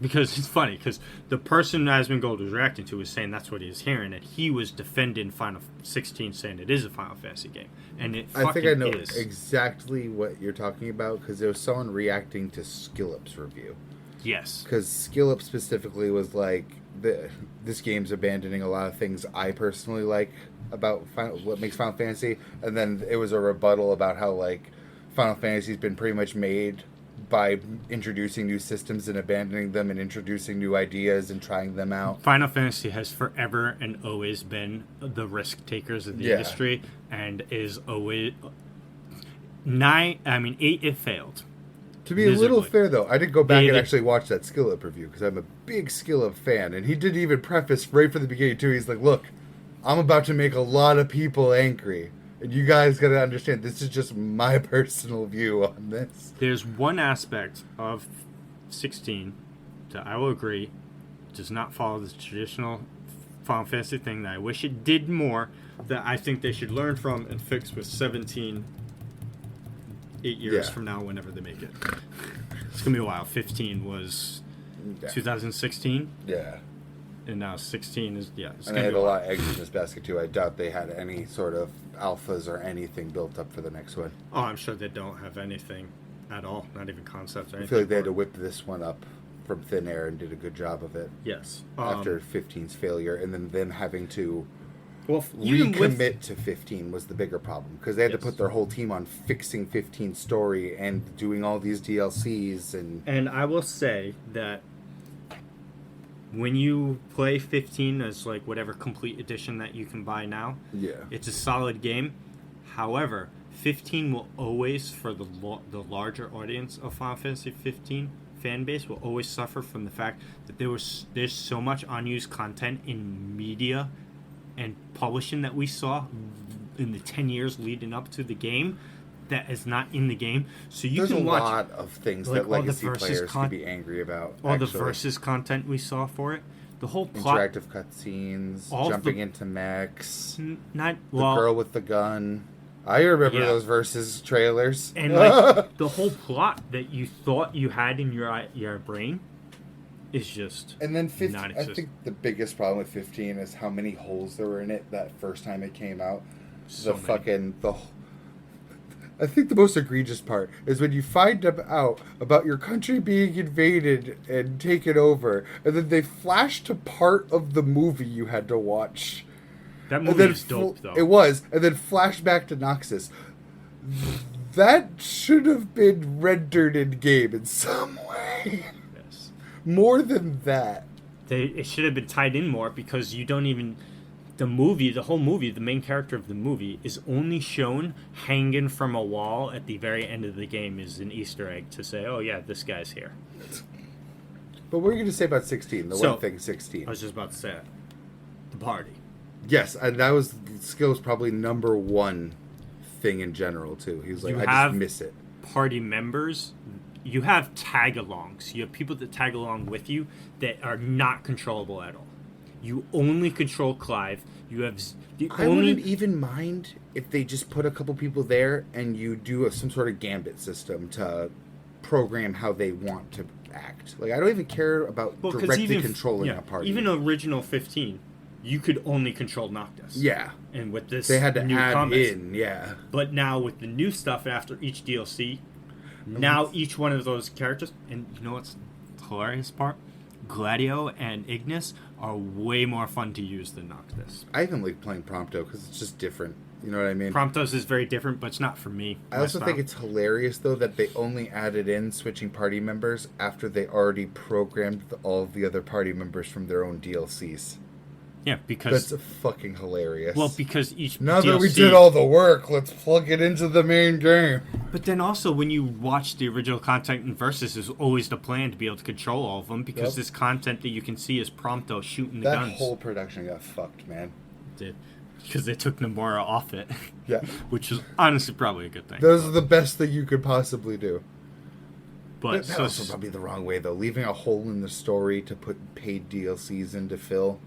Because it's funny, because the person Asmongold was reacting to was saying that's what he was hearing, and he was defending Final 16, saying it is a Final Fantasy game, and it fucking is. I think I know exactly what you're talking about, because there was someone reacting to Skillup's review. Yes. Because Skillup specifically was like, this game's abandoning a lot of things I personally like about what makes Final Fantasy, and then it was a rebuttal about how like Final Fantasy's been pretty much made by introducing new systems and abandoning them and introducing new ideas and trying them out. Final Fantasy has forever and always been the risk takers of the industry, and is always 8 it failed. To be a little fair though, I did go back and actually watch that Skillup review because I'm a big Skillup fan, and he did even preface right from the beginning too. He's like, look, I'm about to make a lot of people angry. And you guys got to understand, this is just my personal view on this. There's one aspect of 16 that I will agree does not follow the traditional Final Fantasy thing that I wish it did more, that I think they should learn from and fix with 17 8 years from now, whenever they make it. It's going to be a while. 15 was 2016. Yeah. And now 16 is, it's and they had a lot of eggs in this basket, too. I doubt they had any sort of alphas or anything built up for the next one. Oh, I'm sure they don't have anything at all. Not even concepts or anything. I feel like they had to whip this one up from thin air and did a good job of it. Yes. After 15's failure, and then them having to recommit to 15 was the bigger problem. Because they had to put their whole team on fixing 15's story and doing all these DLCs. And I will say that when you play 15 as like whatever complete edition that you can buy now, it's a solid game. However, 15 will always, for the larger audience of Final Fantasy 15 fan base, will always suffer from the fact that there's so much unused content in media and publishing that we saw in the 10 years leading up to the game that is not in the game. So you can watch a lot of things like that legacy players could be angry about. All the versus content we saw for it. The whole plot. Interactive cutscenes, jumping into mechs, the girl with the gun. I remember those versus trailers. And like the whole plot that you thought you had in your brain is just and then 15, non-existent. I think the biggest problem with 15 is how many holes there were in it that first time it came out. I think the most egregious part is when you find out about your country being invaded and taken over, and then they flash to part of the movie you had to watch. That movie is dope, though. It was, and then flash back to Noxus. That should have been rendered in game in some way. Yes. More than that. It should have been tied in more, because you don't even the whole movie, the main character of the movie is only shown hanging from a wall at the very end of the game is an Easter egg to say, oh yeah, this guy's here. But what were you going to say about 16? The one thing 16. I was just about to say it. The party. Yes, and that was skill's probably number one thing in general too. He was like, I just miss it. Party members. You have tag-alongs. You have people that tag along with you that are not controllable at all. You only control Clive. You have I wouldn't even mind if they just put a couple people there and you do some sort of gambit system to program how they want to act. Like, I don't even care about directly controlling a party. Even original 15, you could only control Noctis. Yeah. And with this they had to new add combats. in, yeah. But now with the new stuff after each DLC, now each one of those characters, and you know what's the hilarious part? Gladio and Ignis are way more fun to use than Noctis. I even like playing Prompto because it's just different. You know what I mean? Prompto's is very different, but it's not for me. I also think it's hilarious, though, that they only added in switching party members after they already programmed all of the other party members from their own DLCs. Yeah, because... That's fucking hilarious. Well, because each Now DLC... that we did all the work, let's plug it into the main game. But then also, when you watch the original content in Versus, is always the plan to be able to control all of them, because this content that you can see is Prompto shooting the guns. That whole production got fucked, man. It did. Because they took Nomura off it. Yeah. Which is honestly probably a good thing. Those are the best thing you could possibly do. But that also probably the wrong way, though. Leaving a hole in the story to put paid DLCs in to fill.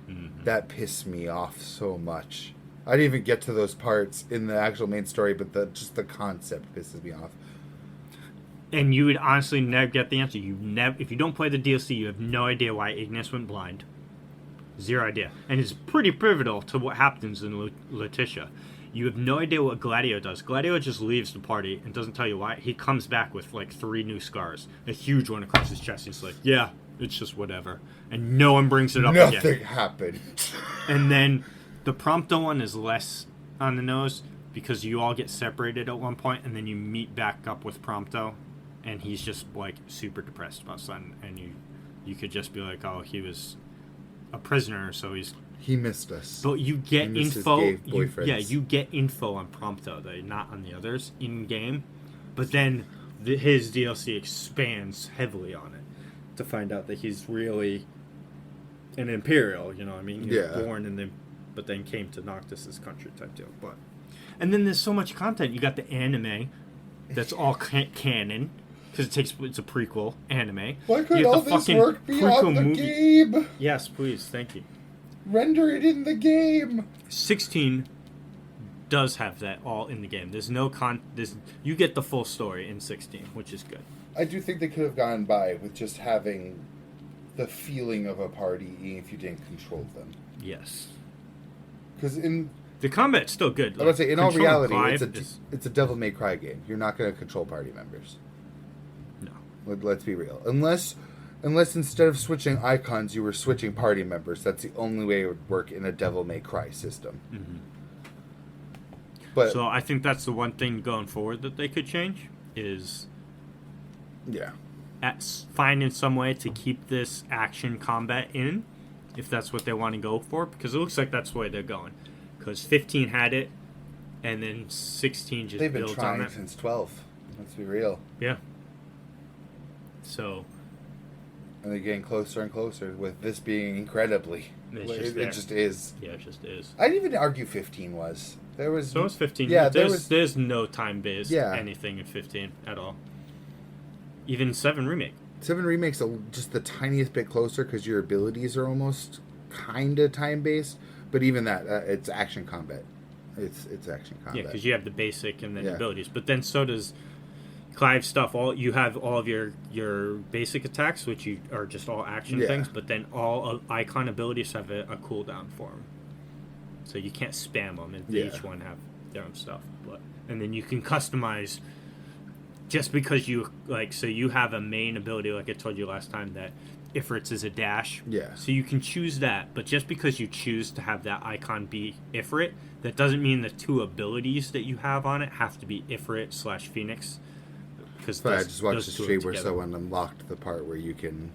Mm-hmm. That pissed me off so much. I didn't even get to those parts in the actual main story, but just the concept pisses me off. And you would honestly never get the answer. If you don't play the DLC, you have no idea why Ignis went blind. Zero idea. And it's pretty pivotal to what happens in Letitia. You have no idea what Gladio does. Gladio just leaves the party and doesn't tell you why. He comes back with like 3 new scars. A huge one across his chest. He's like, yeah, it's just whatever. And no one brings it up again. Nothing happened. And then the Prompto one is less on the nose because you all get separated at one point and then you meet back up with Prompto and he's just like super depressed about something. And you could just be like, oh, he was a prisoner, so he missed us. But you get info. You get info on Prompto, though, not on the others in game. But then his DLC expands heavily on it to find out that he's really an Imperial. You know what I mean? He was born but then came to Noctis's country type deal. And then there's so much content. You got the anime that's all canon. Because it's a prequel anime. Why could all this work be on the game? Yes, please. Thank you. Render it in the game. 16 does have that all in the game. There's no you get the full story in 16, which is good. I do think they could have gone by with just having the feeling of a party even if you didn't control them. Yes. Because in... The combat's still good. I would say, in all reality, it's a Devil May Cry game. You're not going to control party members. Let's be real. Unless instead of switching icons, you were switching party members. That's the only way it would work in a Devil May Cry system. Mm-hmm. But so I think that's the one thing going forward that they could change is finding some way to keep this action combat in, if that's what they want to go for, because it looks like that's the way they're going. Because 15 had it, and then 16 just builds on that. They've been trying since 12. Let's be real. Yeah. So, and they're getting closer and closer with this being incredibly. It just is. Yeah, it just is. I'd even argue 15 was. There was. So was 15. Yeah, there's no time-based anything in 15 at all. Even 7 Remake. 7 Remake's just the tiniest bit closer because your abilities are almost kind of time-based. But even that, it's action combat. It's action combat. Yeah, because you have the basic and then abilities. But then so does Clive stuff. You have all of your basic attacks, which are just all action things, but then all icon abilities have a cooldown for them. So you can't spam them, and they each one have their own stuff. And then you can customize just because you have a main ability, like I told you last time, that Ifrit's is a dash. Yeah. So you can choose that, but just because you choose to have that icon be Ifrit, that doesn't mean the 2 abilities that you have on it have to be Ifrit/Phoenix. But I just watched a stream where someone unlocked the part where you can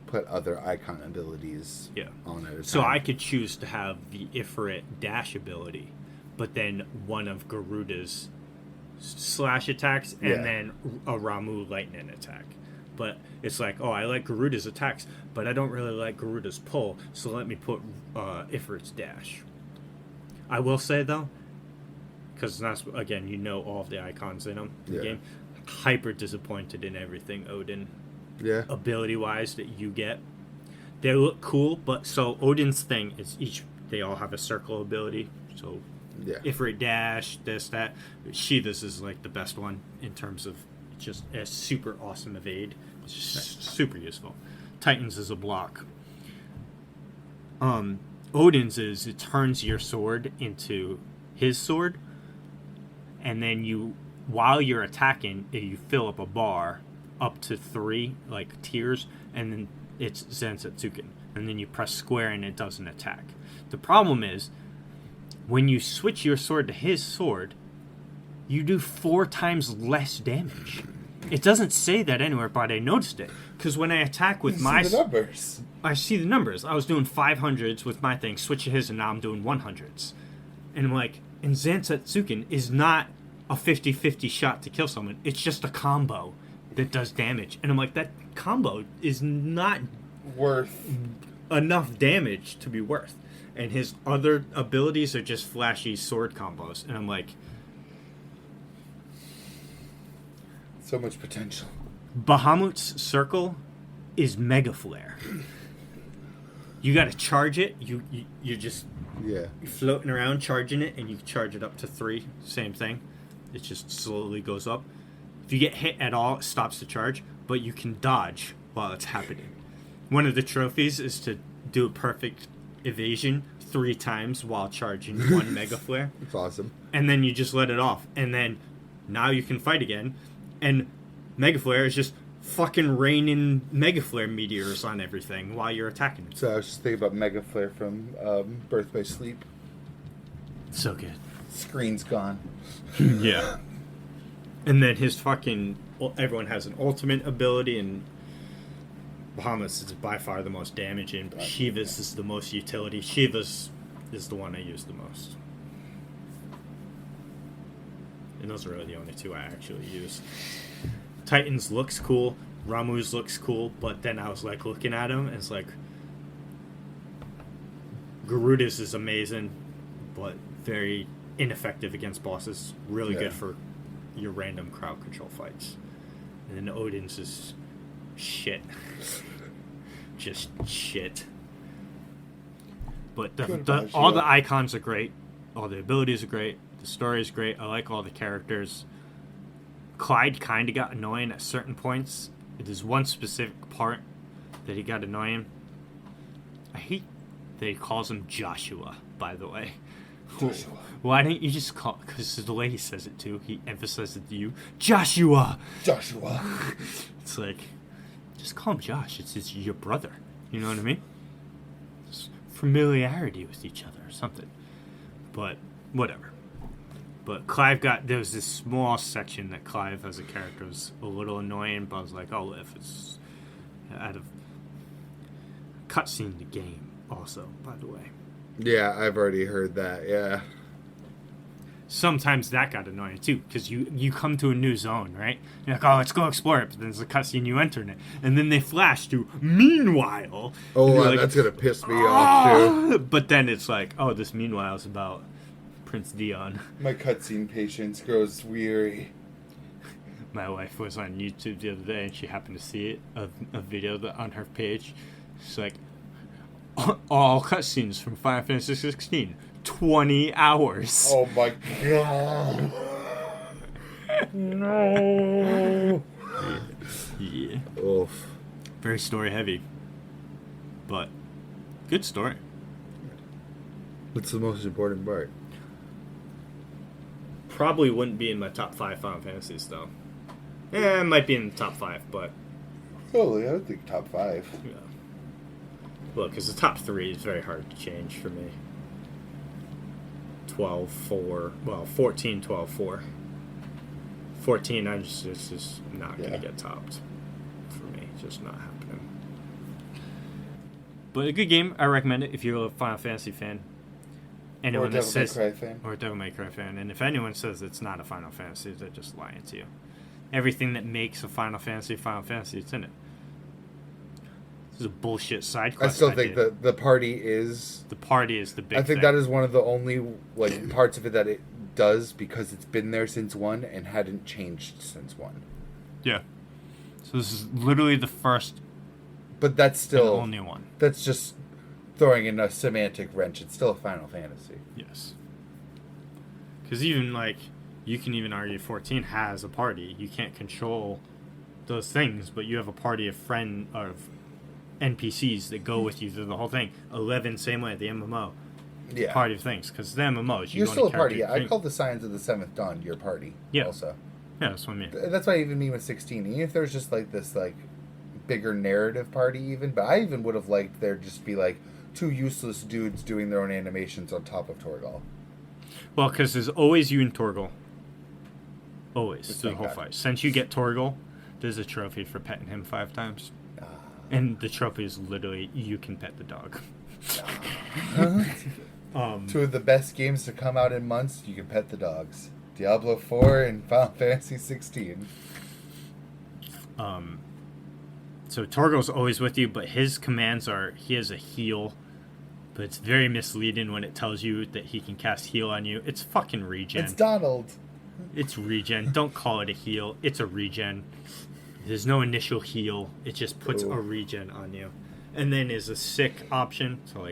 put other icon abilities Yeah. on at a time. So I could choose to have the Ifrit dash ability, but then one of Garuda's slash attacks, and Yeah. then a Ramu lightning attack. But it's like, oh, I like Garuda's attacks, but I don't really like Garuda's pull, so let me put Ifrit's dash. I will say, though, because that's, again, you know all of the icons in them, the Yeah. game, hyper disappointed in everything Odin Yeah. ability-wise that you get. They look cool, but so Odin's thing is they all have a circle ability, so Yeah. Ifrit dash, this, that. Shiva's is like the best one in terms of just a super awesome evade. It's just super useful. Titan's is a block. Odin's is it turns your sword into his sword, and then while you're attacking, you fill up a bar up to 3 like tiers, and then it's Zensetsuken, and then you press square and it doesn't attack. The problem is, when you switch your sword to his sword, you do 4 times less damage. It doesn't say that anywhere, but I noticed it. Because when I attack with my... See the numbers. I see the numbers. I was doing 500s with my thing, switch to his, and now I'm doing 100s. And I'm like, and Zansetsuken is not a 50-50 shot to kill someone. It's just a combo that does damage. And I'm like, that combo is not Worth enough damage to be worth. And his other abilities are just flashy sword combos. And I'm like... so much potential. Bahamut's circle is Mega Flare. You got to charge it. You're just floating around charging it, and you charge it up to 3. Same thing. It just slowly goes up. If you get hit at all, it stops the charge, but you can dodge while it's happening. One of the trophies is to do a perfect evasion 3 times while charging 1 Mega Flare. It's awesome. And then you just let it off. And then now you can fight again. And Mega Flare is just fucking raining Mega Flare meteors on everything while you're attacking. So I was just thinking about Mega Flare from Birth by Sleep. So good. Screen's gone. Yeah. And then his fucking... everyone has an ultimate ability, and Bahamut's is by far the most damaging. But Shiva's is the most utility. Shiva's is the one I use the most. And those are really the only 2 I actually use. Titans looks cool. Ramu's looks cool. But then I was like looking at him, and it's like... Garuda's is amazing, but very ineffective against bosses. Really good for your random crowd control fights. And then Odin's is shit. Just shit. But all the icons are great. All the abilities are great. The story is great. I like all the characters. Clyde kind of got annoying at certain points. There's one specific part that he got annoying. I hate that he calls him Joshua, by the way. Joshua. Why didn't you just call... because the way he says it, too. He emphasizes it to you. Joshua! Joshua. It's like, just call him Josh. It's your brother. You know what I mean? Just familiarity with each other or something. But, whatever. But there was this small section that Clive as a character was a little annoying, but I was like, oh, if it's out of cutscene the game also, by the way. Yeah, I've already heard that, yeah. Sometimes that got annoying too, because you come to a new zone, right? You're like, oh, let's go explore it, but then there's a cutscene, you enter in it, and then they flash to meanwhile. Oh, like, that's gonna piss me off too. But then it's like, oh, this meanwhile is about Prince Dion. My cutscene patience grows weary. My wife was on YouTube the other day, and she happened to see it, a video on her page. She's like, all cutscenes from Final Fantasy 16, 20 hours. Oh my god. No. Yeah. Oof. Very story heavy, but good story. What's the most important part? Probably wouldn't be in my top 5 Final Fantasies, though. It might be in the top 5, but... Oh, I would think top 5. Yeah. Well, because the top 3 is very hard to change for me. 12, 4... Well, 14, 12, 4. 14, it's just not going to get topped. For me, it's just not happening. But a good game. I recommend it if you're a Final Fantasy fan. Anyone Devil May that says Cry fan. or a Devil May Cry fan, and if anyone says it's not a Final Fantasy, they're just lying to you. Everything that makes a Final Fantasy, it's in it. This is a bullshit side quest. I still think the party is... The party is the big I think thing. that is one of the only parts of it that it does because it's been there since 1 and hadn't changed since 1. Yeah. So this is literally the first But that's still... and only one. That's just throwing in a semantic wrench. It's still a Final Fantasy. Yes. Because even, you can even argue 14 has a party. You can't control those things, but you have a party of NPCs that go with you through the whole thing. 11, same way, the MMO. Yeah. Party of things. Because the MMOs, You're still a party. Yeah, I call the Signs of the Seventh Dawn your party. Yeah. Also. Yeah, that's what I mean. That's what I even mean with 16. Even if there's just this bigger narrative party even, but I even would have liked there just be two useless dudes doing their own animations on top of Torgal. Well, because there's always you and Torgal. Always. Through the whole God. fight. Since you get Torgal, there's a trophy for petting him 5 times. And the trophy is literally you can pet the dog. Two of the best games to come out in months, you can pet the dogs. Diablo 4 and Final Fantasy 16. So Torgal's always with you, but his commands are, he has a heal, but it's very misleading when it tells you that he can cast heal on you. It's fucking regen. It's Donald. It's regen. Don't call it a heal. It's a regen. There's no initial heal. It just puts a regen on you. And then is a sick option. So,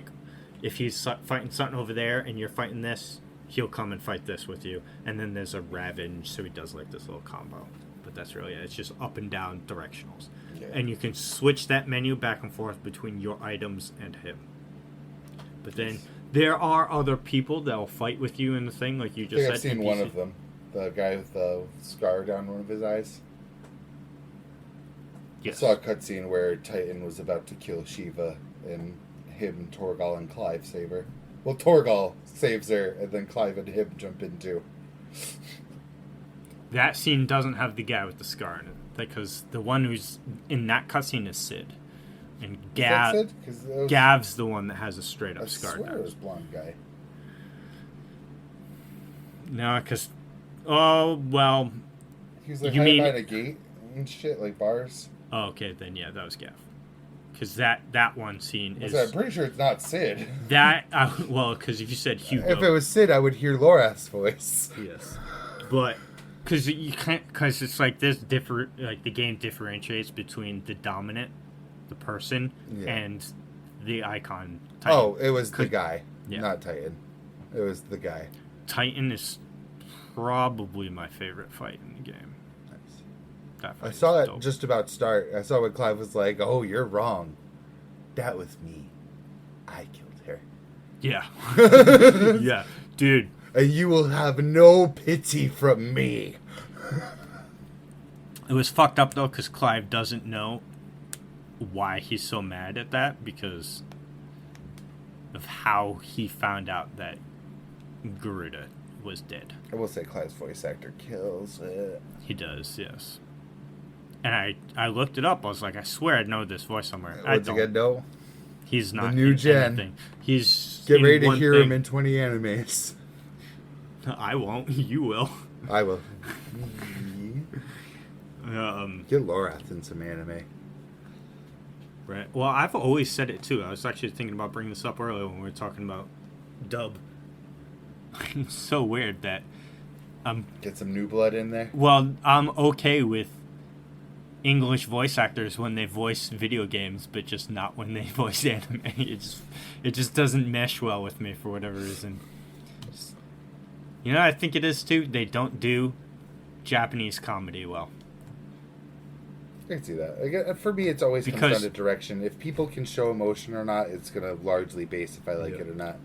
if he's fighting something over there and you're fighting this, he'll come and fight this with you. And then there's a ravage, so he does this little combo. But that's really it. It's just up and down directionals. Yeah. And you can switch that menu back and forth between your items and him. But then there are other people that will fight with you in the thing, like you just said. I've seen one of them. The guy with the scar down one of his eyes. Yes. I saw a cutscene where Titan was about to kill Shiva, and him, Torgal, and Clive save her. Well, Torgal saves her, and then Clive and him jump in too. That scene doesn't have the guy with the scar in it, because the one who's in that cutscene is Sid. And Gav's the one that has a straight up scar. I swear it was blonde guy. No, because... Oh, well... He was hiding behind a gate and shit, bars. Oh, okay, then yeah, that was Gav. Because that one scene is... I'm pretty sure it's not Sid. Because if you said Hugo... If it was Sid, I would hear Lorath's voice. Yes. But... Because you can't... Because it's there's different... the game differentiates between the dominant, the person, and the icon Titan. Oh, it was the guy, not Titan. It was the guy. Titan is probably my favorite fight in the game. I saw it just about start. I saw when Clive was like, "Oh, you're wrong. That was me. I killed her." Yeah. Yeah, dude. And you will have no pity from me. It was fucked up though, because Clive doesn't know why he's so mad at that, because of how he found out that Garuda was dead. I will say Clive's voice actor kills it. He does, yes. And I looked it up. I was like, I swear I know this voice somewhere. Once again, no. He's not the new in gen. Anything. He's get ready to hear him in 20 animes. I won't. You will. I will. Get Lorath in some anime. Right. Well, I've always said it too. I was actually thinking about bringing this up earlier when we were talking about dub. It's so weird that get some new blood in there. Well, I'm okay with English voice actors when they voice video games, but just not when they voice anime. It just doesn't mesh well with me for whatever reason. You know, I think it is too. They don't do Japanese comedy well. I can see that. For me, it's always comes down to direction. If people can show emotion or not, it's going to largely base if I like it or not.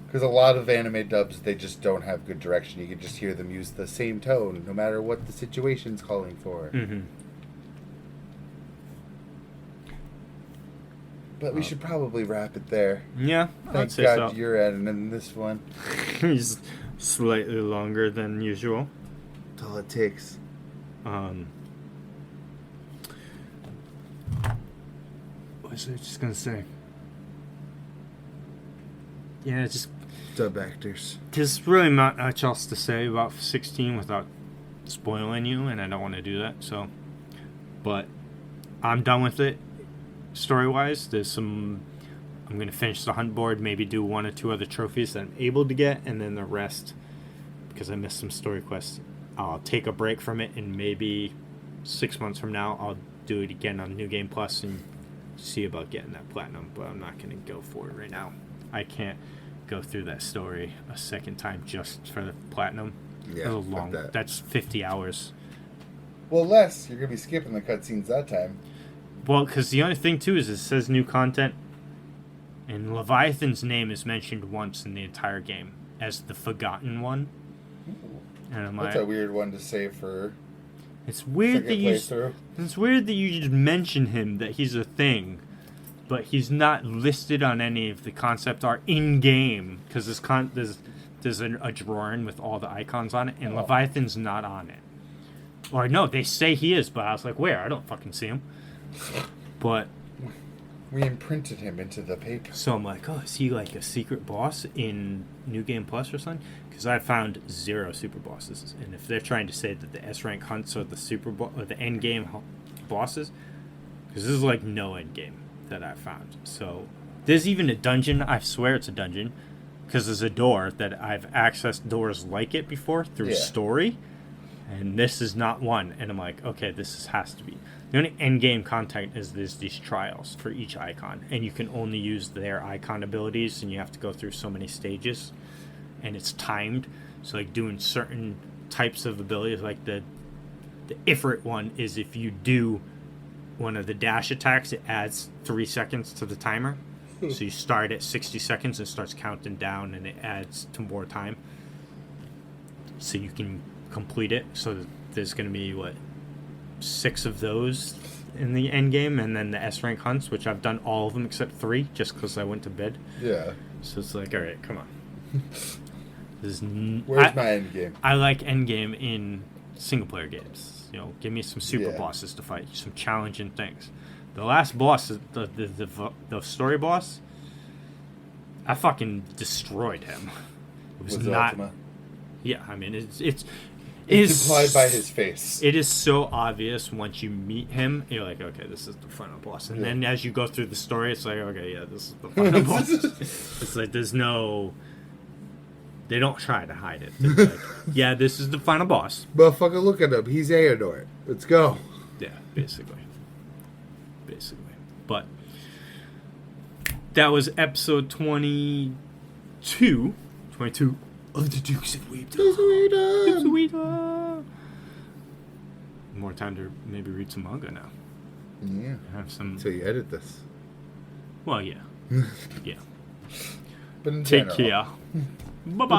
Because a lot of anime dubs, they just don't have good direction. You can just hear them use the same tone, no matter what the situation's calling for. Mm-hmm. But we should probably wrap it there. Yeah, Thank God you're editing this one. He's slightly longer than usual. That's all it takes. What was I just gonna say? Yeah, just Dub actors. there's really not much else to say about 16 without spoiling you, and I don't want to do that. So, but I'm done with it. Story-wise, there's some. I'm gonna finish the hunt board, maybe do 1 or 2 other trophies that I'm able to get, and then the rest, because I missed some story quests, I'll take a break from it, and maybe 6 months from now I'll do it again on New Game Plus and see about getting that platinum. But I'm not gonna go for it right now. I can't go through that story a second time just for the platinum. Yeah, That's a long. that. That's 50 hours. Well, less. You're gonna be skipping the cutscenes that time. Well, because the only thing too is it says new content, and Leviathan's name is mentioned once in the entire game as the Forgotten One. And I'm That's like, a weird one to say for it's weird that second you. playthrough. It's weird that you just mention him, that he's a thing, but he's not listed on any of the concept art in game because there's a drawing with all the icons on it, and Leviathan's not on it. Or no, they say he is, but I was like, where? I don't fucking see him. But We imprinted him into the paper. so I'm like, oh, is he like a secret boss in New Game Plus or something? Because I found 0 super bosses, and if they're trying to say that the S rank hunts are the or the end game bosses, because this is like no end game that I found. So there's even a dungeon. I swear it's a dungeon, because there's a door that I've accessed doors like it before through story, and this is not one. And I'm like, okay, has to be. The only end game content is there's these trials for each icon, and you can only use their icon abilities, and you have to go through so many stages, and it's timed. So like doing certain types of abilities, like the Ifrit one is if you do one of the dash attacks, it adds 3 seconds to the timer. So you start at 60 seconds and starts counting down, and it adds to more time. So you can complete it. So there's going to be, 6 of those in the end game, and then the S rank hunts, which I've done all of them except 3, just because I went to bed. Yeah. So it's like, all right, come on. Where's my end game? I like end game in single player games. Give me some super bosses to fight, some challenging things. The last boss, the story boss, I fucking destroyed him. It was not. Ultima? Yeah, I mean it's implied by his face. It is so obvious once you meet him. You're like, okay, this is the final boss. And then as you go through the story, it's like, okay, yeah, this is the final boss. It's like there's no. They don't try to hide it. They're like, yeah, this is the final boss. Motherfucker, look at him. He's Aeonort. Let's go. Yeah, basically. But that was episode 22. 22 of the Dukes of Weebdom. More time to maybe read some manga now. Yeah. Have some. So you edit this. Well, yeah. Yeah. But in Take general. care. Bye-bye.